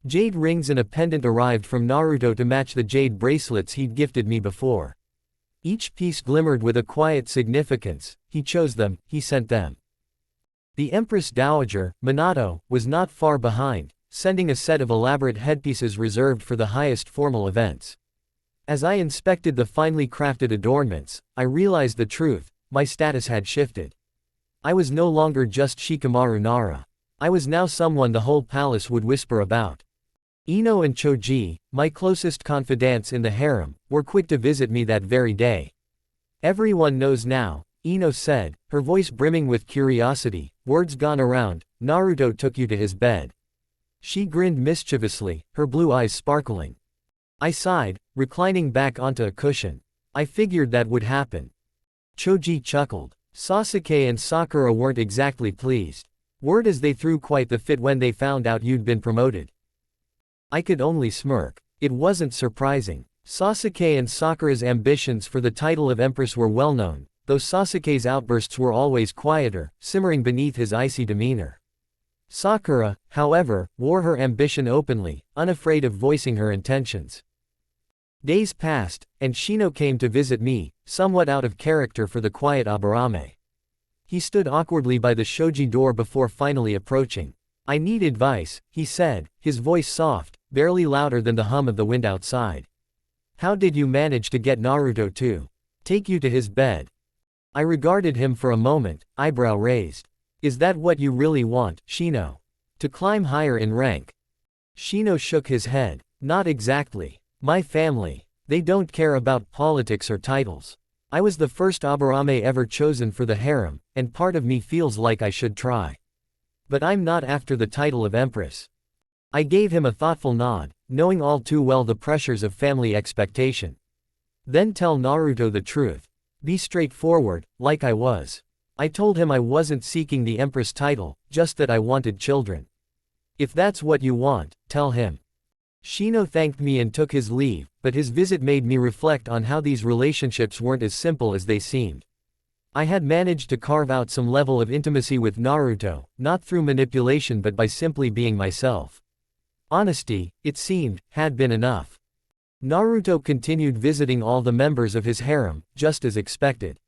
S2: Jade rings and a pendant arrived from Naruto to match the jade bracelets he'd gifted me before. Each piece glimmered with a quiet significance. He chose them, he sent them. The Empress Dowager, Minato, was not far behind, sending a set of elaborate headpieces reserved for the highest formal events. As I inspected the finely crafted adornments, I realized the truth: my status had shifted. I was no longer just Shikamaru Nara. I was now someone the whole palace would whisper about. Ino and Choji, my closest confidants in the harem, were quick to visit me that very day. "Everyone knows now," Ino said, her voice brimming with curiosity. "Word's gone around, Naruto took you to his bed." She grinned mischievously, her blue eyes sparkling. I sighed, reclining back onto a cushion. I figured that would happen. Choji chuckled. Sasuke and Sakura weren't exactly pleased. Word as they threw quite the fit when they found out you'd been promoted. I could only smirk. It wasn't surprising. Sasuke and Sakura's ambitions for the title of Empress were well known, though Sasuke's outbursts were always quieter, simmering beneath his icy demeanor. Sakura, however, wore her ambition openly, unafraid of voicing her intentions. Days passed, and Shino came to visit me, somewhat out of character for the quiet Aburame. He stood awkwardly by the shoji door before finally approaching. "I need advice," he said, his voice soft, barely louder than the hum of the wind outside. "How did you manage to get Naruto to take you to his bed?" I regarded him for a moment, eyebrow raised. "Is that what you really want, Shino? To climb higher in rank?" Shino shook his head. "Not exactly. My family, they don't care about politics or titles. I was the first Aburame ever chosen for the harem, and part of me feels like I should try. But I'm not after the title of Empress." I gave him a thoughtful nod, knowing all too well the pressures of family expectation. "Then tell Naruto the truth. Be straightforward, like I was." I told him I wasn't seeking the Empress title, just that I wanted children. "If that's what you want, tell him." Shino thanked me and took his leave, but his visit made me reflect on how these relationships weren't as simple as they seemed. I had managed to carve out some level of intimacy with Naruto, not through manipulation but by simply being myself. Honesty, it seemed, had been enough. Naruto continued visiting all the members of his harem, just as expected.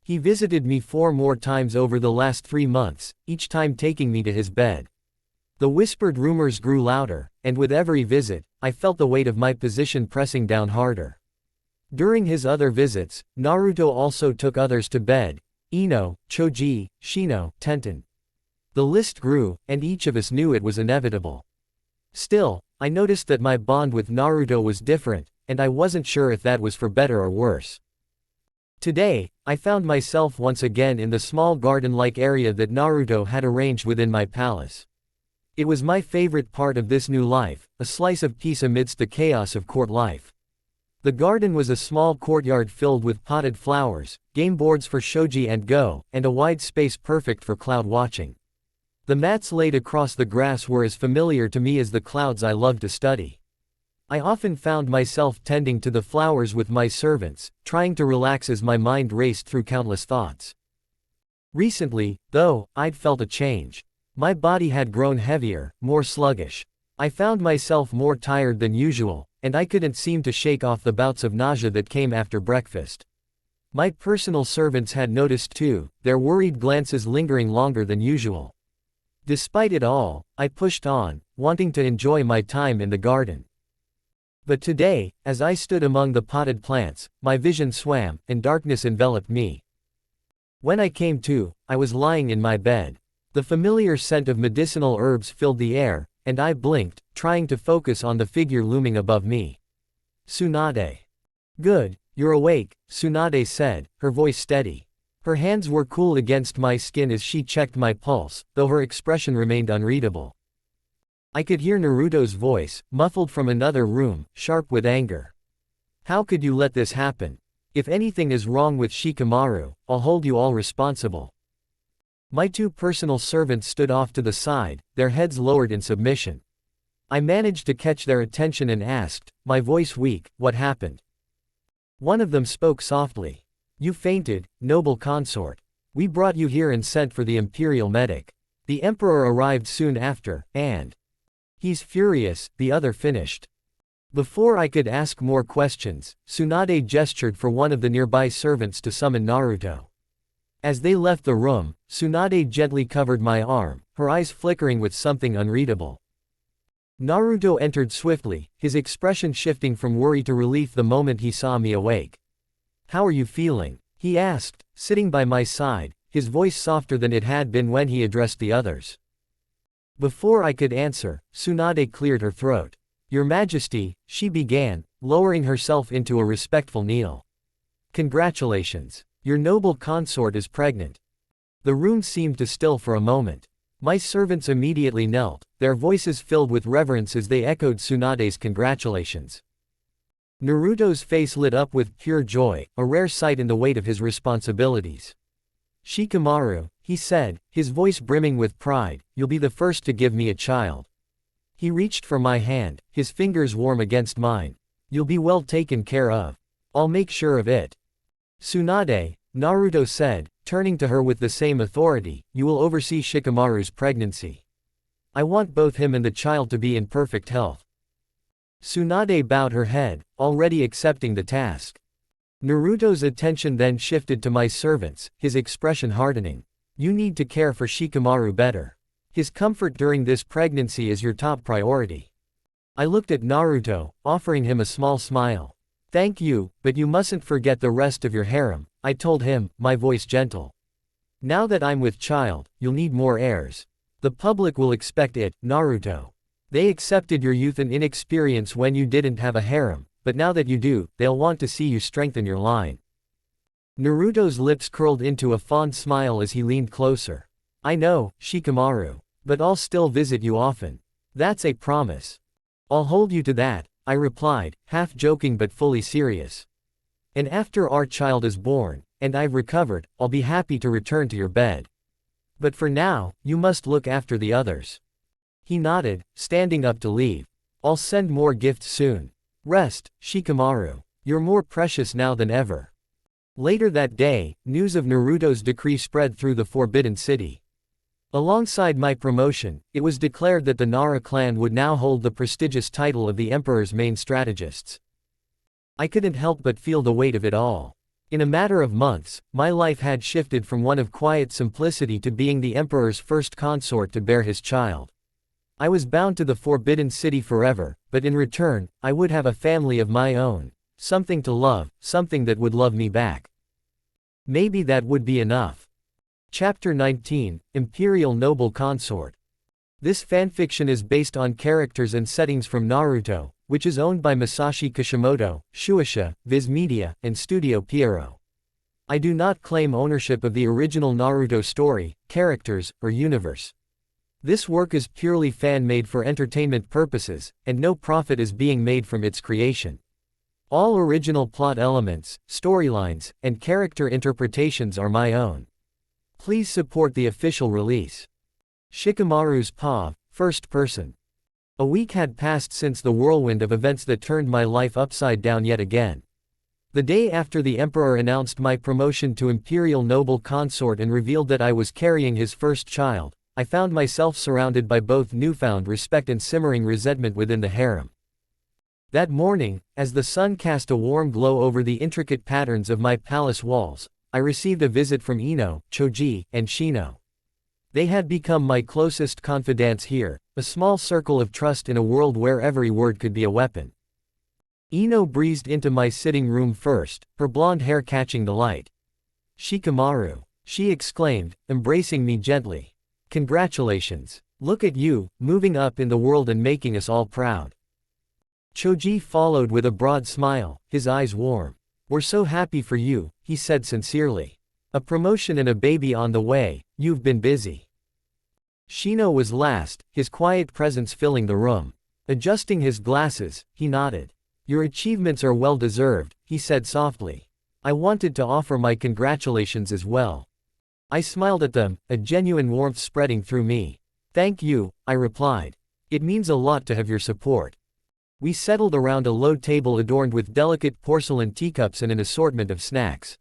S2: He visited me 4 more times over the last 3 months, each time taking me to his bed. The whispered rumors grew louder, and with every visit, I felt the weight of my position pressing down harder. During his other visits, Naruto also took others to bed: Ino, Choji, Shino, Tenten. The list grew, and each of us knew it was inevitable. Still, I noticed that my bond with Naruto was different, and I wasn't sure if that was for better or worse. Today, I found myself once again in the small garden-like area that Naruto had arranged within my palace. It was my favorite part of this new life, a slice of peace amidst the chaos of court life. The garden was a small courtyard filled with potted flowers, game boards for shogi and go, and a wide space perfect for cloud watching. The mats laid across the grass were as familiar to me as the clouds I loved to study. I often found myself tending to the flowers with my servants, trying to relax as my mind raced through countless thoughts. Recently, though, I'd felt a change. My body had grown heavier, more sluggish. I found myself more tired than usual, and I couldn't seem to shake off the bouts of nausea that came after breakfast. My personal servants had noticed too, their worried glances lingering longer than usual. Despite it all, I pushed on, wanting to enjoy my time in the garden. But today, as I stood among the potted plants, my vision swam, and darkness enveloped me. When I came to, I was lying in my bed. The familiar scent of medicinal herbs filled the air, and I blinked, trying to focus on the figure looming above me. Tsunade. Good, you're awake, Tsunade said, her voice steady. Her hands were cool against my skin as she checked my pulse, though her expression remained unreadable. I could hear Naruto's voice, muffled from another room, sharp with anger. How could you let this happen? If anything is wrong with Shikamaru, I'll hold you all responsible. My 2 personal servants stood off to the side, their heads lowered in submission. I managed to catch their attention and asked, my voice weak, what happened? One of them spoke softly. You fainted, noble consort. We brought you here and sent for the Imperial medic. The Emperor arrived soon after, and he's furious, the other finished. Before I could ask more questions, Tsunade gestured for one of the nearby servants to summon Naruto. As they left the room, Tsunade gently covered my arm, her eyes flickering with something unreadable. Naruto entered swiftly, his expression shifting from worry to relief the moment he saw me awake. How are you feeling? He asked, sitting by my side, his voice softer than it had been when he addressed the others. Before I could answer, Tsunade cleared her throat. Your Majesty, she began, lowering herself into a respectful kneel. Congratulations. Your noble consort is pregnant. The room seemed to still for a moment. My servants immediately knelt, their voices filled with reverence as they echoed Tsunade's congratulations. Naruto's face lit up with pure joy, a rare sight in the weight of his responsibilities. Shikamaru, he said, his voice brimming with pride, you'll be the first to give me a child. He reached for my hand, his fingers warm against mine. You'll be well taken care of. I'll make sure of it. Tsunade, Naruto said, turning to her with the same authority, you will oversee Shikamaru's pregnancy. I want both him and the child to be in perfect health. Tsunade bowed her head, already accepting the task. Naruto's attention then shifted to my servants, his expression hardening. You need to care for Shikamaru better. His comfort during this pregnancy is your top priority. I looked at Naruto, offering him a small smile. Thank you, but you mustn't forget the rest of your harem, I told him, my voice gentle. Now that I'm with child, you'll need more heirs. The public will expect it, Naruto. They accepted your youth and inexperience when you didn't have a harem, but now that you do, they'll want to see you strengthen your line. Naruto's lips curled into a fond smile as he leaned closer. I know, Shikamaru. But I'll still visit you often. That's a promise. I'll hold you to that, I replied, half joking but fully serious. And after our child is born, and I've recovered, I'll be happy to return to your bed. But for now, you must look after the others. He nodded, standing up to leave. I'll send more gifts soon. Rest, Shikamaru. You're more precious now than ever. Later that day, news of Naruto's decree spread through the Forbidden City. Alongside my promotion, it was declared that the Nara clan would now hold the prestigious title of the Emperor's main strategists. I couldn't help but feel the weight of it all. In a matter of months, my life had shifted from one of quiet simplicity to being the Emperor's first consort to bear his child. I was bound to the Forbidden City forever, but in return, I would have a family of my own. Something to love, something that would love me back. Maybe that would be enough. Chapter 19, Imperial Noble Consort. This fanfiction is based on characters and settings from Naruto, which is owned by Masashi Kishimoto, Shueisha, Viz Media, and Studio Pierrot. I do not claim ownership of the original Naruto story, characters, or universe. This work is purely fan-made for entertainment purposes, and no profit is being made from its creation. All original plot elements, storylines, and character interpretations are my own. Please support the official release. Shikamaru's POV, first person. A week had passed since the whirlwind of events that turned my life upside down yet again. The day after the Emperor announced my promotion to Imperial Noble Consort and revealed that I was carrying his first child, I found myself surrounded by both newfound respect and simmering resentment within the harem. That morning, as the sun cast a warm glow over the intricate patterns of my palace walls, I received a visit from Ino, Choji, and Shino. They had become my closest confidants here, a small circle of trust in a world where every word could be a weapon. Ino breezed into my sitting room first, her blonde hair catching the light. Shikamaru, she exclaimed, embracing me gently. Congratulations. Look at you, moving up in the world and making us all proud. Choji followed with a broad smile, his eyes warm. We're so happy for you, he said sincerely. A promotion and a baby on the way, you've been busy. Shino was last, his quiet presence filling the room. Adjusting his glasses, he nodded. Your achievements are well deserved, he said softly. I wanted to offer my congratulations as well. I smiled at them, a genuine warmth spreading through me. Thank you, I replied. It means a lot to have your support. We settled around a low table adorned with delicate porcelain teacups and an assortment of snacks.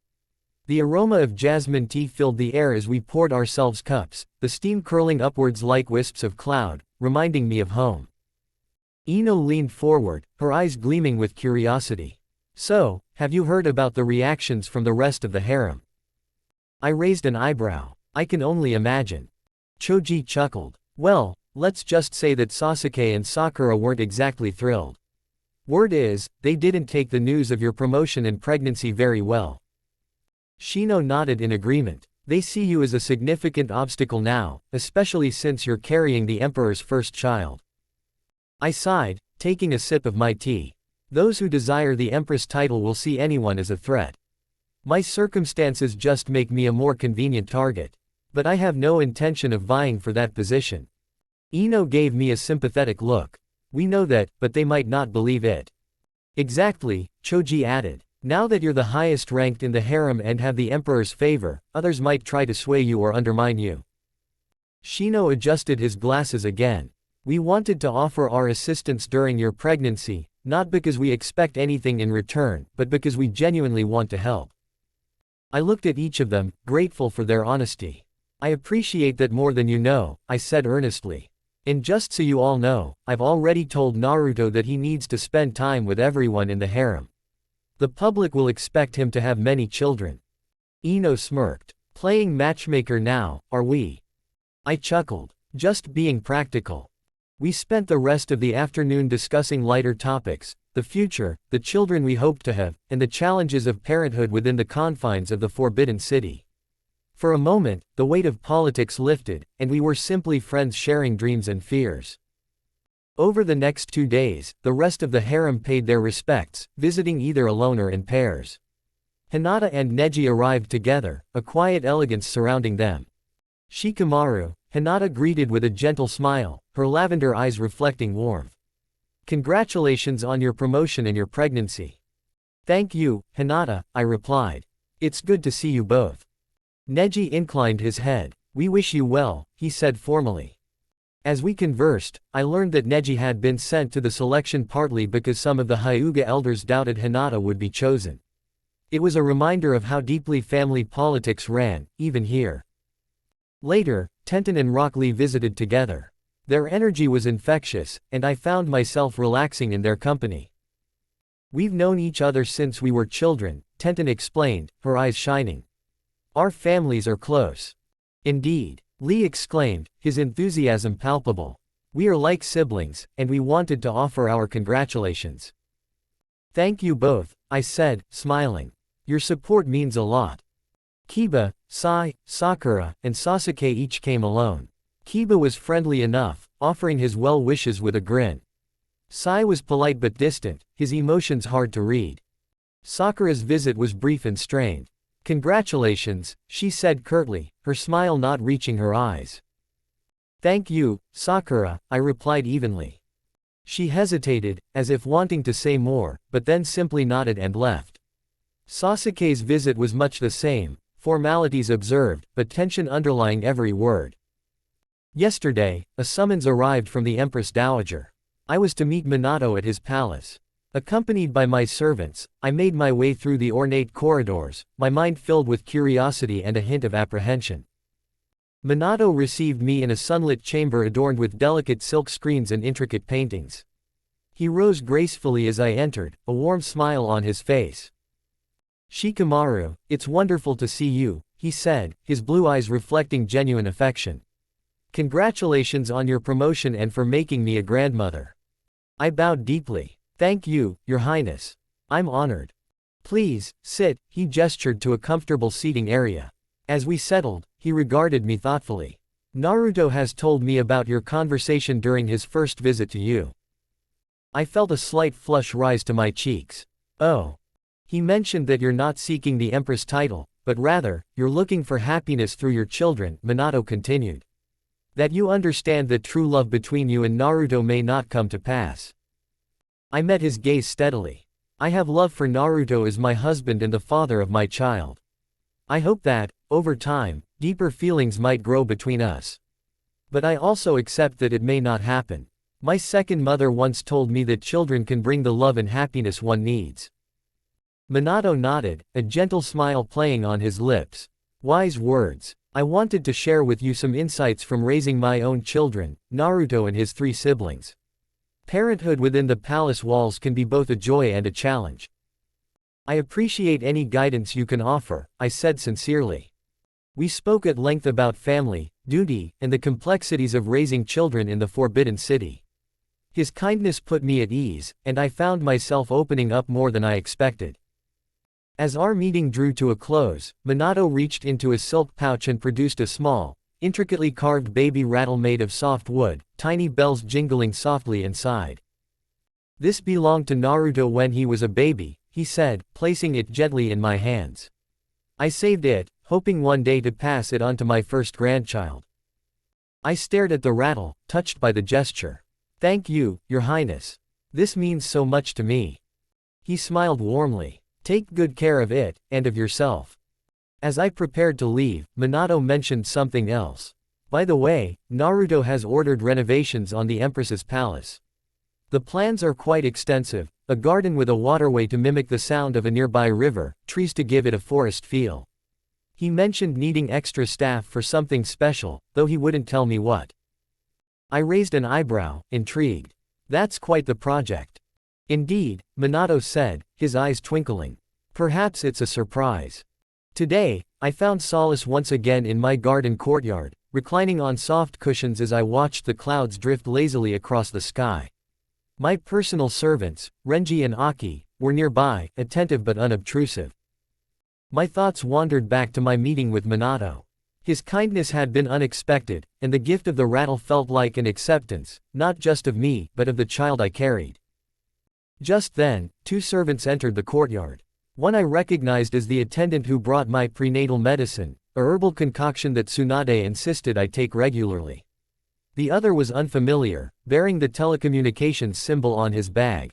S2: The aroma of jasmine tea filled the air as we poured ourselves cups, the steam curling upwards like wisps of cloud, reminding me of home. Ino leaned forward, her eyes gleaming with curiosity. So, have you heard about the reactions from the rest of the harem? I raised an eyebrow. I can only imagine. Choji chuckled. Well, let's just say that Sasuke and Sakura weren't exactly thrilled. Word is, they didn't take the news of your promotion and pregnancy very well. Shino nodded in agreement. They see you as a significant obstacle now, especially since you're carrying the Emperor's first child. I sighed, taking a sip of my tea. Those who desire the Empress title will see anyone as a threat. My circumstances just make me a more convenient target. But I have no intention of vying for that position. Ino gave me a sympathetic look. We know that, but they might not believe it. Exactly, Choji added. Now that you're the highest ranked in the harem and have the Emperor's favor, others might try to sway you or undermine you. Shino adjusted his glasses again. We wanted to offer our assistance during your pregnancy, not because we expect anything in return, but because we genuinely want to help. I looked at each of them, grateful for their honesty. I appreciate that more than you know, I said earnestly. And just so you all know, I've already told Naruto that he needs to spend time with everyone in the harem. The public will expect him to have many children. Ino smirked. Playing matchmaker now, are we? I chuckled. Just being practical. We spent the rest of the afternoon discussing lighter topics, the future, the children we hope to have, and the challenges of parenthood within the confines of the Forbidden City. For a moment, the weight of politics lifted, and we were simply friends sharing dreams and fears. Over the next 2 days, the rest of the harem paid their respects, visiting either alone or in pairs. Hinata and Neji arrived together, a quiet elegance surrounding them. Shikamaru, Hinata greeted with a gentle smile, her lavender eyes reflecting warmth. Congratulations on your promotion and your pregnancy. Thank you, Hinata, I replied. It's good to see you both. Neji inclined his head. We wish you well, he said formally. As we conversed, I learned that Neji had been sent to the selection partly because some of the Hyuga elders doubted Hinata would be chosen. It was a reminder of how deeply family politics ran, even here. Later, Tenten and Rock Lee visited together. Their energy was infectious, and I found myself relaxing in their company. We've known each other since we were children, Tenten explained, her eyes shining. Our families are close. Indeed, Lee exclaimed, his enthusiasm palpable. We are like siblings, and we wanted to offer our congratulations. Thank you both, I said, smiling. Your support means a lot. Kiba, Sai, Sakura, and Sasuke each came alone. Kiba was friendly enough, offering his well wishes with a grin. Sai was polite but distant, his emotions hard to read. Sakura's visit was brief and strained. Congratulations, she said curtly, her smile not reaching her eyes. Thank you, Sakura, I replied evenly. She hesitated, as if wanting to say more, but then simply nodded and left. Sasuke's visit was much the same, formalities observed, but tension underlying every word. Yesterday, a summons arrived from the Empress Dowager. I was to meet Minato at his palace. Accompanied by my servants, I made my way through the ornate corridors, my mind filled with curiosity and a hint of apprehension. Minato received me in a sunlit chamber adorned with delicate silk screens and intricate paintings. He rose gracefully as I entered, a warm smile on his face. Shikamaru, it's wonderful to see you, he said, his blue eyes reflecting genuine affection. Congratulations on your promotion and for making me a grandmother. I bowed deeply. Thank you, Your Highness. I'm honored. Please, sit, he gestured to a comfortable seating area. As we settled, he regarded me thoughtfully. Naruto has told me about your conversation during his first visit to you. I felt a slight flush rise to my cheeks. Oh. He mentioned that you're not seeking the Empress title, but rather, you're looking for happiness through your children, Minato continued. That you understand that true love between you and Naruto may not come to pass. I met his gaze steadily. I have love for Naruto as my husband and the father of my child. I hope that, over time, deeper feelings might grow between us. But I also accept that it may not happen. My second mother once told me that children can bring the love and happiness one needs. Minato nodded, a gentle smile playing on his lips. Wise words. I wanted to share with you some insights from raising my own children, Naruto and his 3 siblings. Parenthood within the palace walls can be both a joy and a challenge. I appreciate any guidance you can offer, I said sincerely. We spoke at length about family, duty, and the complexities of raising children in the Forbidden City. His kindness put me at ease, and I found myself opening up more than I expected. As our meeting drew to a close, Minato reached into his silk pouch and produced a small, intricately carved baby rattle made of soft wood, tiny bells jingling softly inside. This belonged to Naruto when he was a baby, he said, placing it gently in my hands. I saved it, hoping one day to pass it on to my first grandchild. I stared at the rattle, touched by the gesture. Thank you, Your Highness. This means so much to me. He smiled warmly. Take good care of it, and of yourself. As I prepared to leave, Minato mentioned something else. By the way, Naruto has ordered renovations on the Empress's palace. The plans are quite extensive, a garden with a waterway to mimic the sound of a nearby river, trees to give it a forest feel. He mentioned needing extra staff for something special, though he wouldn't tell me what. I raised an eyebrow, intrigued. That's quite the project. Indeed, Minato said, his eyes twinkling. Perhaps it's a surprise. Today, I found solace once again in my garden courtyard, reclining on soft cushions as I watched the clouds drift lazily across the sky. My personal servants, Renji and Aki, were nearby, attentive but unobtrusive. My thoughts wandered back to my meeting with Minato. His kindness had been unexpected, and the gift of the rattle felt like an acceptance, not just of me, but of the child I carried. Just then, 2 servants entered the courtyard. One I recognized as the attendant who brought my prenatal medicine, a herbal concoction that Tsunade insisted I take regularly. The other was unfamiliar, bearing the telecommunications symbol on his bag.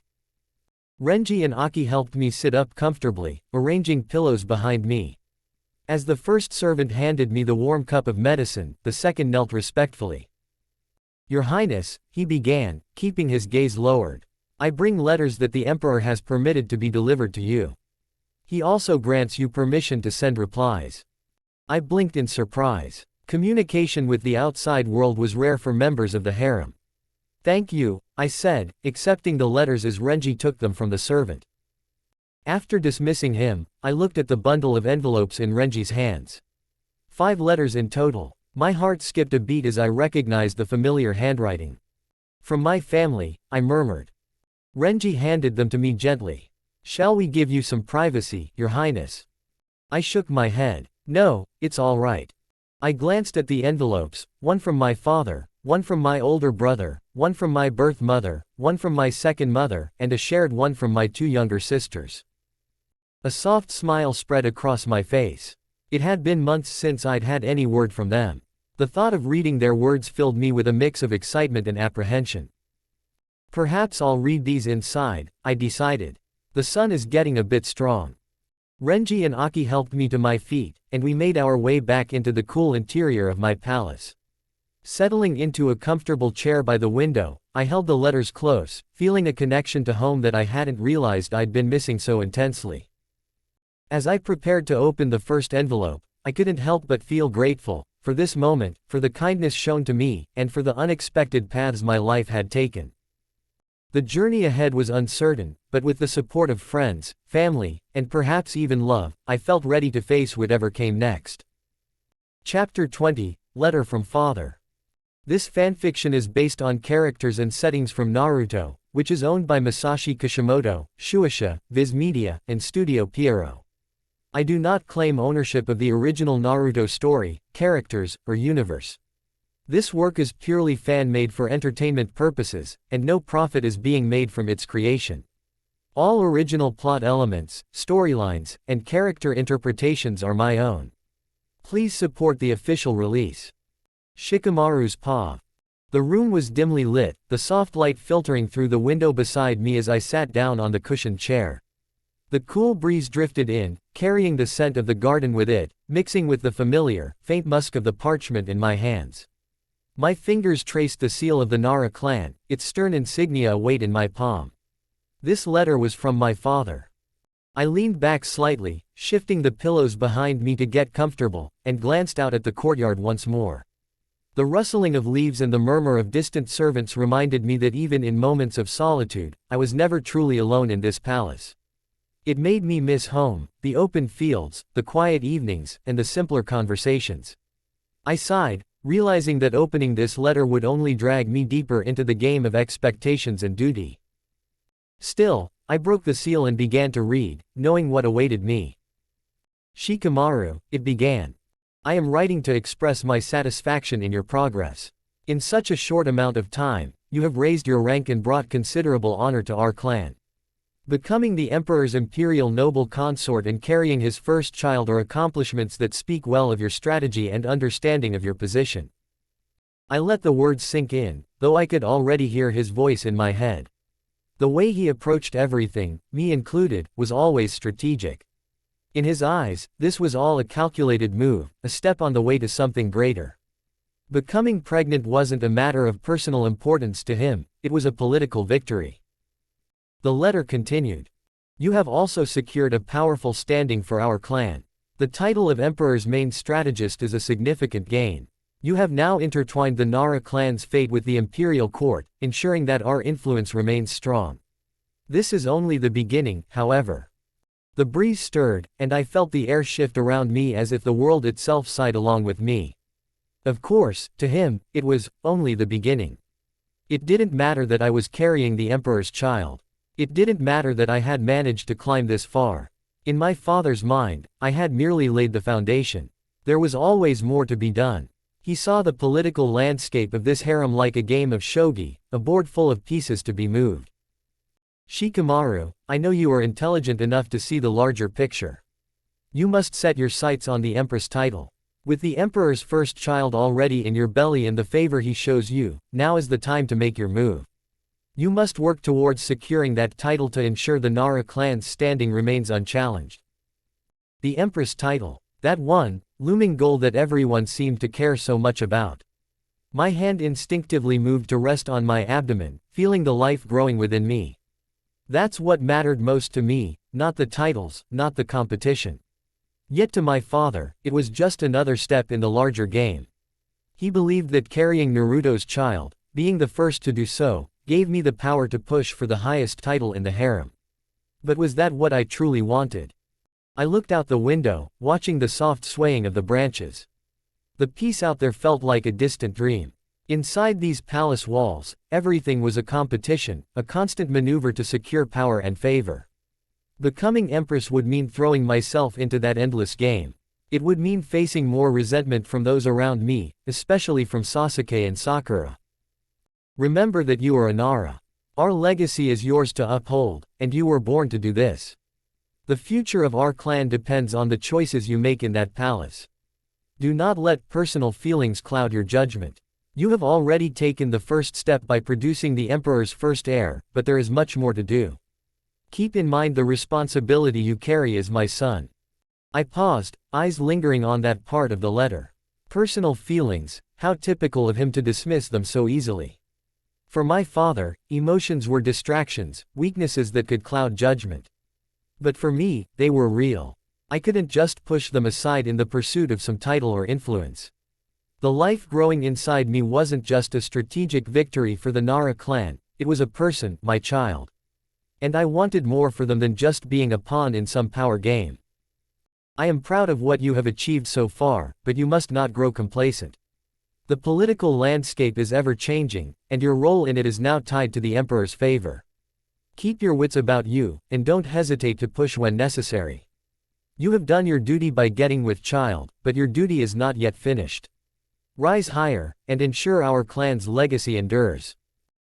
S2: Renji and Aki helped me sit up comfortably, arranging pillows behind me. As the first servant handed me the warm cup of medicine, the second knelt respectfully. Your Highness, he began, keeping his gaze lowered. I bring letters that the Emperor has permitted to be delivered to you. He also grants you permission to send replies. I blinked in surprise. Communication with the outside world was rare for members of the harem. Thank you, I said, accepting the letters as Renji took them from the servant. After dismissing him, I looked at the bundle of envelopes in Renji's hands. 5 letters in total. My heart skipped a beat as I recognized the familiar handwriting. From my family, I murmured. Renji handed them to me gently. Shall we give you some privacy, Your Highness? I shook my head. No, it's all right. I glanced at the envelopes, one from my father, one from my older brother, one from my birth mother, one from my second mother, and a shared one from my 2 younger sisters. A soft smile spread across my face. It had been months since I'd had any word from them. The thought of reading their words filled me with a mix of excitement and apprehension. Perhaps I'll read these inside, I decided. The sun is getting a bit strong. Renji and Aki helped me to my feet, and we made our way back into the cool interior of my palace. Settling into a comfortable chair by the window, I held the letters close, feeling a connection to home that I hadn't realized I'd been missing so intensely. As I prepared to open the first envelope, I couldn't help but feel grateful, for this moment, for the kindness shown to me, and for the unexpected paths my life had taken. The journey ahead was uncertain, but with the support of friends, family, and perhaps even love, I felt ready to face whatever came next. Chapter 20, Letter from Father. This fanfiction is based on characters and settings from Naruto, which is owned by Masashi Kishimoto, Shueisha, Viz Media, and Studio Pierrot. I do not claim ownership of the original Naruto story, characters, or universe. This work is purely fan-made for entertainment purposes, and no profit is being made from its creation. All original plot elements, storylines, and character interpretations are my own. Please support the official release. Shikamaru's POV. The room was dimly lit, the soft light filtering through the window beside me as I sat down on the cushioned chair. The cool breeze drifted in, carrying the scent of the garden with it, mixing with the familiar, faint musk of the parchment in my hands. My fingers traced the seal of the Nara clan, its stern insignia await in my palm. This letter was from my father. I leaned back slightly, shifting the pillows behind me to get comfortable, and glanced out at the courtyard once more. The rustling of leaves and the murmur of distant servants reminded me that even in moments of solitude, I was never truly alone in this palace. It made me miss home, the open fields, the quiet evenings, and the simpler conversations. I sighed, realizing that opening this letter would only drag me deeper into the game of expectations and duty. Still, I broke the seal and began to read, knowing what awaited me. Shikamaru, it began. I am writing to express my satisfaction in your progress. In such a short amount of time, you have raised your rank and brought considerable honor to our clan. Becoming the Emperor's imperial noble consort and carrying his first child are accomplishments that speak well of your strategy and understanding of your position. I let the words sink in, though I could already hear his voice in my head. The way he approached everything, me included, was always strategic. In his eyes, this was all a calculated move, a step on the way to something greater. Becoming pregnant wasn't a matter of personal importance to him, it was a political victory. The letter continued. You have also secured a powerful standing for our clan. The title of Emperor's main strategist is a significant gain. You have now intertwined the Nara clan's fate with the imperial court, ensuring that our influence remains strong. This is only the beginning, however. The breeze stirred, and I felt the air shift around me as if the world itself sighed along with me. Of course, to him, it was only the beginning. It didn't matter that I was carrying the Emperor's child. It didn't matter that I had managed to climb this far. In my father's mind, I had merely laid the foundation. There was always more to be done. He saw the political landscape of this harem like a game of shogi, a board full of pieces to be moved. Shikamaru, I know you are intelligent enough to see the larger picture. You must set your sights on the Empress title. With the Emperor's first child already in your belly and the favor he shows you, now is the time to make your move. You must work towards securing that title to ensure the Nara clan's standing remains unchallenged. The Empress title. That one, looming goal that everyone seemed to care so much about. My hand instinctively moved to rest on my abdomen, feeling the life growing within me. That's what mattered most to me, not the titles, not the competition. Yet to my father, it was just another step in the larger game. He believed that carrying Naruto's child, being the first to do so, gave me the power to push for the highest title in the harem. But was that what I truly wanted? I looked out the window, watching the soft swaying of the branches. The peace out there felt like a distant dream. Inside these palace walls, everything was a competition, a constant maneuver to secure power and favor. Becoming Empress would mean throwing myself into that endless game. It would mean facing more resentment from those around me, especially from Sasuke and Sakura. Remember that you are a Nara. Our legacy is yours to uphold, and you were born to do this. The future of our clan depends on the choices you make in that palace. Do not let personal feelings cloud your judgment. You have already taken the first step by producing the Emperor's first heir, but there is much more to do. Keep in mind the responsibility you carry as my son. I paused, eyes lingering on that part of the letter. Personal feelings, how typical of him to dismiss them so easily. For my father, emotions were distractions, weaknesses that could cloud judgment. But for me, they were real. I couldn't just push them aside in the pursuit of some title or influence. The life growing inside me wasn't just a strategic victory for the Nara clan, it was a person, my child. And I wanted more for them than just being a pawn in some power game. I am proud of what you have achieved so far, but you must not grow complacent. The political landscape is ever-changing, and your role in it is now tied to the Emperor's favor. Keep your wits about you, and don't hesitate to push when necessary. You have done your duty by getting with child, but your duty is not yet finished. Rise higher, and ensure our clan's legacy endures.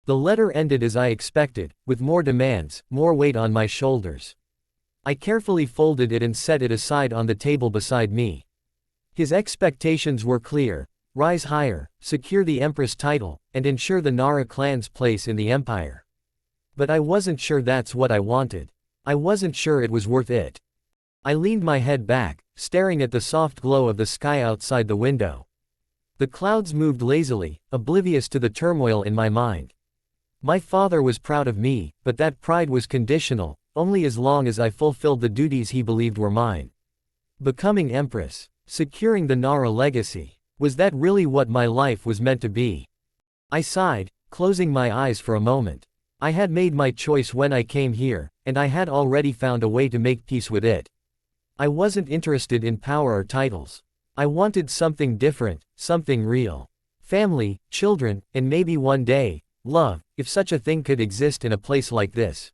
S2: The letter ended as I expected, with more demands, more weight on my shoulders. I carefully folded it and set it aside on the table beside me. His expectations were clear: rise higher, secure the Empress title, and ensure the Nara clan's place in the empire. But I wasn't sure that's what I wanted. I wasn't sure it was worth it. I leaned my head back, staring at the soft glow of the sky outside the window. The clouds moved lazily, oblivious to the turmoil in my mind. My father was proud of me, but that pride was conditional, only as long as I fulfilled the duties he believed were mine. Becoming Empress, securing the Nara legacy, was that really what my life was meant to be? I sighed, closing my eyes for a moment. I had made my choice when I came here, and I had already found a way to make peace with it. I wasn't interested in power or titles. I wanted something different, something real. Family, children, and maybe one day, love, if such a thing could exist in a place like this.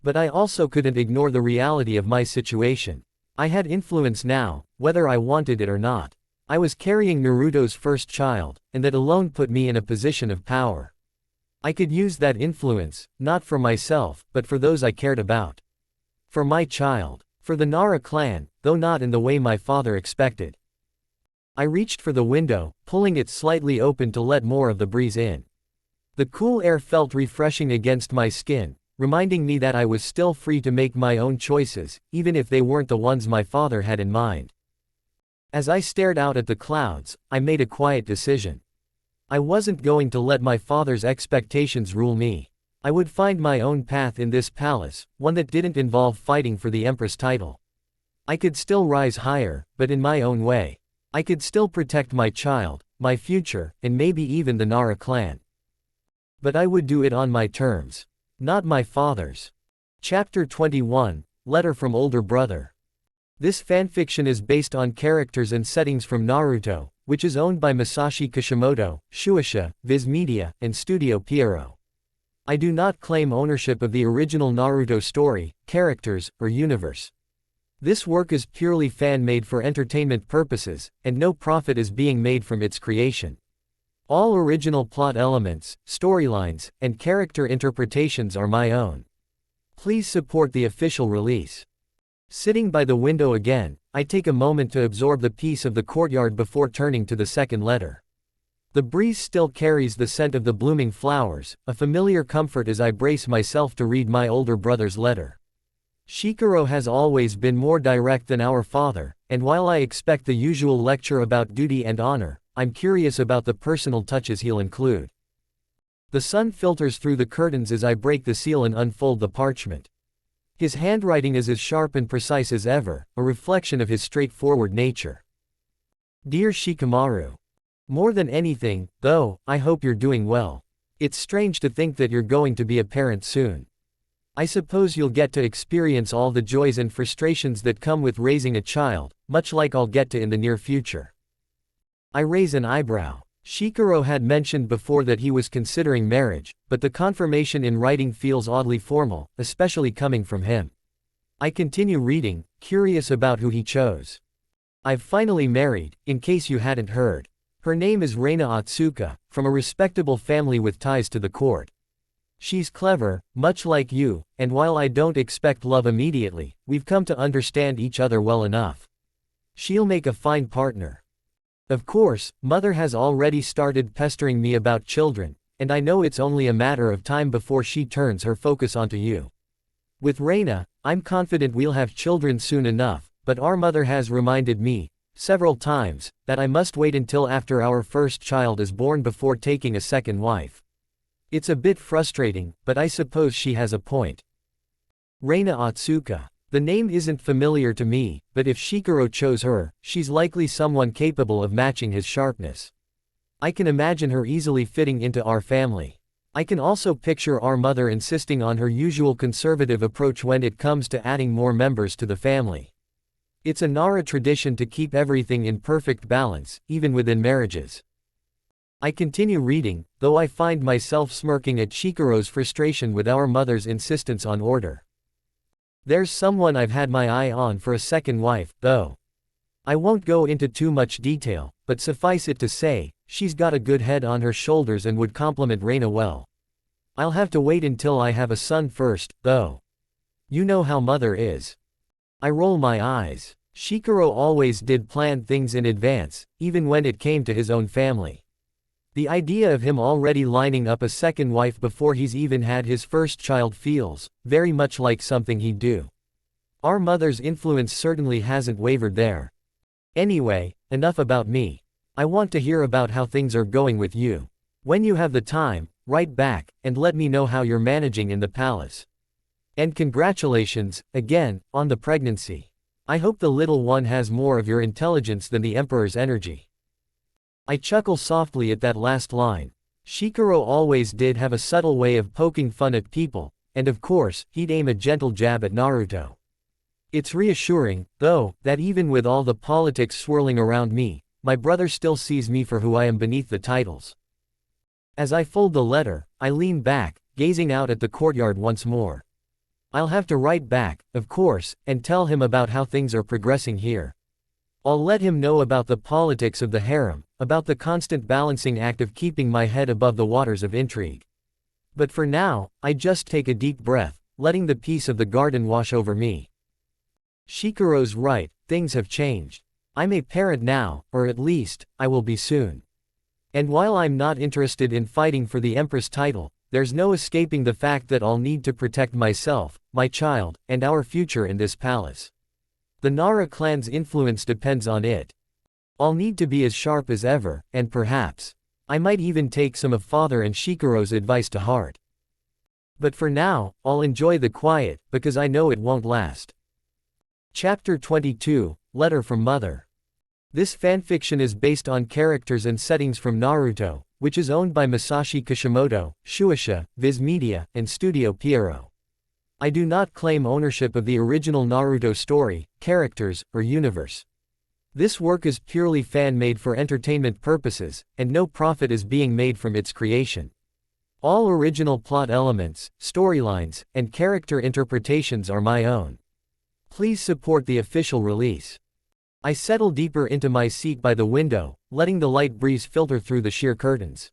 S2: But I also couldn't ignore the reality of my situation. I had influence now, whether I wanted it or not. I was carrying Naruto's first child, and that alone put me in a position of power. I could use that influence, not for myself, but for those I cared about. For my child. For the Nara clan, though not in the way my father expected. I reached for the window, pulling it slightly open to let more of the breeze in. The cool air felt refreshing against my skin, reminding me that I was still free to make my own choices, even if they weren't the ones my father had in mind. As I stared out at the clouds, I made a quiet decision. I wasn't going to let my father's expectations rule me. I would find my own path in this palace, one that didn't involve fighting for the Empress title. I could still rise higher, but in my own way. I could still protect my child, my future, and maybe even the Nara clan. But I would do it on my terms. Not my father's. Chapter 21, Letter from Older Brother. This fanfiction is based on characters and settings from Naruto, which is owned by Masashi Kishimoto, Shueisha, Viz Media, and Studio Pierrot. I do not claim ownership of the original Naruto story, characters, or universe. This work is purely fan-made for entertainment purposes, and no profit is being made from its creation. All original plot elements, storylines, and character interpretations are my own. Please support the official release. Sitting by the window again, I take a moment to absorb the peace of the courtyard before turning to the second letter. The breeze still carries the scent of the blooming flowers, a familiar comfort as I brace myself to read my older brother's letter. Shikamaru has always been more direct than our father, and while I expect the usual lecture about duty and honor, I'm curious about the personal touches he'll include. The sun filters through the curtains as I break the seal and unfold the parchment. His handwriting is as sharp and precise as ever, a reflection of his straightforward nature. Dear Shikamaru. More than anything, though, I hope you're doing well. It's strange to think that you're going to be a parent soon. I suppose you'll get to experience all the joys and frustrations that come with raising a child, much like I'll get to in the near future. I raise an eyebrow. Shikamaru had mentioned before that he was considering marriage, but the confirmation in writing feels oddly formal, especially coming from him. I continue reading, curious about who he chose. I've finally married, in case you hadn't heard. Her name is Reina Otsuka, from a respectable family with ties to the court. She's clever, much like you, and while I don't expect love immediately, we've come to understand each other well enough. She'll make a fine partner. Of course, Mother has already started pestering me about children, and I know it's only a matter of time before she turns her focus onto you. With Reina, I'm confident we'll have children soon enough, but our mother has reminded me, several times, that I must wait until after our first child is born before taking a second wife. It's a bit frustrating, but I suppose she has a point. Reina Otsuka. The name isn't familiar to me, but if Shikamaru chose her, she's likely someone capable of matching his sharpness. I can imagine her easily fitting into our family. I can also picture our mother insisting on her usual conservative approach when it comes to adding more members to the family. It's a Nara tradition to keep everything in perfect balance, even within marriages. I continue reading, though I find myself smirking at Shikamaru's frustration with our mother's insistence on order. There's someone I've had my eye on for a second wife, though. I won't go into too much detail, but suffice it to say, she's got a good head on her shoulders and would complement Reina well. I'll have to wait until I have a son first, though. You know how mother is. I roll my eyes. Shikamaru always did plan things in advance, even when it came to his own family. The idea of him already lining up a second wife before he's even had his first child feels very much like something he'd do. Our mother's influence certainly hasn't wavered there. Anyway, enough about me. I want to hear about how things are going with you. When you have the time, write back, and let me know how you're managing in the palace. And congratulations, again, on the pregnancy. I hope the little one has more of your intelligence than the Emperor's energy. I chuckle softly at that last line. Shikamaru always did have a subtle way of poking fun at people, and of course, he'd aim a gentle jab at Naruto. It's reassuring, though, that even with all the politics swirling around me, my brother still sees me for who I am beneath the titles. As I fold the letter, I lean back, gazing out at the courtyard once more. I'll have to write back, of course, and tell him about how things are progressing here. I'll let him know about the politics of the harem, about the constant balancing act of keeping my head above the waters of intrigue. But for now, I just take a deep breath, letting the peace of the garden wash over me. Shikamaru's right, things have changed. I'm a parent now, or at least, I will be soon. And while I'm not interested in fighting for the Empress title, there's no escaping the fact that I'll need to protect myself, my child, and our future in this palace. The Nara clan's influence depends on it. I'll need to be as sharp as ever, and perhaps, I might even take some of Father and Shikamaru's advice to heart. But for now, I'll enjoy the quiet, because I know it won't last. Chapter 22, Letter from Mother. This fanfiction is based on characters and settings from Naruto, which is owned by Masashi Kishimoto, Shueisha, Viz Media, and Studio Pierrot. I do not claim ownership of the original Naruto story, characters, or universe. This work is purely fan-made for entertainment purposes, and no profit is being made from its creation. All original plot elements, storylines, and character interpretations are my own. Please support the official release. I settle deeper into my seat by the window, letting the light breeze filter through the sheer curtains.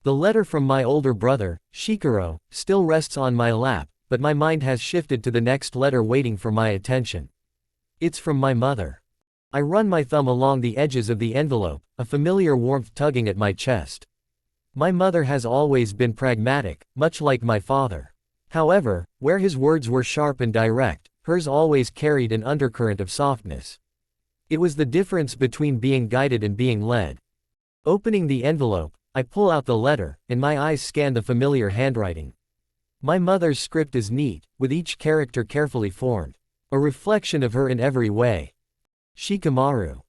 S2: The letter from my older brother, Shikamaru, still rests on my lap, but my mind has shifted to the next letter waiting for my attention. It's from my mother. I run my thumb along the edges of the envelope, a familiar warmth tugging at my chest. My mother has always been pragmatic, much like my father. However, where his words were sharp and direct, hers always carried an undercurrent of softness. It was the difference between being guided and being led. Opening the envelope, I pull out the letter, and my eyes scan the familiar handwriting. My mother's script is neat, with each character carefully formed. A reflection of her in every way. Shikamaru.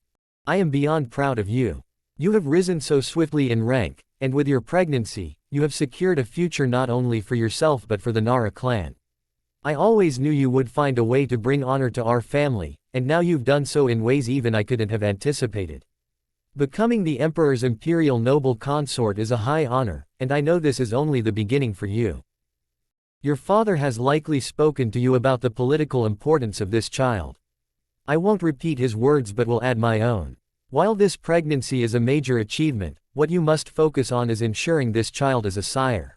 S2: I am beyond proud of you. You have risen so swiftly in rank, and with your pregnancy, you have secured a future not only for yourself but for the Nara clan. I always knew you would find a way to bring honor to our family, and now you've done so in ways even I couldn't have anticipated. Becoming the Emperor's imperial noble consort is a high honor, and I know this is only the beginning for you. Your father has likely spoken to you about the political importance of this child. I won't repeat his words but will add my own. While this pregnancy is a major achievement, what you must focus on is ensuring this child is a sire.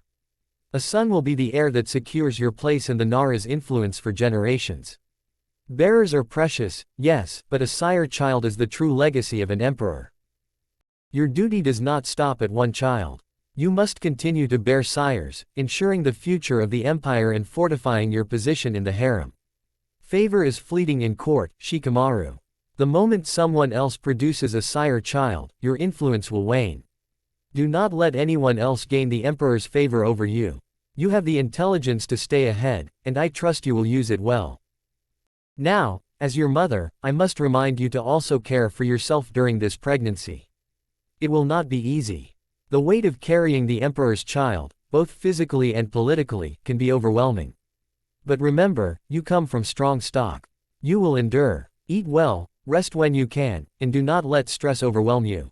S2: A son will be the heir that secures your place in the Nara's influence for generations. Bearers are precious, yes, but a sire child is the true legacy of an emperor. Your duty does not stop at one child. You must continue to bear sires, ensuring the future of the empire and fortifying your position in the harem. Favor is fleeting in court, Shikamaru. The moment someone else produces a sire child, your influence will wane. Do not let anyone else gain the emperor's favor over you. You have the intelligence to stay ahead, and I trust you will use it well. Now, as your mother, I must remind you to also care for yourself during this pregnancy. It will not be easy. The weight of carrying the emperor's child, both physically and politically, can be overwhelming. But remember, you come from strong stock. You will endure. Eat well, rest when you can, and do not let stress overwhelm you.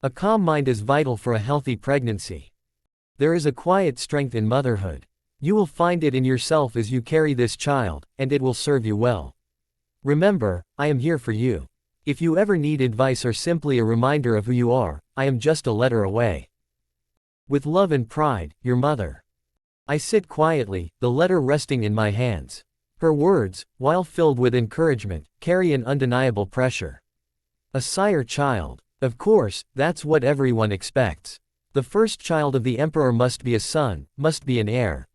S2: A calm mind is vital for a healthy pregnancy. There is a quiet strength in motherhood. You will find it in yourself as you carry this child, and it will serve you well. Remember, I am here for you. If you ever need advice or simply a reminder of who you are, I am just a letter away. With love and pride, your mother. I sit quietly, the letter resting in my hands. Her words, while filled with encouragement, carry an undeniable pressure. A sire child. Of course, that's what everyone expects. The first child of the emperor must be a son, must be an heir.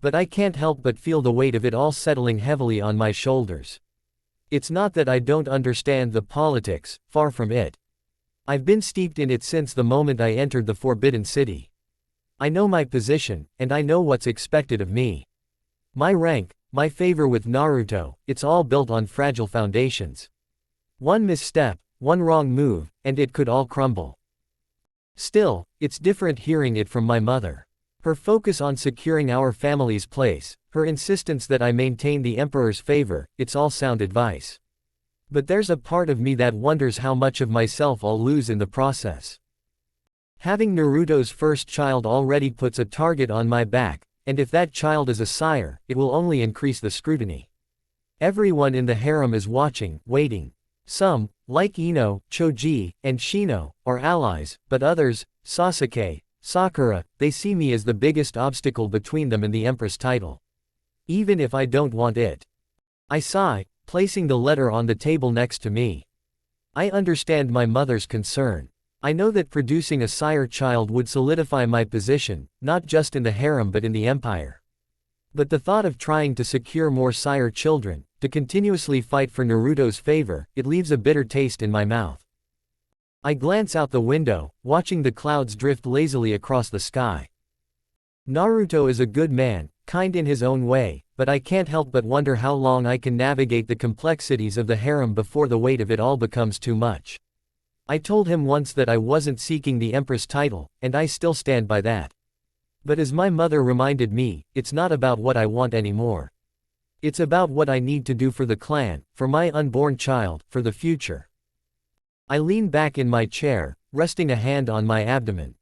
S2: But I can't help but feel the weight of it all settling heavily on my shoulders. It's not that I don't understand the politics, far from it. I've been steeped in it since the moment I entered the Forbidden City. I know my position, and I know what's expected of me. My rank, my favor with Naruto, it's all built on fragile foundations. One misstep, one wrong move, and it could all crumble. Still, it's different hearing it from my mother. Her focus on securing our family's place, her insistence that I maintain the emperor's favor, it's all sound advice. But there's a part of me that wonders how much of myself I'll lose in the process. Having Naruto's first child already puts a target on my back, and if that child is a sire, it will only increase the scrutiny. Everyone in the harem is watching, waiting. Some, like Ino, Choji, and Shino, are allies, but others, Sasuke, Sakura, they see me as the biggest obstacle between them and the Empress title. Even if I don't want it. I sigh, placing the letter on the table next to me. I understand my mother's concern. I know that producing a sire child would solidify my position, not just in the harem but in the empire. But the thought of trying to secure more sire children, to continuously fight for Naruto's favor, it leaves a bitter taste in my mouth. I glance out the window, watching the clouds drift lazily across the sky. Naruto is a good man, kind in his own way, but I can't help but wonder how long I can navigate the complexities of the harem before the weight of it all becomes too much. I told him once that I wasn't seeking the Empress title, and I still stand by that. But as my mother reminded me, it's not about what I want anymore. It's about what I need to do for the clan, for my unborn child, for the future. I lean back in my chair, resting a hand on my abdomen.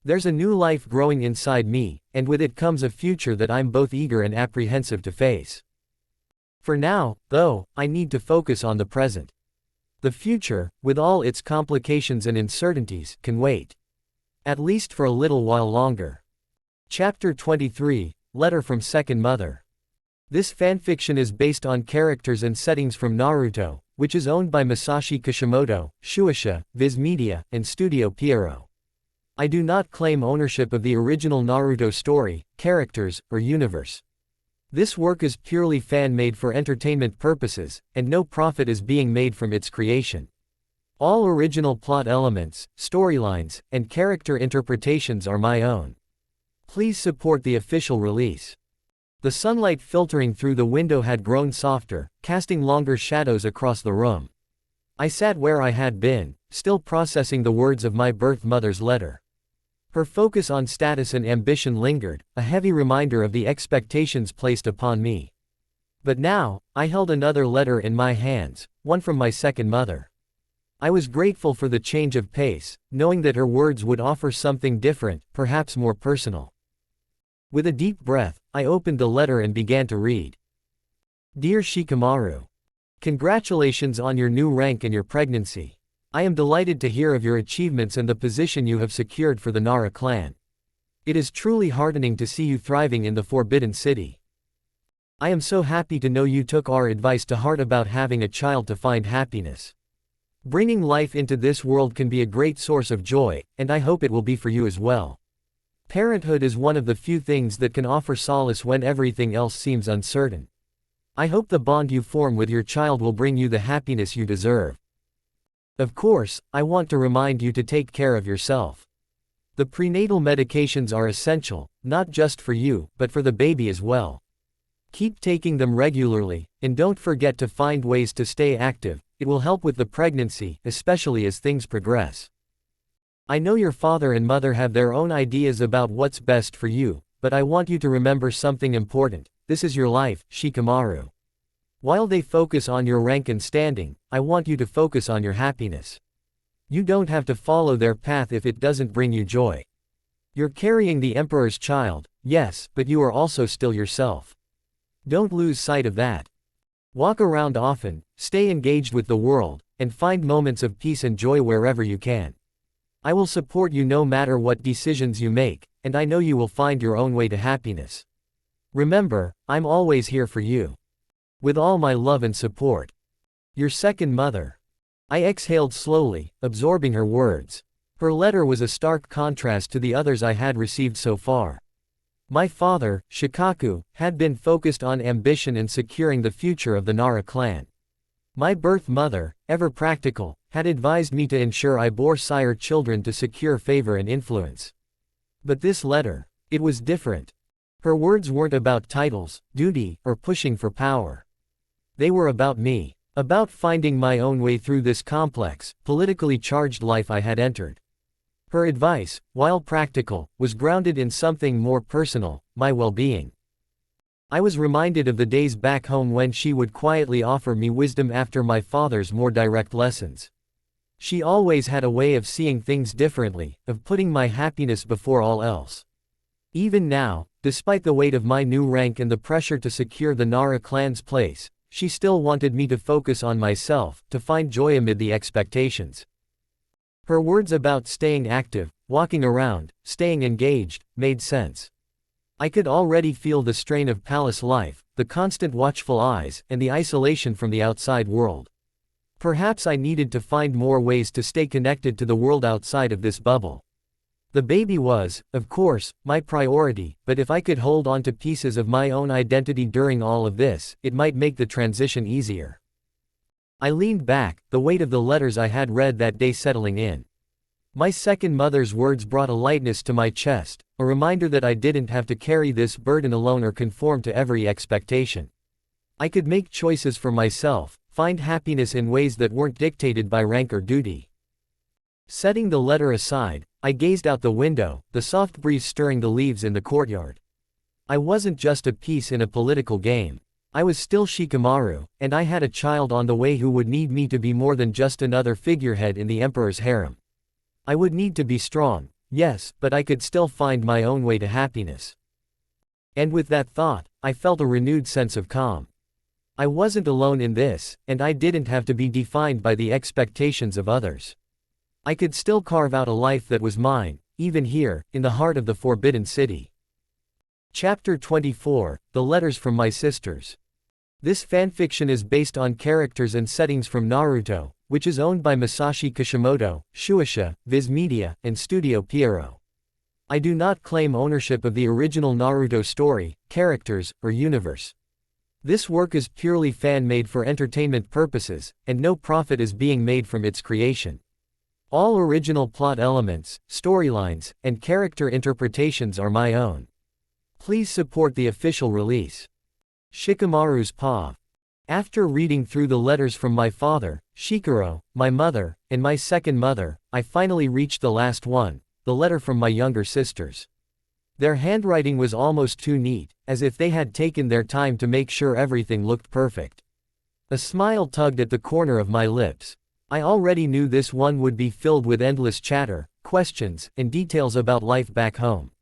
S2: There's a new life growing inside me, and with it comes a future that I'm both eager and apprehensive to face. For now, though, I need to focus on the present. The future, with all its complications and uncertainties, can wait. At least for a little while longer. Chapter 23, Letter from Second Mother. This fanfiction is based on characters and settings from Naruto, which is owned by Masashi Kishimoto, Shueisha, Viz Media, and Studio Pierrot. I do not claim ownership of the original Naruto story, characters, or universe. This work is purely fan-made for entertainment purposes, and no profit is being made from its creation. All original plot elements, storylines, and character interpretations are my own. Please support the official release. The sunlight filtering through the window had grown softer, casting longer shadows across the room. I sat where I had been, still processing the words of my birth mother's letter. Her focus on status and ambition lingered, a heavy reminder of the expectations placed upon me. But now, I held another letter in my hands, one from my second mother. I was grateful for the change of pace, knowing that her words would offer something different, perhaps more personal. With a deep breath, I opened the letter and began to read. Dear Shikamaru. Congratulations on your new rank and your pregnancy. I am delighted to hear of your achievements and the position you have secured for the Nara clan. It is truly heartening to see you thriving in the Forbidden City. I am so happy to know you took our advice to heart about having a child to find happiness. Bringing life into this world can be a great source of joy, and I hope it will be for you as well. Parenthood is one of the few things that can offer solace when everything else seems uncertain. I hope the bond you form with your child will bring you the happiness you deserve. Of course, I want to remind you to take care of yourself. The prenatal medications are essential, not just for you, but for the baby as well. Keep taking them regularly, and don't forget to find ways to stay active. It will help with the pregnancy, especially as things progress. I know your father and mother have their own ideas about what's best for you, but I want you to remember something important. This is your life, Shikamaru. While they focus on your rank and standing, I want you to focus on your happiness. You don't have to follow their path if it doesn't bring you joy. You're carrying the Emperor's child, yes, but you are also still yourself. Don't lose sight of that. Walk around often, stay engaged with the world, and find moments of peace and joy wherever you can. I will support you no matter what decisions you make, and I know you will find your own way to happiness. Remember, I'm always here for you. With all my love and support. Your second mother. I exhaled slowly, absorbing her words. Her letter was a stark contrast to the others I had received so far. My father, Shikaku, had been focused on ambition and securing the future of the Nara clan. My birth mother, ever practical, had advised me to ensure I bore Sire children to secure favor and influence. But this letter, it was different. Her words weren't about titles, duty, or pushing for power. They were about me, about finding my own way through this complex, politically charged life I had entered. Her advice, while practical, was grounded in something more personal, my well-being. I was reminded of the days back home when she would quietly offer me wisdom after my father's more direct lessons. She always had a way of seeing things differently, of putting my happiness before all else. Even now, despite the weight of my new rank and the pressure to secure the Nara clan's place, she still wanted me to focus on myself, to find joy amid the expectations. Her words about staying active, walking around, staying engaged, made sense. I could already feel the strain of palace life, the constant watchful eyes, and the isolation from the outside world. Perhaps I needed to find more ways to stay connected to the world outside of this bubble. The baby was, of course, my priority, but if I could hold on to pieces of my own identity during all of this, it might make the transition easier. I leaned back, the weight of the letters I had read that day settling in. My second mother's words brought a lightness to my chest, a reminder that I didn't have to carry this burden alone or conform to every expectation. I could make choices for myself, find happiness in ways that weren't dictated by rank or duty. Setting the letter aside, I gazed out the window, the soft breeze stirring the leaves in the courtyard. I wasn't just a piece in a political game. I was still Shikamaru, and I had a child on the way who would need me to be more than just another figurehead in the Emperor's harem. I would need to be strong, yes, but I could still find my own way to happiness. And with that thought, I felt a renewed sense of calm. I wasn't alone in this, and I didn't have to be defined by the expectations of others. I could still carve out a life that was mine, even here, in the heart of the Forbidden City. Chapter 24, The Letters from My Sisters. This fanfiction is based on characters and settings from Naruto, which is owned by Masashi Kishimoto, Shueisha, Viz Media, and Studio Pierrot. I do not claim ownership of the original Naruto story, characters, or universe. This work is purely fan-made for entertainment purposes, and no profit is being made from its creation. All original plot elements, storylines, and character interpretations are my own. Please support the official release. Shikamaru's Paw. After reading through the letters from my father, Shikaro, my mother, and my second mother, I finally reached the last one, the letter from my younger sisters. Their handwriting was almost too neat, as if they had taken their time to make sure everything looked perfect. A smile tugged at the corner of my lips. I already knew this one would be filled with endless chatter, questions, and details about life back home.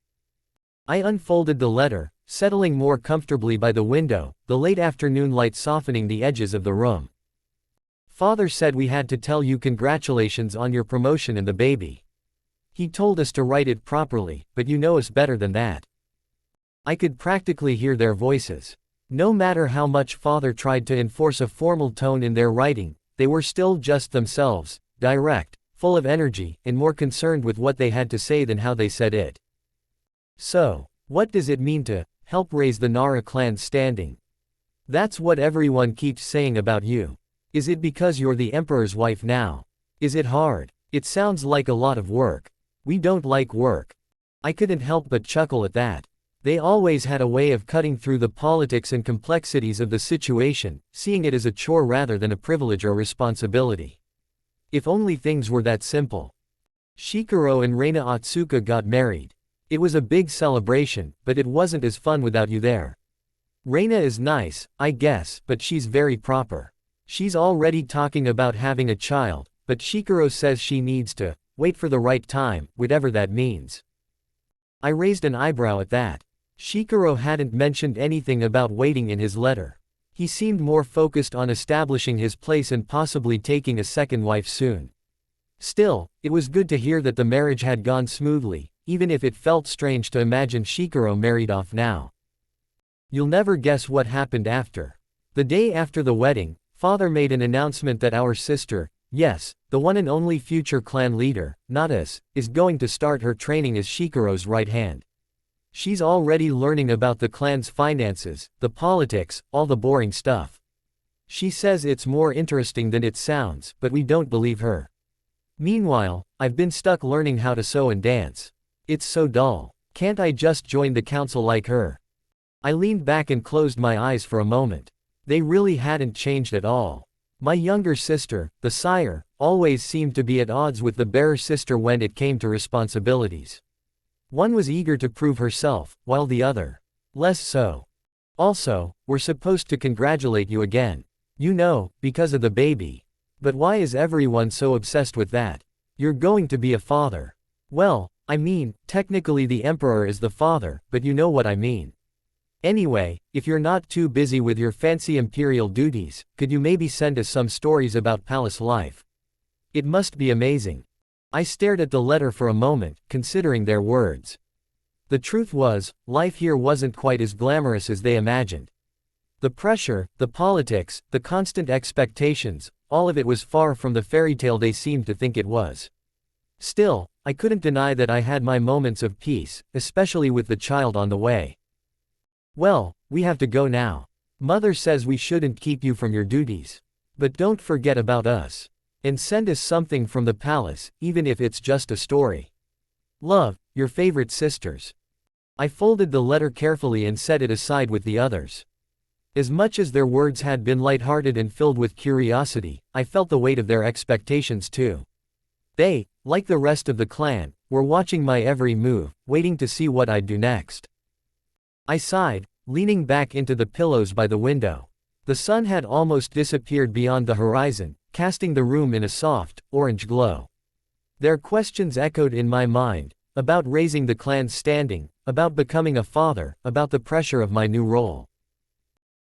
S2: I unfolded the letter, settling more comfortably by the window, the late afternoon light softening the edges of the room. Father said we had to tell you congratulations on your promotion and the baby. He told us to write it properly, but you know us better than that. I could practically hear their voices. No matter how much Father tried to enforce a formal tone in their writing, they were still just themselves, direct, full of energy, and more concerned with what they had to say than how they said it. So, what does it mean to help raise the Nara clan's standing? That's what everyone keeps saying about you. Is it because you're the Emperor's wife now? Is it hard? It sounds like a lot of work. We don't like work. I couldn't help but chuckle at that. They always had a way of cutting through the politics and complexities of the situation, seeing it as a chore rather than a privilege or responsibility. If only things were that simple. Shikaro and Reina Otsuka got married. It was a big celebration, but it wasn't as fun without you there. Reina is nice, I guess, but she's very proper. She's already talking about having a child, but Shikaro says she needs to wait for the right time, whatever that means. I raised an eyebrow at that. Shikaro hadn't mentioned anything about waiting in his letter. He seemed more focused on establishing his place and possibly taking a second wife soon. Still, it was good to hear that the marriage had gone smoothly, even if it felt strange to imagine Shikamaru married off now. You'll never guess what happened after. The day after the wedding, father made an announcement that our sister, yes, the one and only future clan leader, Nara, is going to start her training as Shikamaru's right hand. She's already learning about the clan's finances, the politics, all the boring stuff. She says it's more interesting than it sounds, but we don't believe her. Meanwhile, I've been stuck learning how to sew and dance. It's so dull. Can't I just join the council like her? I leaned back and closed my eyes for a moment. They really hadn't changed at all. My younger sister, the Sire, always seemed to be at odds with the bearer sister when it came to responsibilities. One was eager to prove herself, while the other, less so. Also, we're supposed to congratulate you again. You know, because of the baby. But why is everyone so obsessed with that? You're going to be a father. Well, I mean, technically the Emperor is the father, but you know what I mean. Anyway, if you're not too busy with your fancy imperial duties, could you maybe send us some stories about palace life? It must be amazing. I stared at the letter for a moment, considering their words. The truth was, life here wasn't quite as glamorous as they imagined. The pressure, the politics, the constant expectations, all of it was far from the fairy tale they seemed to think it was. Still, I couldn't deny that I had my moments of peace, especially with the child on the way. Well, we have to go now. Mother says we shouldn't keep you from your duties. But don't forget about us. And send us something from the palace, even if it's just a story. Love, your favorite sisters. I folded the letter carefully and set it aside with the others. As much as their words had been lighthearted and filled with curiosity, I felt the weight of their expectations too. They, like the rest of the clan, were watching my every move, waiting to see what I'd do next. I sighed, leaning back into the pillows by the window. The sun had almost disappeared beyond the horizon, casting the room in a soft, orange glow. Their questions echoed in my mind, about raising the clan's standing, about becoming a father, about the pressure of my new role.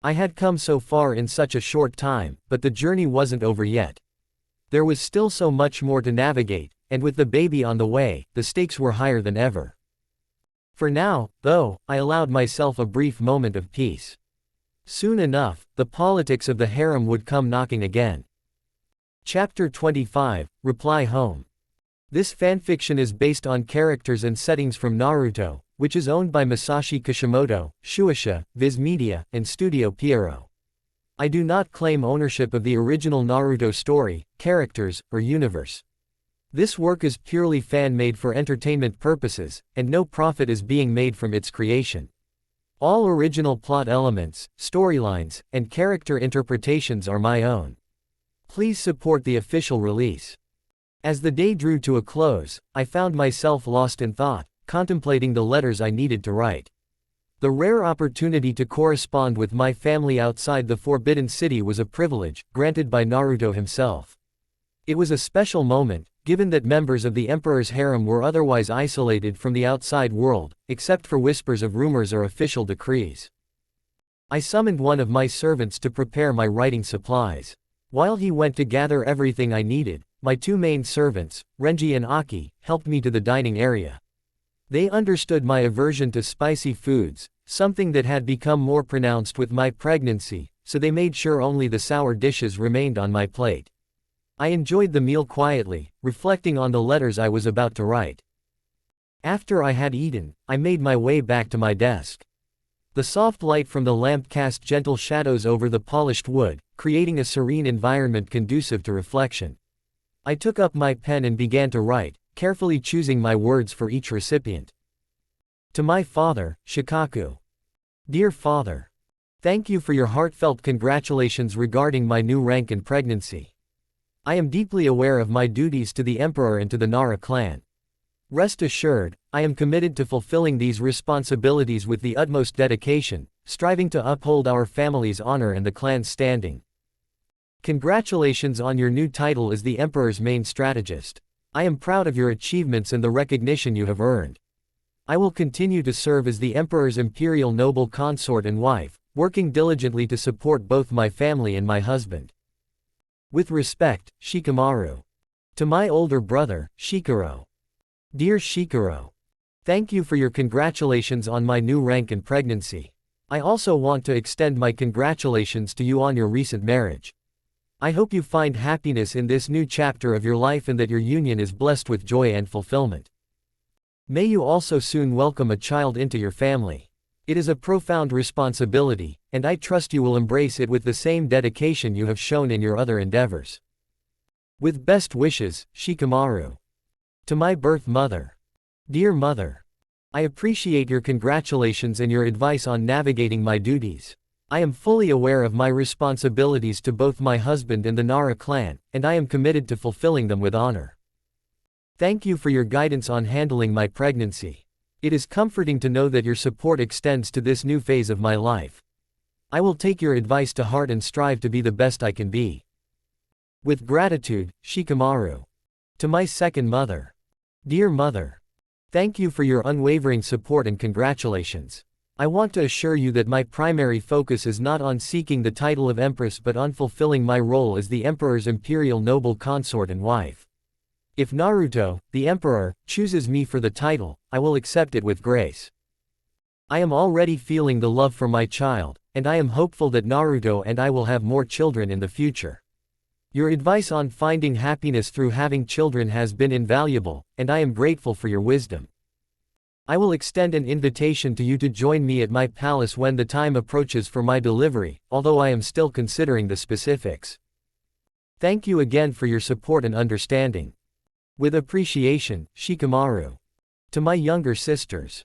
S2: I had come so far in such a short time, but the journey wasn't over yet. There was still so much more to navigate, and with the baby on the way, the stakes were higher than ever. For now, though, I allowed myself a brief moment of peace. Soon enough, the politics of the harem would come knocking again. Chapter 25, Reply Home. This fanfiction is based on characters and settings from Naruto, which is owned by Masashi Kishimoto, Shueisha, Viz Media, and Studio Pierrot. I do not claim ownership of the original Naruto story, characters, or universe. This work is purely fan-made for entertainment purposes, and no profit is being made from its creation. All original plot elements, storylines, and character interpretations are my own. Please support the official release. As the day drew to a close, I found myself lost in thought, contemplating the letters I needed to write. The rare opportunity to correspond with my family outside the Forbidden City was a privilege, granted by Naruto himself. It was a special moment, given that members of the Emperor's harem were otherwise isolated from the outside world, except for whispers of rumors or official decrees. I summoned one of my servants to prepare my writing supplies. While he went to gather everything I needed, my two main servants, Renji and Aki, helped me to the dining area. They understood my aversion to spicy foods, something that had become more pronounced with my pregnancy, so they made sure only the sour dishes remained on my plate. I enjoyed the meal quietly, reflecting on the letters I was about to write. After I had eaten, I made my way back to my desk. The soft light from the lamp cast gentle shadows over the polished wood, creating a serene environment conducive to reflection. I took up my pen and began to write, carefully choosing my words for each recipient. To my father, Shikaku. Dear father. Thank you for your heartfelt congratulations regarding my new rank and pregnancy. I am deeply aware of my duties to the Emperor and to the Nara clan. Rest assured, I am committed to fulfilling these responsibilities with the utmost dedication, striving to uphold our family's honor and the clan's standing. Congratulations on your new title as the Emperor's main strategist. I am proud of your achievements and the recognition you have earned. I will continue to serve as the Emperor's imperial noble consort and wife, working diligently to support both my family and my husband. With respect, Shikamaru. To my older brother, Shikaro. Dear Shikaro. Thank you for your congratulations on my new rank and pregnancy. I also want to extend my congratulations to you on your recent marriage. I hope you find happiness in this new chapter of your life and that your union is blessed with joy and fulfillment. May you also soon welcome a child into your family. It is a profound responsibility, and I trust you will embrace it with the same dedication you have shown in your other endeavors. With best wishes, Shikamaru. To my birth mother. Dear mother. I appreciate your congratulations and your advice on navigating my duties. I am fully aware of my responsibilities to both my husband and the Nara clan, and I am committed to fulfilling them with honor. Thank you for your guidance on handling my pregnancy. It is comforting to know that your support extends to this new phase of my life. I will take your advice to heart and strive to be the best I can be. With gratitude, Shikamaru. To my second mother. Dear mother. Thank you for your unwavering support and congratulations. I want to assure you that my primary focus is not on seeking the title of Empress but on fulfilling my role as the Emperor's imperial noble consort and wife. If Naruto, the Emperor, chooses me for the title, I will accept it with grace. I am already feeling the love for my child, and I am hopeful that Naruto and I will have more children in the future. Your advice on finding happiness through having children has been invaluable, and I am grateful for your wisdom. I will extend an invitation to you to join me at my palace when the time approaches for my delivery, although I am still considering the specifics. Thank you again for your support and understanding. With appreciation, Shikamaru. To my younger sisters.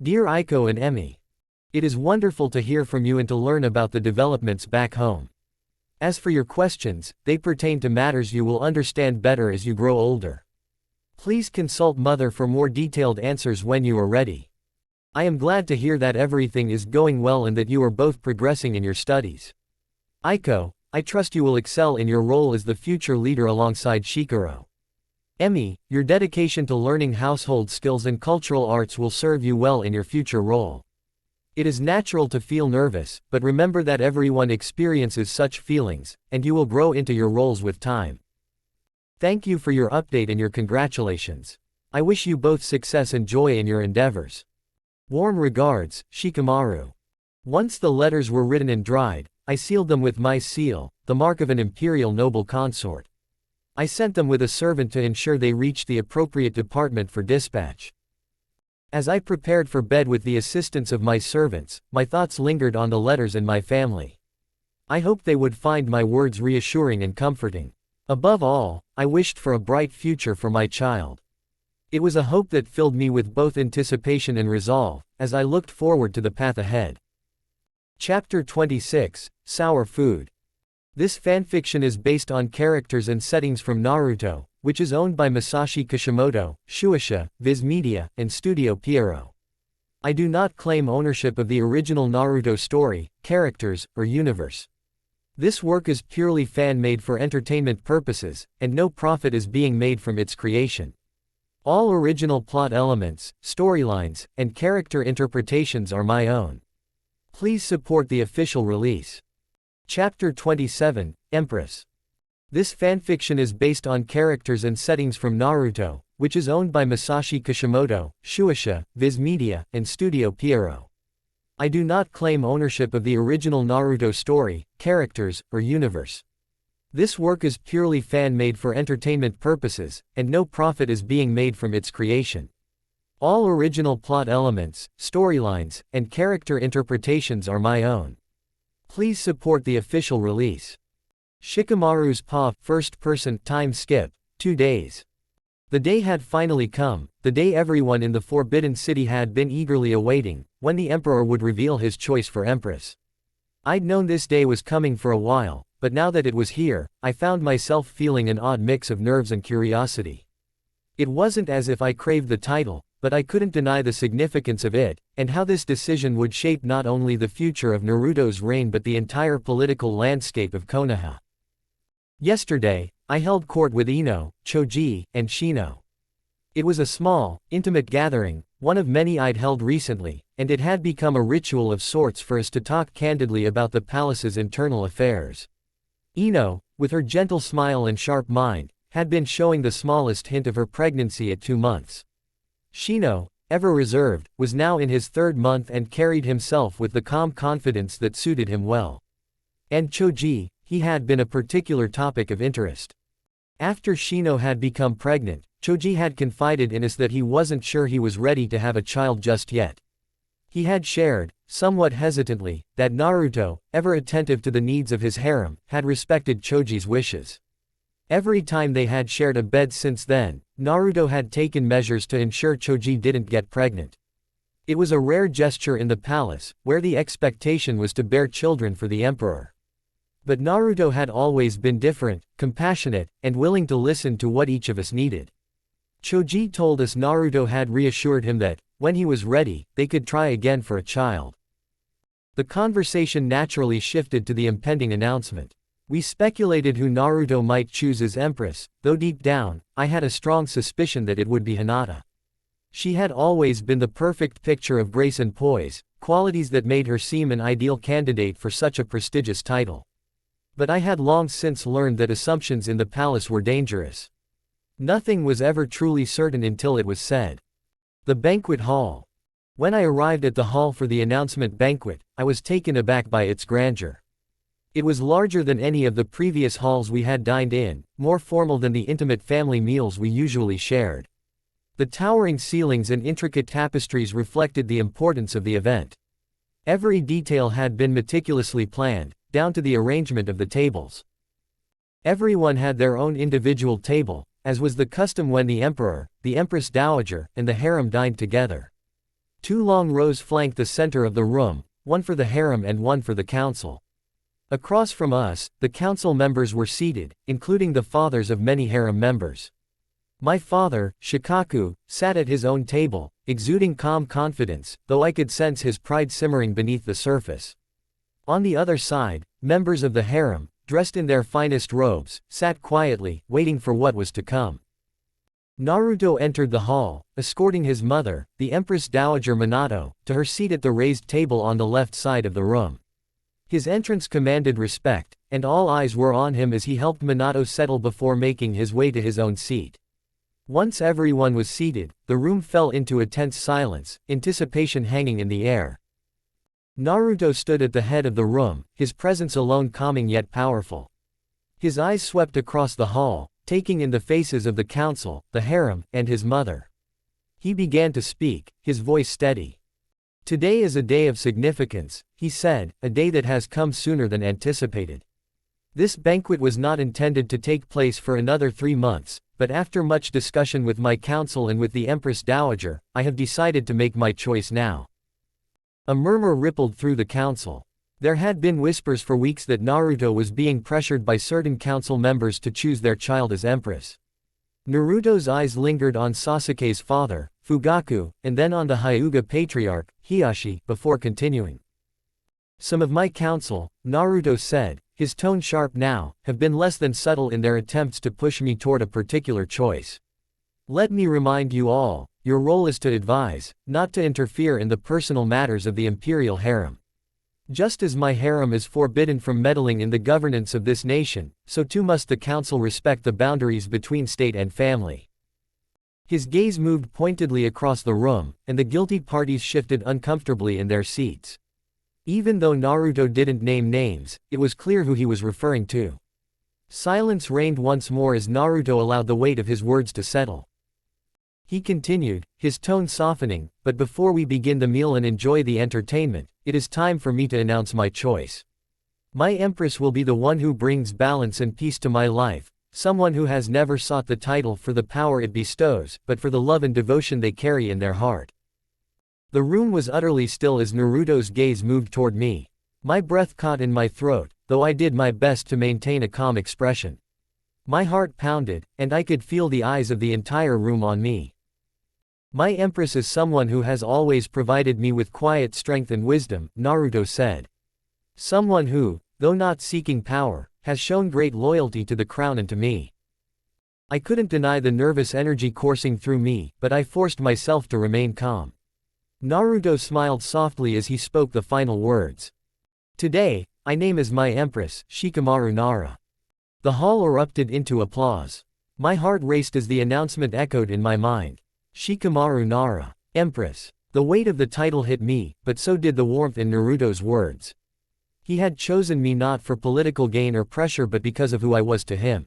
S2: Dear Aiko and Emi. It is wonderful to hear from you and to learn about the developments back home. As for your questions, they pertain to matters you will understand better as you grow older. Please consult Mother for more detailed answers when you are ready. I am glad to hear that everything is going well and that you are both progressing in your studies. Aiko, I trust you will excel in your role as the future leader alongside Shikaro. Emi, your dedication to learning household skills and cultural arts will serve you well in your future role. It is natural to feel nervous, but remember that everyone experiences such feelings, and you will grow into your roles with time. Thank you for your update and your congratulations. I wish you both success and joy in your endeavors. Warm regards, Shikamaru. Once the letters were written and dried, I sealed them with my seal, the mark of an imperial noble consort. I sent them with a servant to ensure they reached the appropriate department for dispatch. As I prepared for bed with the assistance of my servants, my thoughts lingered on the letters and my family. I hoped they would find my words reassuring and comforting. Above all, I wished for a bright future for my child. It was a hope that filled me with both anticipation and resolve, as I looked forward to the path ahead. Chapter 26, Sour Food. This fanfiction is based on characters and settings from Naruto, which is owned by Masashi Kishimoto, Shueisha, Viz Media, and Studio Pierrot. I do not claim ownership of the original Naruto story, characters, or universe. This work is purely fan-made for entertainment purposes, and no profit is being made from its creation. All original plot elements, storylines, and character interpretations are my own. Please support the official release. Chapter 27, Empress. This fanfiction is based on characters and settings from Naruto, which is owned by Masashi Kishimoto, Shueisha, Viz Media, and Studio Pierrot. I do not claim ownership of the original Naruto story, characters, or universe. This work is purely fan-made for entertainment purposes, and no profit is being made from its creation. All original plot elements, storylines, and character interpretations are my own. Please support the official release. Shikamaru's paw, first-person time skip, 2 days. The day had finally come, the day everyone in the Forbidden City had been eagerly awaiting, when the Emperor would reveal his choice for Empress. I'd known this day was coming for a while, but now that it was here, I found myself feeling an odd mix of nerves and curiosity. It wasn't as if I craved the title, but I couldn't deny the significance of it, and how this decision would shape not only the future of Naruto's reign but the entire political landscape of Konoha. Yesterday, I held court with Ino, Choji, and Shino. It was a small, intimate gathering, one of many I'd held recently, and it had become a ritual of sorts for us to talk candidly about the palace's internal affairs. Ino, with her gentle smile and sharp mind, had been showing the smallest hint of her pregnancy at 2 months. Shino, ever reserved, was now in his 3rd month and carried himself with the calm confidence that suited him well. And Choji, he had been a particular topic of interest. After Shino had become pregnant, Choji had confided in us that he wasn't sure he was ready to have a child just yet. He had shared, somewhat hesitantly, that Naruto, ever attentive to the needs of his harem, had respected Choji's wishes. Every time they had shared a bed since then, Naruto had taken measures to ensure Choji didn't get pregnant. It was a rare gesture in the palace, where the expectation was to bear children for the emperor. But Naruto had always been different, compassionate, and willing to listen to what each of us needed. Choji told us Naruto had reassured him that, when he was ready, they could try again for a child. The conversation naturally shifted to the impending announcement. We speculated who Naruto might choose as Empress, though deep down, I had a strong suspicion that it would be Hinata. She had always been the perfect picture of grace and poise, qualities that made her seem an ideal candidate for such a prestigious title. But I had long since learned that assumptions in the palace were dangerous. Nothing was ever truly certain until it was said. The banquet hall. When I arrived at the hall for the announcement banquet, I was taken aback by its grandeur. It was larger than any of the previous halls we had dined in, more formal than the intimate family meals we usually shared. The towering ceilings and intricate tapestries reflected the importance of the event. Every detail had been meticulously planned, down to the arrangement of the tables. Everyone had their own individual table, as was the custom when the emperor, the empress dowager, and the harem dined together. 2 long rows flanked the center of the room, one for the harem and one for the council. Across from us, the council members were seated, including the fathers of many harem members. My father, Shikaku, sat at his own table, exuding calm confidence, though I could sense his pride simmering beneath the surface. On the other side, members of the harem, dressed in their finest robes, sat quietly, waiting for what was to come. Naruto entered the hall, escorting his mother, the Empress Dowager Minato, to her seat at the raised table on the left side of the room. His entrance commanded respect, and all eyes were on him as he helped Minato settle before making his way to his own seat. Once everyone was seated, the room fell into a tense silence, anticipation hanging in the air. Naruto stood at the head of the room, his presence alone calming yet powerful. His eyes swept across the hall, taking in the faces of the council, the harem, and his mother. He began to speak, his voice steady. "Today is a day of significance," he said, "a day that has come sooner than anticipated. This banquet was not intended to take place for another 3 months, but after much discussion with my council and with the Empress Dowager, I have decided to make my choice now." A murmur rippled through the council. There had been whispers for weeks that Naruto was being pressured by certain council members to choose their child as empress. Naruto's eyes lingered on Sasuke's father, Fugaku, and then on the Hyuga patriarch, Hiashi, before continuing. "Some of my council," Naruto said, his tone sharp now, "have been less than subtle in their attempts to push me toward a particular choice. Let me remind you all, your role is to advise, not to interfere in the personal matters of the Imperial Harem. Just as my harem is forbidden from meddling in the governance of this nation, so too must the council respect the boundaries between state and family." His gaze moved pointedly across the room, and the guilty parties shifted uncomfortably in their seats. Even though Naruto didn't name names, it was clear who he was referring to. Silence reigned once more as Naruto allowed the weight of his words to settle. He continued, his tone softening, "But before we begin the meal and enjoy the entertainment, it is time for me to announce my choice. My empress will be the one who brings balance and peace to my life, someone who has never sought the title for the power it bestows, but for the love and devotion they carry in their heart." The room was utterly still as Naruto's gaze moved toward me. My breath caught in my throat, though I did my best to maintain a calm expression. My heart pounded, and I could feel the eyes of the entire room on me. "My empress is someone who has always provided me with quiet strength and wisdom," Naruto said. "Someone who, though not seeking power, has shown great loyalty to the crown and to me. I couldn't deny the nervous energy coursing through me, but I forced myself to remain calm. Naruto smiled softly as he spoke the final words. Today, I name as my Empress, Shikamaru Nara. The hall erupted into applause. My heart raced as the announcement echoed in my mind. Shikamaru Nara, Empress. The weight of the title hit me, but so did the warmth in Naruto's words. He had chosen me not for political gain or pressure but because of who I was to him.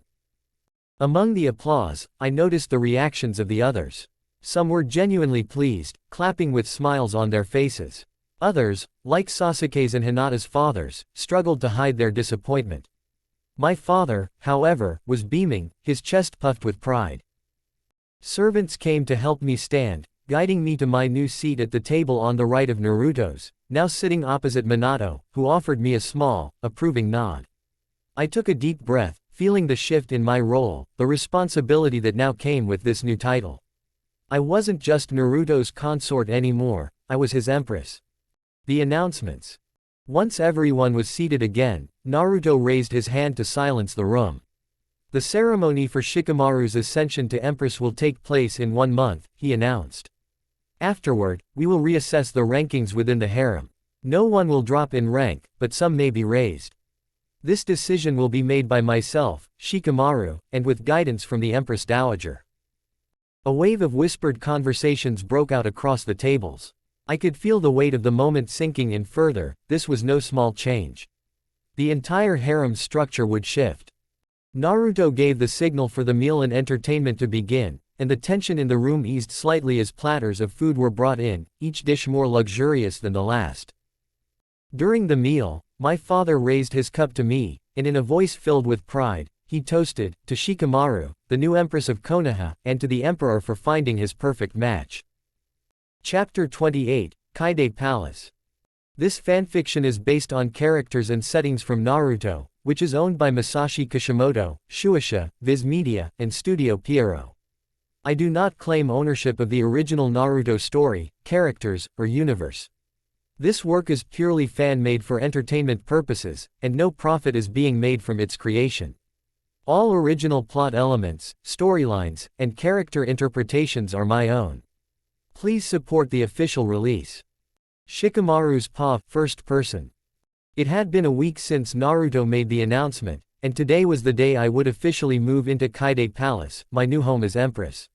S2: Among the applause, I noticed the reactions of the others. Some were genuinely pleased, clapping with smiles on their faces. Others, like Sasuke's and Hinata's fathers, struggled to hide their disappointment. My father, however, was beaming, his chest puffed with pride. Servants came to help me stand, guiding me to my new seat at the table on the right of Naruto's, now sitting opposite Minato, who offered me a small, approving nod. I took a deep breath, feeling the shift in my role, the responsibility that now came with this new title. I wasn't just Naruto's consort anymore, I was his empress. The announcements. Once everyone was seated again, Naruto raised his hand to silence the room. The ceremony for Shikamaru's ascension to Empress will take place in 1 month, he announced. Afterward, we will reassess the rankings within the harem. No one will drop in rank, but some may be raised. This decision will be made by myself, Shikamaru, and with guidance from the Empress Dowager. A wave of whispered conversations broke out across the tables. I could feel the weight of the moment sinking in further. This was no small change. The entire harem's structure would shift. Naruto gave the signal for the meal and entertainment to begin, and the tension in the room eased slightly as platters of food were brought in, each dish more luxurious than the last. During the meal, my father raised his cup to me, and in a voice filled with pride, he toasted, to Shikamaru, the new Empress of Konoha, and to the Emperor for finding his perfect match. Chapter 28, Kaide Palace. This fanfiction is based on characters and settings from Naruto, which is owned by Masashi Kishimoto, Shueisha, Viz Media, and Studio Pierrot. I do not claim ownership of the original Naruto story, characters, or universe. This work is purely fan-made for entertainment purposes, and no profit is being made from its creation. All original plot elements, storylines, and character interpretations are my own. Please support the official release. Shikamaru's paw, first person. It had been a week since Naruto made the announcement, and today was the day I would officially move into Kaide Palace, my new home as Empress.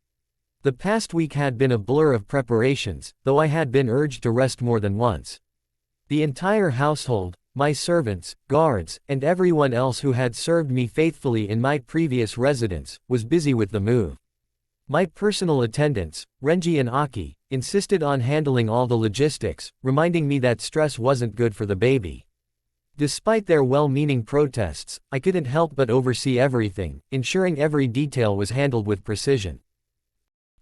S2: The past week had been a blur of preparations, though I had been urged to rest more than once. The entire household, my servants, guards, and everyone else who had served me faithfully in my previous residence, was busy with the move. My personal attendants, Renji and Aki, insisted on handling all the logistics, reminding me that stress wasn't good for the baby. Despite their well-meaning protests, I couldn't help but oversee everything, ensuring every detail was handled with precision.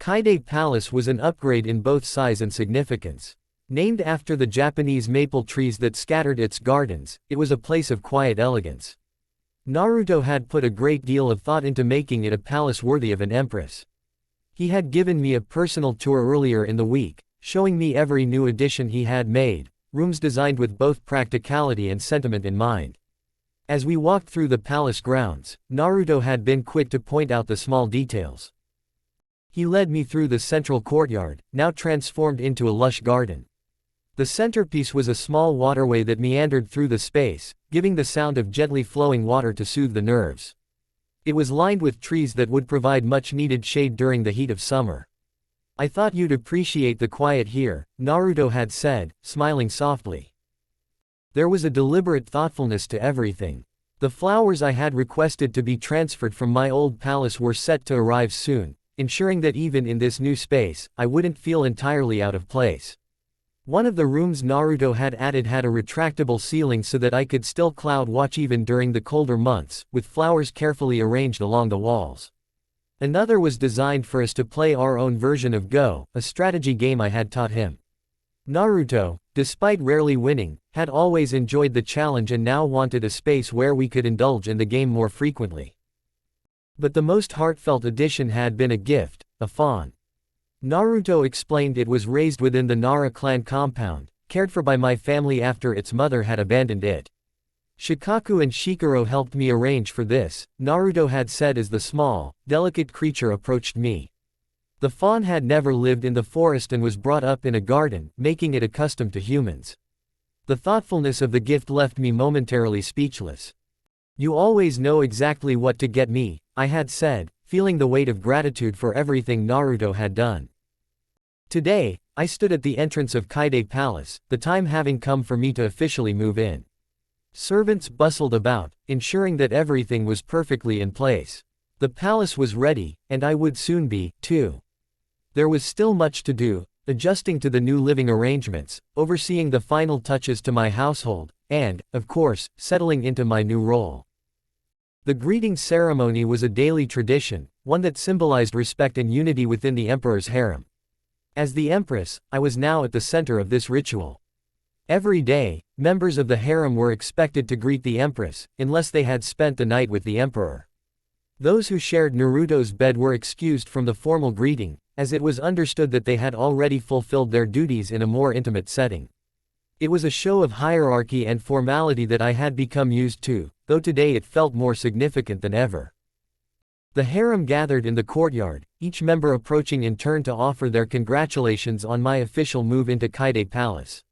S2: Kaide Palace was an upgrade in both size and significance. Named after the Japanese maple trees that scattered its gardens, it was a place of quiet elegance. Naruto had put a great deal of thought into making it a palace worthy of an empress. He had given me a personal tour earlier in the week, showing me every new addition he had made, rooms designed with both practicality and sentiment in mind. As we walked through the palace grounds, Naruto had been quick to point out the small details. He led me through the central courtyard, now transformed into a lush garden. The centerpiece was a small waterway that meandered through the space, giving the sound of gently flowing water to soothe the nerves. It was lined with trees that would provide much-needed shade during the heat of summer. I thought you'd appreciate the quiet here, Naruto had said, smiling softly. There was a deliberate thoughtfulness to everything. The flowers I had requested to be transferred from my old palace were set to arrive soon, ensuring that even in this new space, I wouldn't feel entirely out of place. One of the rooms Naruto had added had a retractable ceiling so that I could still cloud watch even during the colder months, with flowers carefully arranged along the walls. Another was designed for us to play our own version of Go, a strategy game I had taught him. Naruto, despite rarely winning, had always enjoyed the challenge and now wanted a space where we could indulge in the game more frequently. But the most heartfelt addition had been a gift, a fawn. Naruto explained it was raised within the Nara clan compound, cared for by my family after its mother had abandoned it. Shikaku and Shikaro helped me arrange for this, Naruto had said as the small, delicate creature approached me. The fawn had never lived in the forest and was brought up in a garden, making it accustomed to humans. The thoughtfulness of the gift left me momentarily speechless. You always know exactly what to get me, I had said, feeling the weight of gratitude for everything Naruto had done. Today, I stood at the entrance of Kaide Palace, the time having come for me to officially move in. Servants bustled about, ensuring that everything was perfectly in place. The palace was ready, and I would soon be, too. There was still much to do, adjusting to the new living arrangements, overseeing the final touches to my household, and, of course, settling into my new role. The greeting ceremony was a daily tradition, one that symbolized respect and unity within the emperor's harem. As the empress, I was now at the center of this ritual. Every day, members of the harem were expected to greet the empress, unless they had spent the night with the emperor. Those who shared Naruto's bed were excused from the formal greeting, as it was understood that they had already fulfilled their duties in a more intimate setting. It was a show of hierarchy and formality that I had become used to, though today it felt more significant than ever. The harem gathered in the courtyard, each member approaching in turn to offer their congratulations on my official move into Kaide Palace.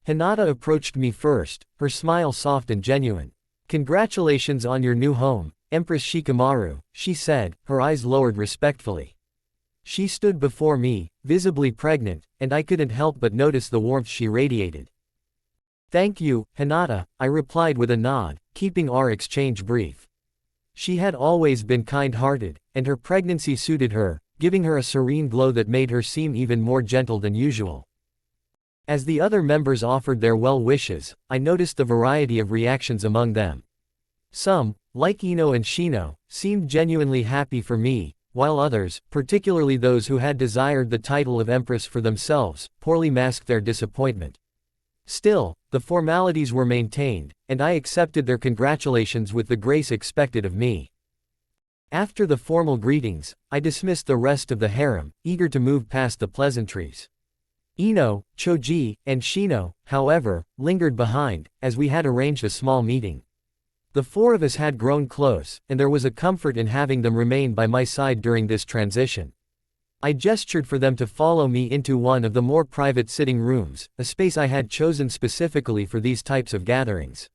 S2: Hinata approached me first, her smile soft and genuine. "Congratulations on your new home, Empress Shikamaru," she said, her eyes lowered respectfully. She stood before me, visibly pregnant, and I couldn't help but notice the warmth she radiated. "Thank you, Hinata," I replied with a nod, keeping our exchange brief. She had always been kind-hearted, and her pregnancy suited her, giving her a serene glow that made her seem even more gentle than usual. As the other members offered their well wishes, I noticed the variety of reactions among them. Some, like Ino and Shino, seemed genuinely happy for me, while others, particularly those who had desired the title of Empress for themselves, poorly masked their disappointment. Still, the formalities were maintained, and I accepted their congratulations with the grace expected of me. After the formal greetings, I dismissed the rest of the harem, eager to move past the pleasantries. Ino, Choji, and Shino, however, lingered behind, as we had arranged a small meeting. The four of us had grown close, and there was a comfort in having them remain by my side during this transition. I gestured for them to follow me into one of the more private sitting rooms, a space I had chosen specifically for these types of gatherings.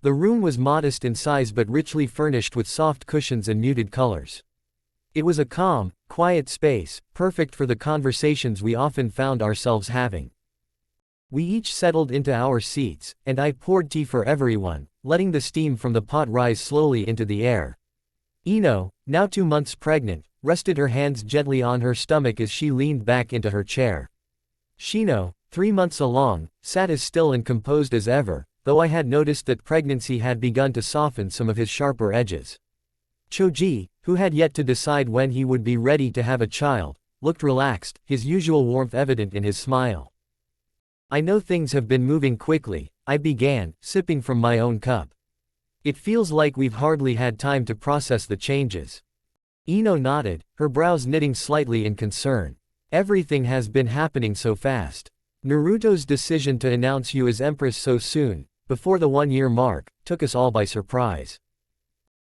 S2: The room was modest in size but richly furnished with soft cushions and muted colors. It was a calm, quiet space, perfect for the conversations we often found ourselves having. We each settled into our seats, and I poured tea for everyone, letting the steam from the pot rise slowly into the air. Ino, now 2 months pregnant, rested her hands gently on her stomach as she leaned back into her chair. Shino, 3 months along, sat as still and composed as ever, though I had noticed that pregnancy had begun to soften some of his sharper edges. Choji, who had yet to decide when he would be ready to have a child, looked relaxed, his usual warmth evident in his smile. "I know things have been moving quickly," I began, sipping from my own cup. "It feels like we've hardly had time to process the changes." Ino nodded, her brows knitting slightly in concern. "Everything has been happening so fast. Naruto's decision to announce you as Empress so soon, before the 1-year mark, took us all by surprise."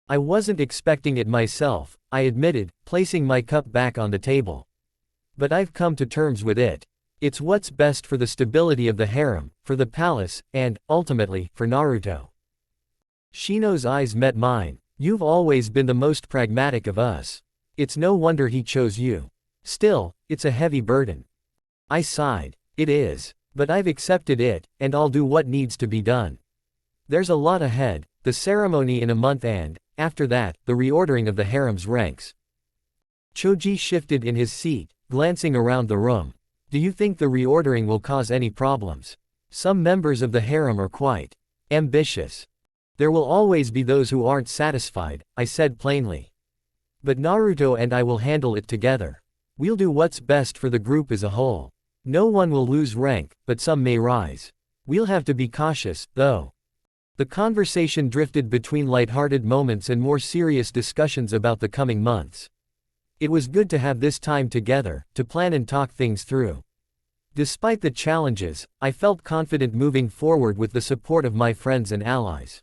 S2: "I wasn't expecting it myself," I admitted, placing my cup back on the table. "But I've come to terms with it. It's what's best for the stability of the harem, for the palace, and, ultimately, for Naruto." Shino's eyes met mine. "You've always been the most pragmatic of us. It's no wonder he chose you. Still, it's a heavy burden." I sighed. "It is. But I've accepted it, and I'll do what needs to be done. There's a lot ahead, the ceremony in a month and, after that, the reordering of the harem's ranks." Choji shifted in his seat, glancing around the room. "Do you think the reordering will cause any problems? Some members of the harem are quite ambitious." "There will always be those who aren't satisfied," I said plainly. "But Naruto and I will handle it together. We'll do what's best for the group as a whole. No one will lose rank, but some may rise. We'll have to be cautious, though." The conversation drifted between lighthearted moments and more serious discussions about the coming months. It was good to have this time together, to plan and talk things through. Despite the challenges, I felt confident moving forward with the support of my friends and allies.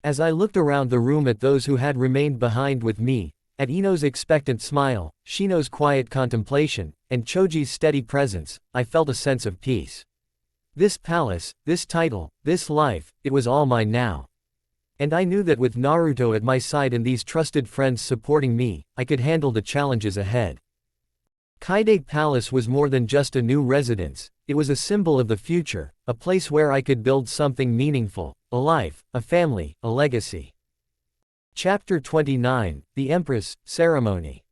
S2: As I looked around the room at those who had remained behind with me, at Ino's expectant smile, Shino's quiet contemplation, and Choji's steady presence, I felt a sense of peace. This palace, this title, this life, it was all mine now. And I knew that with Naruto at my side and these trusted friends supporting me, I could handle the challenges ahead. Kaide Palace was more than just a new residence, it was a symbol of the future, a place where I could build something meaningful, a life, a family, a legacy. Chapter 29, The Empress, Ceremony.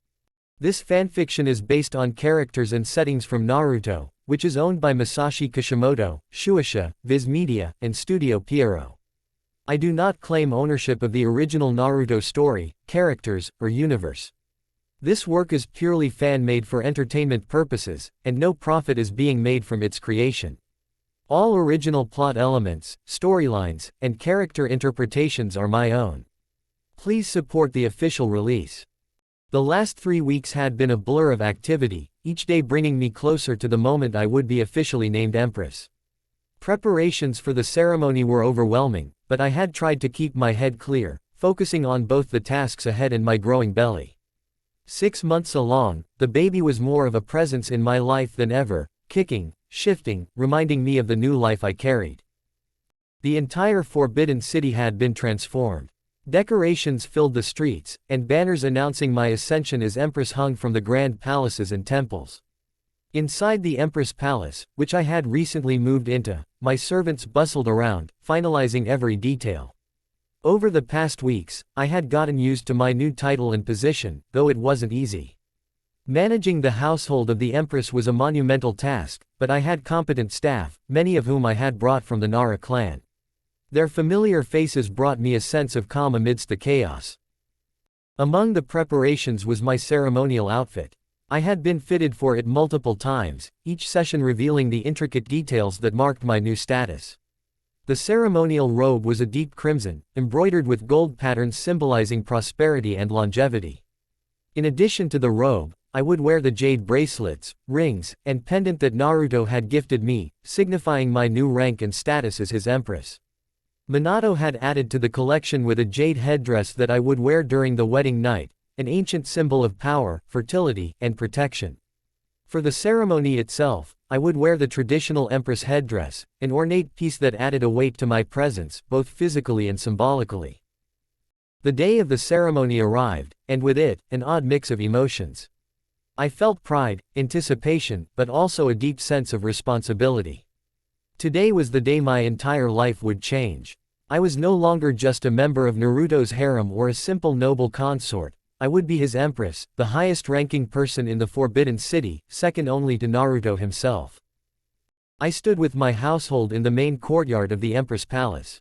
S2: This fanfiction is based on characters and settings from Naruto, which is owned by Masashi Kishimoto, Shueisha, Viz Media, and Studio Pierrot. I do not claim ownership of the original Naruto story, characters, or universe. This work is purely fan-made for entertainment purposes, and no profit is being made from its creation. All original plot elements, storylines, and character interpretations are my own. Please support the official release. The last 3 weeks had been a blur of activity, each day bringing me closer to the moment I would be officially named Empress. Preparations for the ceremony were overwhelming, but I had tried to keep my head clear, focusing on both the tasks ahead and my growing belly. 6 months along, the baby was more of a presence in my life than ever, kicking, shifting, reminding me of the new life I carried. The entire Forbidden City had been transformed. Decorations filled the streets, and banners announcing my ascension as Empress hung from the grand palaces and temples. Inside the Empress Palace, which I had recently moved into, my servants bustled around, finalizing every detail. Over the past weeks, I had gotten used to my new title and position, though it wasn't easy. Managing the household of the Empress was a monumental task, but I had competent staff, many of whom I had brought from the Nara clan. Their familiar faces brought me a sense of calm amidst the chaos. Among the preparations was my ceremonial outfit. I had been fitted for it multiple times, each session revealing the intricate details that marked my new status. The ceremonial robe was a deep crimson, embroidered with gold patterns symbolizing prosperity and longevity. In addition to the robe, I would wear the jade bracelets, rings, and pendant that Naruto had gifted me, signifying my new rank and status as his empress. Minato had added to the collection with a jade headdress that I would wear during the wedding night, an ancient symbol of power, fertility, and protection. For the ceremony itself, I would wear the traditional Empress headdress, an ornate piece that added a weight to my presence, both physically and symbolically. The day of the ceremony arrived, and with it, an odd mix of emotions. I felt pride, anticipation, but also a deep sense of responsibility. Today was the day my entire life would change. I was no longer just a member of Naruto's harem or a simple noble consort. I would be his empress, the highest-ranking person in the Forbidden City, second only to Naruto himself. I stood with my household in the main courtyard of the Empress Palace.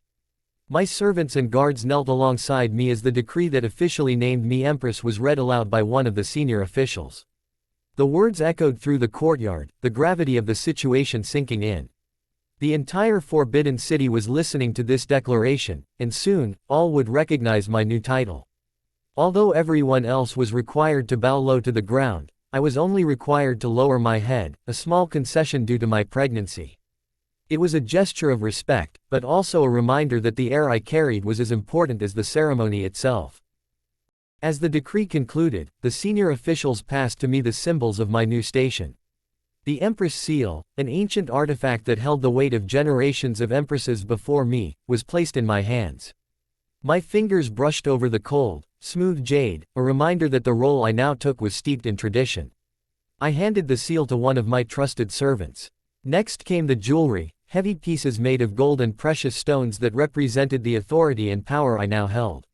S2: My servants and guards knelt alongside me as the decree that officially named me empress was read aloud by one of the senior officials. The words echoed through the courtyard, the gravity of the situation sinking in. The entire Forbidden City was listening to this declaration, and soon, all would recognize my new title. Although everyone else was required to bow low to the ground, I was only required to lower my head, a small concession due to my pregnancy. It was a gesture of respect, but also a reminder that the heir I carried was as important as the ceremony itself. As the decree concluded, the senior officials passed to me the symbols of my new station. The Empress Seal, an ancient artifact that held the weight of generations of empresses before me, was placed in my hands. My fingers brushed over the cold, smooth jade, a reminder that the role I now took was steeped in tradition. I handed the seal to one of my trusted servants. Next came the jewelry, heavy pieces made of gold and precious stones that represented the authority and power I now held.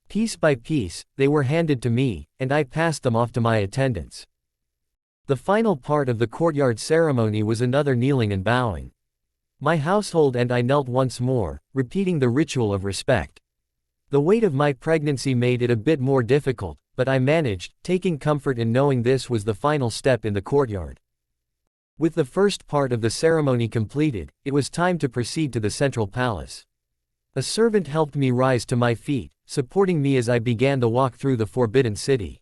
S2: Piece by piece, they were handed to me, and I passed them off to my attendants. The final part of the courtyard ceremony was another kneeling and bowing. My household and I knelt once more, repeating the ritual of respect. The weight of my pregnancy made it a bit more difficult, but I managed, taking comfort in knowing this was the final step in the courtyard. With the first part of the ceremony completed, it was time to proceed to the central palace. A servant helped me rise to my feet, supporting me as I began the walk through the Forbidden City.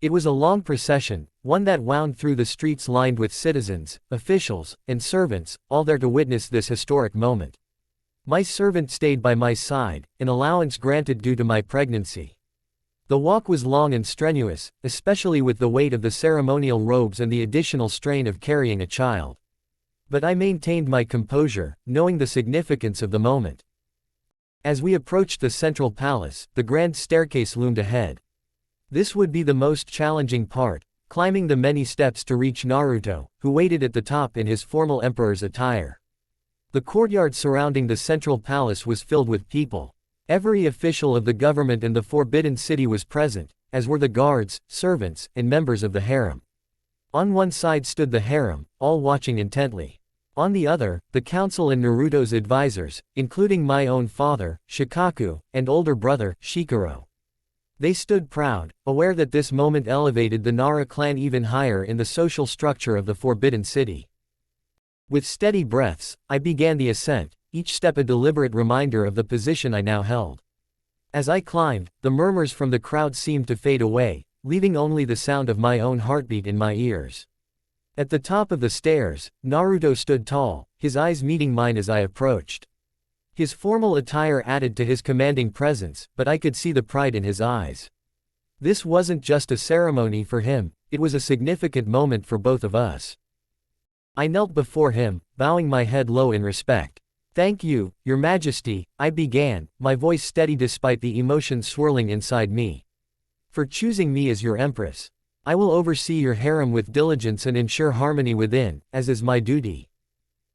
S2: It was a long procession, one that wound through the streets lined with citizens, officials, and servants, all there to witness this historic moment. My servant stayed by my side, an allowance granted due to my pregnancy. The walk was long and strenuous, especially with the weight of the ceremonial robes and the additional strain of carrying a child. But I maintained my composure, knowing the significance of the moment. As we approached the central palace, the grand staircase loomed ahead. This would be the most challenging part, climbing the many steps to reach Naruto, who waited at the top in his formal emperor's attire. The courtyard surrounding the central palace was filled with people. Every official of the government and the Forbidden City was present, as were the guards, servants, and members of the harem. On one side stood the harem, all watching intently. On the other, the council and Naruto's advisors, including my own father, Shikaku, and older brother, Shikamaru. They stood proud, aware that this moment elevated the Nara clan even higher in the social structure of the Forbidden City. With steady breaths, I began the ascent, each step a deliberate reminder of the position I now held. As I climbed, the murmurs from the crowd seemed to fade away, leaving only the sound of my own heartbeat in my ears. At the top of the stairs, Naruto stood tall, his eyes meeting mine as I approached. His formal attire added to his commanding presence, but I could see the pride in his eyes. This wasn't just a ceremony for him, it was a significant moment for both of us. I knelt before him, bowing my head low in respect. "Thank you, Your Majesty," I began, my voice steady despite the emotion swirling inside me. "For choosing me as your empress. I will oversee your harem with diligence and ensure harmony within, as is my duty.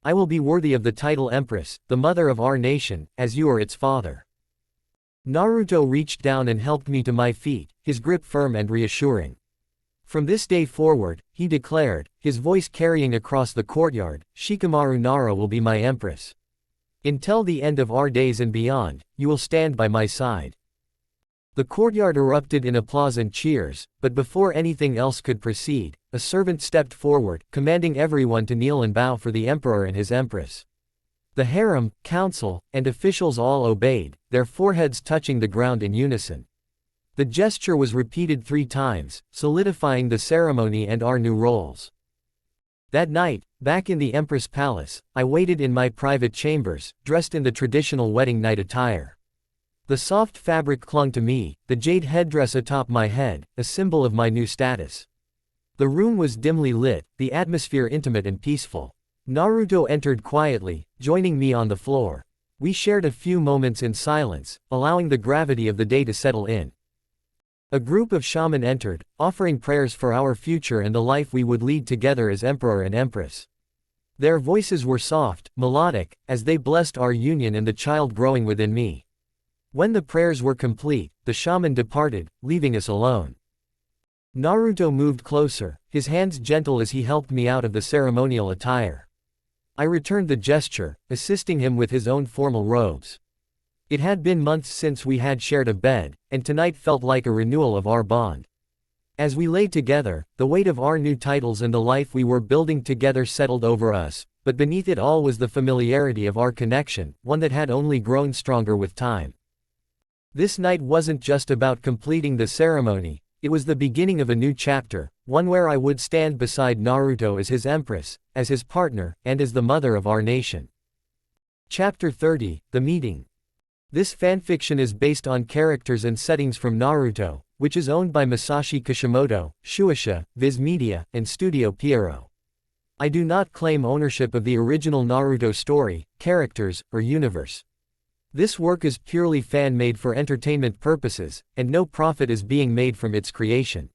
S2: I will be worthy of the title Empress, the mother of our nation, as you are its father." Naruto reached down and helped me to my feet, his grip firm and reassuring. "From this day forward," he declared, his voice carrying across the courtyard, "Shikamaru Nara will be my empress. Until the end of our days and beyond, you will stand by my side." The courtyard erupted in applause and cheers, but before anything else could proceed, a servant stepped forward, commanding everyone to kneel and bow for the emperor and his empress. The harem, council, and officials all obeyed, their foreheads touching the ground in unison. The gesture was repeated 3 times, solidifying the ceremony and our new roles. That night, back in the Empress Palace, I waited in my private chambers, dressed in the traditional wedding night attire. The soft fabric clung to me, the jade headdress atop my head, a symbol of my new status. The room was dimly lit, the atmosphere intimate and peaceful. Naruto entered quietly, joining me on the floor. We shared a few moments in silence, allowing the gravity of the day to settle in. A group of shaman entered, offering prayers for our future and the life we would lead together as emperor and empress. Their voices were soft, melodic, as they blessed our union and the child growing within me. When the prayers were complete, the shaman departed, leaving us alone. Naruto moved closer, his hands gentle as he helped me out of the ceremonial attire. I returned the gesture, assisting him with his own formal robes. It had been months since we had shared a bed, and tonight felt like a renewal of our bond. As we lay together, the weight of our new titles and the life we were building together settled over us, but beneath it all was the familiarity of our connection, one that had only grown stronger with time. This night wasn't just about completing the ceremony, it was the beginning of a new chapter, one where I would stand beside Naruto as his empress, as his partner, and as the mother of our nation. Chapter 30, The Meeting. This fanfiction is based on characters and settings from Naruto, which is owned by Masashi Kishimoto, Shueisha, Viz Media, and Studio Pierrot. I do not claim ownership of the original Naruto story, characters, or universe. This work is purely fan-made for entertainment purposes, and no profit is being made from its creation.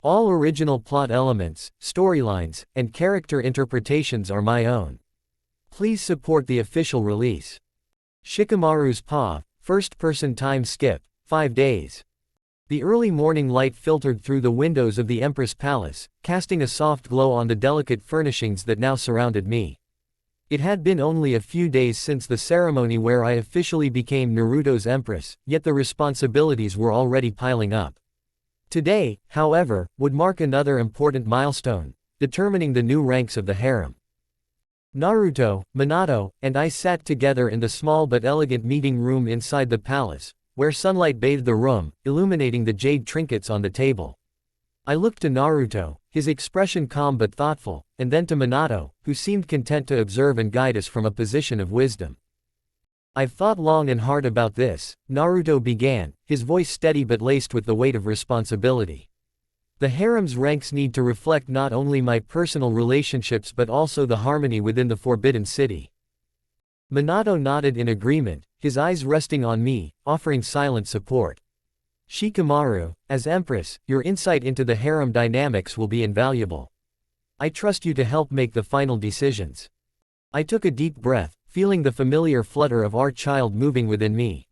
S2: All original plot elements, storylines, and character interpretations are my own. Please support the official release. Shikamaru's Paw, first-person time skip, 5 days. The early morning light filtered through the windows of the Empress Palace, casting a soft glow on the delicate furnishings that now surrounded me. It had been only a few days since the ceremony where I officially became Naruto's empress, yet the responsibilities were already piling up. Today, however, would mark another important milestone, determining the new ranks of the harem. Naruto, Minato, and I sat together in the small but elegant meeting room inside the palace, where sunlight bathed the room, illuminating the jade trinkets on the table. I looked to Naruto, his expression calm but thoughtful, and then to Minato, who seemed content to observe and guide us from a position of wisdom. "I've thought long and hard about this," Naruto began, his voice steady but laced with the weight of responsibility. "The harem's ranks need to reflect not only my personal relationships but also the harmony within the Forbidden City." Minato nodded in agreement, his eyes resting on me, offering silent support. "Shikamaru, as Empress, your insight into the harem dynamics will be invaluable. I trust you to help make the final decisions." I took a deep breath, feeling the familiar flutter of our child moving within me.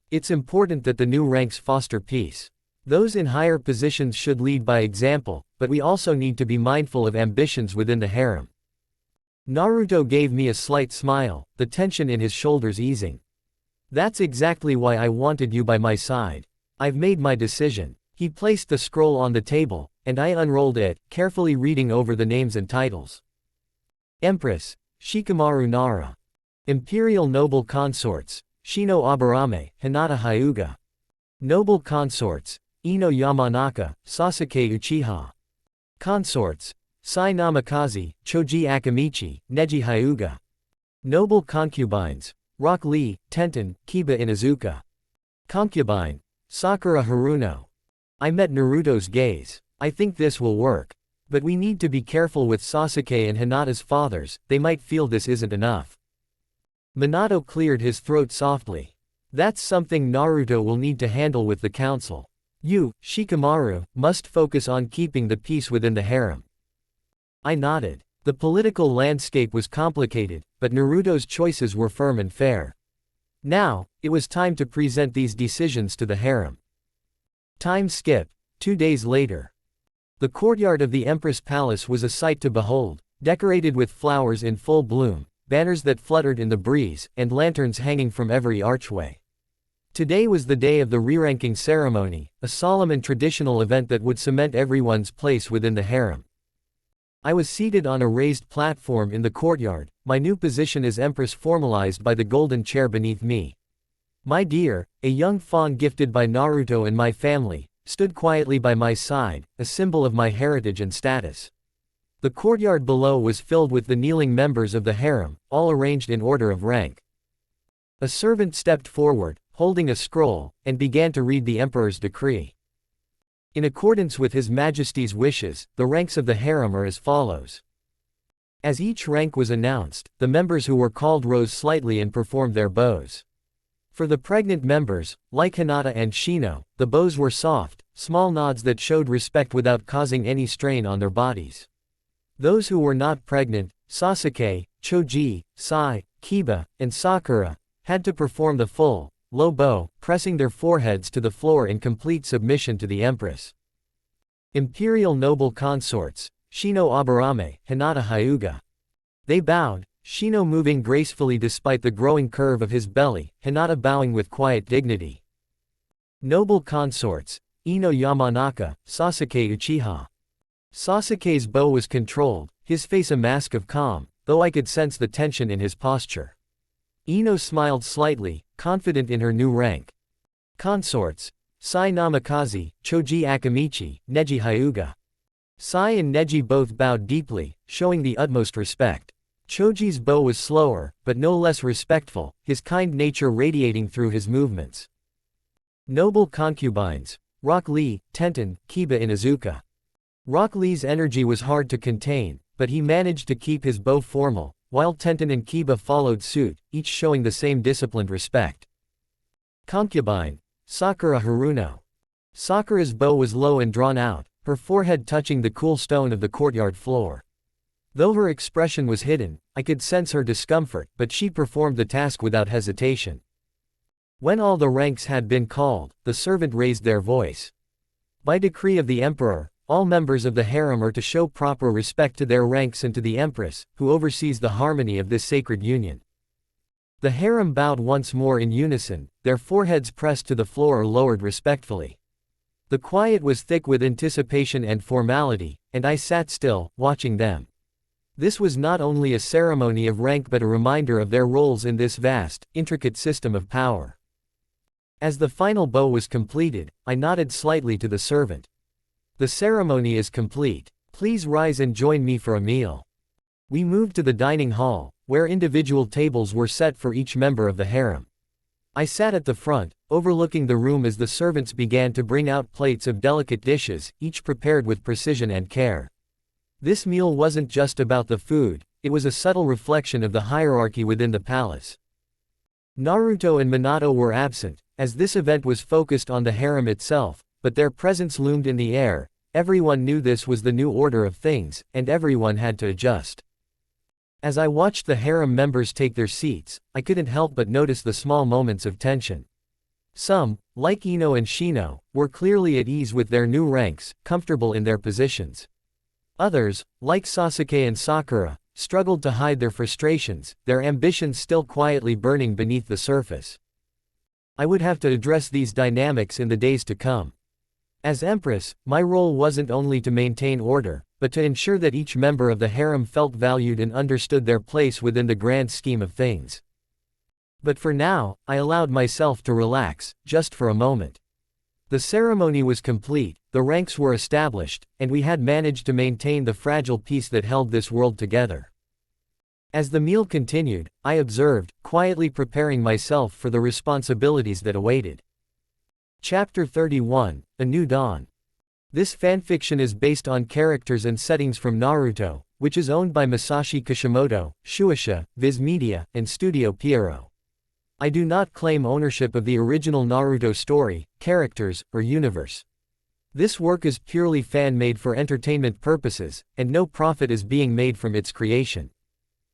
S2: It's important that the new ranks foster peace. Those in higher positions should lead by example, but we also need to be mindful of ambitions within the harem. Naruto gave me a slight smile, the tension in his shoulders easing. "That's exactly why I wanted you by my side. I've made my decision." He placed the scroll on the table, and I unrolled it, carefully reading over the names and titles. Empress, Shikamaru Nara. Imperial Noble Consorts, Shino Aburame, Hinata Hyuga. Noble Consorts, Ino Yamanaka, Sasuke Uchiha. Consorts, Sai Namikaze, Choji Akamichi, Neji Hyuga. Noble Concubines, Rock Lee, Tenten, Kiba Inuzuka. Concubine, Sakura Haruno. I met Naruto's gaze. "I think this will work. But we need to be careful with Sasuke and Hinata's fathers, they might feel this isn't enough." Minato cleared his throat softly. "That's something Naruto will need to handle with the council. You, Shikamaru, must focus on keeping the peace within the harem." I nodded. The political landscape was complicated, but Naruto's choices were firm and fair. Now, it was time to present these decisions to the harem. Time skip. 2 days later. The courtyard of the Empress Palace was a sight to behold, decorated with flowers in full bloom, banners that fluttered in the breeze, and lanterns hanging from every archway. Today was the day of the re-ranking ceremony, a solemn and traditional event that would cement everyone's place within the harem. I was seated on a raised platform in the courtyard, my new position as Empress formalized by the golden chair beneath me. My dear, a young fawn gifted by Naruto and my family, stood quietly by my side, a symbol of my heritage and status. The courtyard below was filled with the kneeling members of the harem, all arranged in order of rank. A servant stepped forward, holding a scroll, and began to read the emperor's decree. In accordance with His Majesty's wishes, the ranks of the harem are as follows. As each rank was announced, the members who were called rose slightly and performed their bows. For the pregnant members, like Hinata and Shino, the bows were soft, small nods that showed respect without causing any strain on their bodies. Those who were not pregnant, Sasuke, Choji, Sai, Kiba, and Sakura, had to perform the full, low bow, pressing their foreheads to the floor in complete submission to the Empress. Imperial Noble Consorts, Shino Aburame, Hinata Hyuga. They bowed, Shino moving gracefully despite the growing curve of his belly, Hinata bowing with quiet dignity. Noble Consorts, Ino Yamanaka, Sasuke Uchiha. Sasuke's bow was controlled, his face a mask of calm, though I could sense the tension in his posture. Ino smiled slightly, confident in her new rank. Consorts, Sai Namikaze, Choji Akamichi, Neji Hyuga. Sai and Neji both bowed deeply, showing the utmost respect. Choji's bow was slower, but no less respectful, his kind nature radiating through his movements. Noble Concubines, Rock Lee, Tenten, Kiba Inuzuka. Rock Lee's energy was hard to contain, but he managed to keep his bow formal, while Tenten and Kiba followed suit, each showing the same disciplined respect. Concubine, Sakura Haruno. Sakura's bow was low and drawn out, her forehead touching the cool stone of the courtyard floor. Though her expression was hidden, I could sense her discomfort, but she performed the task without hesitation. When all the ranks had been called, the servant raised their voice. By decree of the Emperor, all members of the harem are to show proper respect to their ranks and to the Empress, who oversees the harmony of this sacred union. The harem bowed once more in unison, their foreheads pressed to the floor or lowered respectfully. The quiet was thick with anticipation and formality, and I sat still, watching them. This was not only a ceremony of rank but a reminder of their roles in this vast, intricate system of power. As the final bow was completed, I nodded slightly to the servant. The ceremony is complete. Please rise and join me for a meal. We moved to the dining hall, where individual tables were set for each member of the harem. I sat at the front, overlooking the room as the servants began to bring out plates of delicate dishes, each prepared with precision and care. This meal wasn't just about the food, it was a subtle reflection of the hierarchy within the palace. Naruto and Minato were absent, as this event was focused on the harem itself, but their presence loomed in the air. Everyone knew this was the new order of things, and everyone had to adjust. As I watched the harem members take their seats, I couldn't help but notice the small moments of tension. Some, like Ino and Shino, were clearly at ease with their new ranks, comfortable in their positions. Others, like Sasuke and Sakura, struggled to hide their frustrations, their ambitions still quietly burning beneath the surface. I would have to address these dynamics in the days to come. As Empress, my role wasn't only to maintain order, but to ensure that each member of the harem felt valued and understood their place within the grand scheme of things. But for now, I allowed myself to relax, just for a moment. The ceremony was complete, the ranks were established, and we had managed to maintain the fragile peace that held this world together. As the meal continued, I observed, quietly preparing myself for the responsibilities that awaited. Chapter 31, A New Dawn. This fanfiction is based on characters and settings from Naruto, which is owned by Masashi Kishimoto, Shueisha, Viz Media, and Studio Pierrot. I do not claim ownership of the original Naruto story, characters, or universe. This work is purely fan-made for entertainment purposes, and no profit is being made from its creation.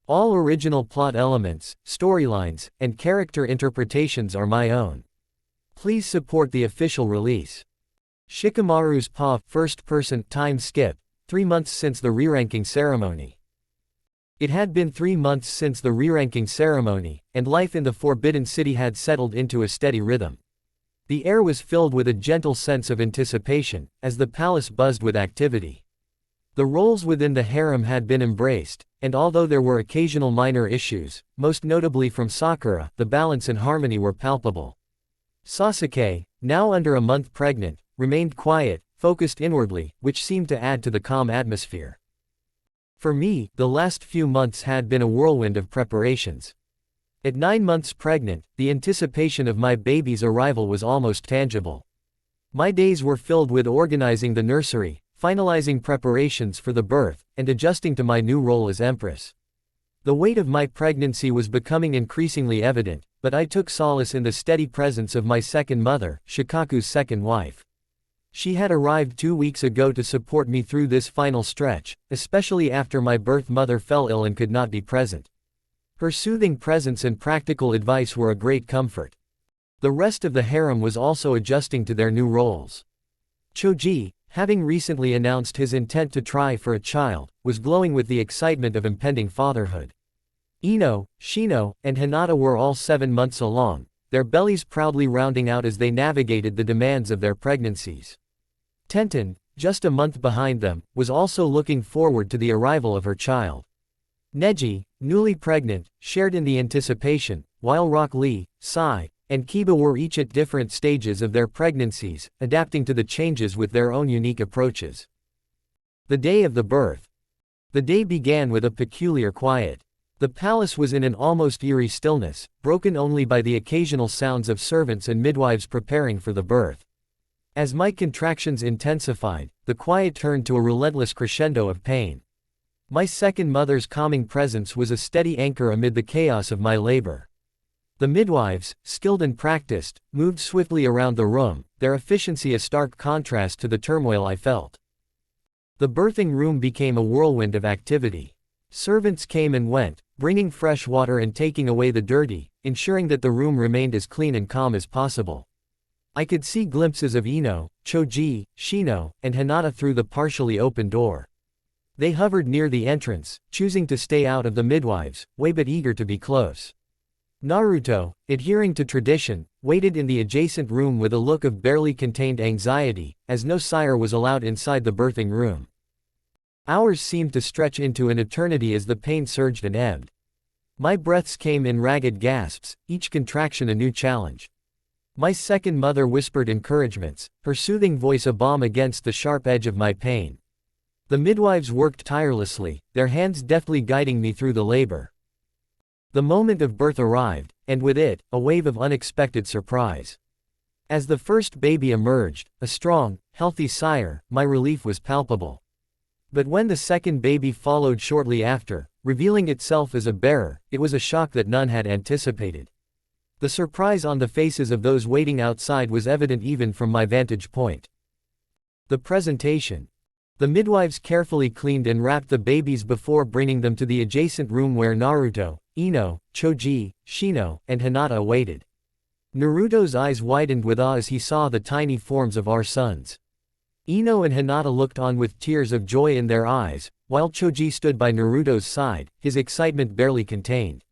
S2: All original plot elements, storylines, and character interpretations are my own. Please support the official release. Shikamaru's PA first-person time skip, 3 months since the re-ranking ceremony. It had been 3 months since the re-ranking ceremony, and life in the Forbidden City had settled into a steady rhythm. The air was filled with a gentle sense of anticipation, as the palace buzzed with activity. The roles within the harem had been embraced, and although there were occasional minor issues, most notably from Sakura, the balance and harmony were palpable. Sasuke, now under a month pregnant, remained quiet, focused inwardly, which seemed to add to the calm atmosphere. For me, the last few months had been a whirlwind of preparations. At 9 months pregnant, the anticipation of my baby's arrival was almost tangible. My days were filled with organizing the nursery, finalizing preparations for the birth, and adjusting to my new role as Empress. The weight of my pregnancy was becoming increasingly evident, but I took solace in the steady presence of my second mother, Shikaku's second wife. She had arrived 2 weeks ago to support me through this final stretch, especially after my birth mother fell ill and could not be present. Her soothing presence and practical advice were a great comfort. The rest of the harem was also adjusting to their new roles. Choji, having recently announced his intent to try for a child, was glowing with the excitement of impending fatherhood. Ino, Shino, and Hinata were all 7 months along, their bellies proudly rounding out as they navigated the demands of their pregnancies. Tenten, just a month behind them, was also looking forward to the arrival of her child. Neji, newly pregnant, shared in the anticipation, while Rock Lee, Sai, and Kiba were each at different stages of their pregnancies, adapting to the changes with their own unique approaches. The day of the birth. The day began with a peculiar quiet. The palace was in an almost eerie stillness, broken only by the occasional sounds of servants and midwives preparing for the birth. As my contractions intensified, the quiet turned to a relentless crescendo of pain. My second mother's calming presence was a steady anchor amid the chaos of my labor. The midwives, skilled and practiced, moved swiftly around the room, their efficiency a stark contrast to the turmoil I felt. The birthing room became a whirlwind of activity. Servants came and went, bringing fresh water and taking away the dirty, ensuring that the room remained as clean and calm as possible. I could see glimpses of Ino, Choji, Shino, and Hinata through the partially open door. They hovered near the entrance, choosing to stay out of the midwives' way but eager to be close. Naruto, adhering to tradition, waited in the adjacent room with a look of barely contained anxiety, as no sire was allowed inside the birthing room. Hours seemed to stretch into an eternity as the pain surged and ebbed. My breaths came in ragged gasps, each contraction a new challenge. My second mother whispered encouragements, her soothing voice a balm against the sharp edge of my pain. The midwives worked tirelessly, their hands deftly guiding me through the labor. The moment of birth arrived, and with it, a wave of unexpected surprise. As the first baby emerged, a strong, healthy sire, my relief was palpable. But when the second baby followed shortly after, revealing itself as a bearer, it was a shock that none had anticipated. The surprise on the faces of those waiting outside was evident even from my vantage point. The presentation. The midwives carefully cleaned and wrapped the babies before bringing them to the adjacent room where Naruto, Ino, Choji, Shino, and Hinata awaited. Naruto's eyes widened with awe as he saw the tiny forms of our sons. Ino and Hinata looked on with tears of joy in their eyes, while Choji stood by Naruto's side, his excitement barely contained.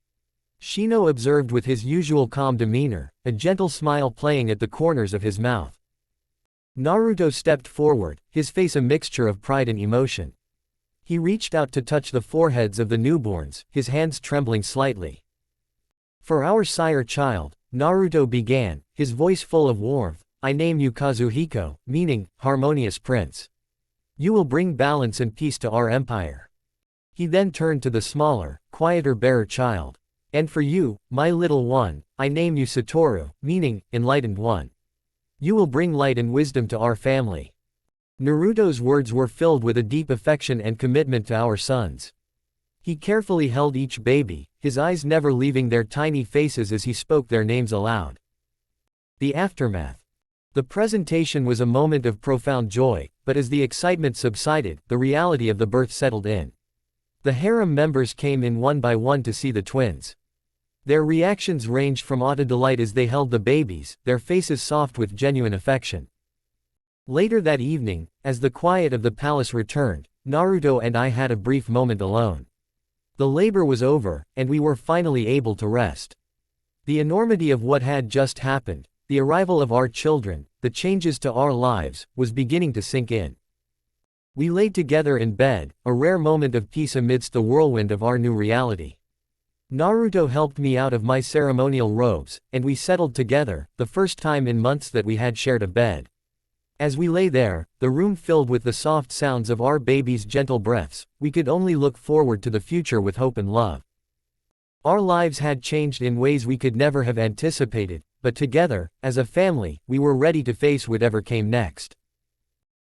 S2: Shino observed with his usual calm demeanor, a gentle smile playing at the corners of his mouth. Naruto stepped forward, his face a mixture of pride and emotion. He reached out to touch the foreheads of the newborns, his hands trembling slightly. "For our sire child," Naruto began, his voice full of warmth, "I name you Kazuhiko, meaning, harmonious prince. You will bring balance and peace to our empire." He then turned to the smaller, quieter bearer child. "And for you, my little one, I name you Satoru, meaning, enlightened one. You will bring light and wisdom to our family." Naruto's words were filled with a deep affection and commitment to our sons. He carefully held each baby, his eyes never leaving their tiny faces as he spoke their names aloud. The aftermath. The presentation was a moment of profound joy, but as the excitement subsided, the reality of the birth settled in. The harem members came in one by one to see the twins. Their reactions ranged from awe to delight as they held the babies, their faces soft with genuine affection. Later that evening, as the quiet of the palace returned, Naruto and I had a brief moment alone. The labor was over, and we were finally able to rest. The enormity of what had just happened, the arrival of our children, the changes to our lives, was beginning to sink in. We lay together in bed, a rare moment of peace amidst the whirlwind of our new reality. Naruto helped me out of my ceremonial robes, and we settled together, the first time in months that we had shared a bed. As we lay there, the room filled with the soft sounds of our baby's gentle breaths, we could only look forward to the future with hope and love. Our lives had changed in ways we could never have anticipated, but together, as a family, we were ready to face whatever came next.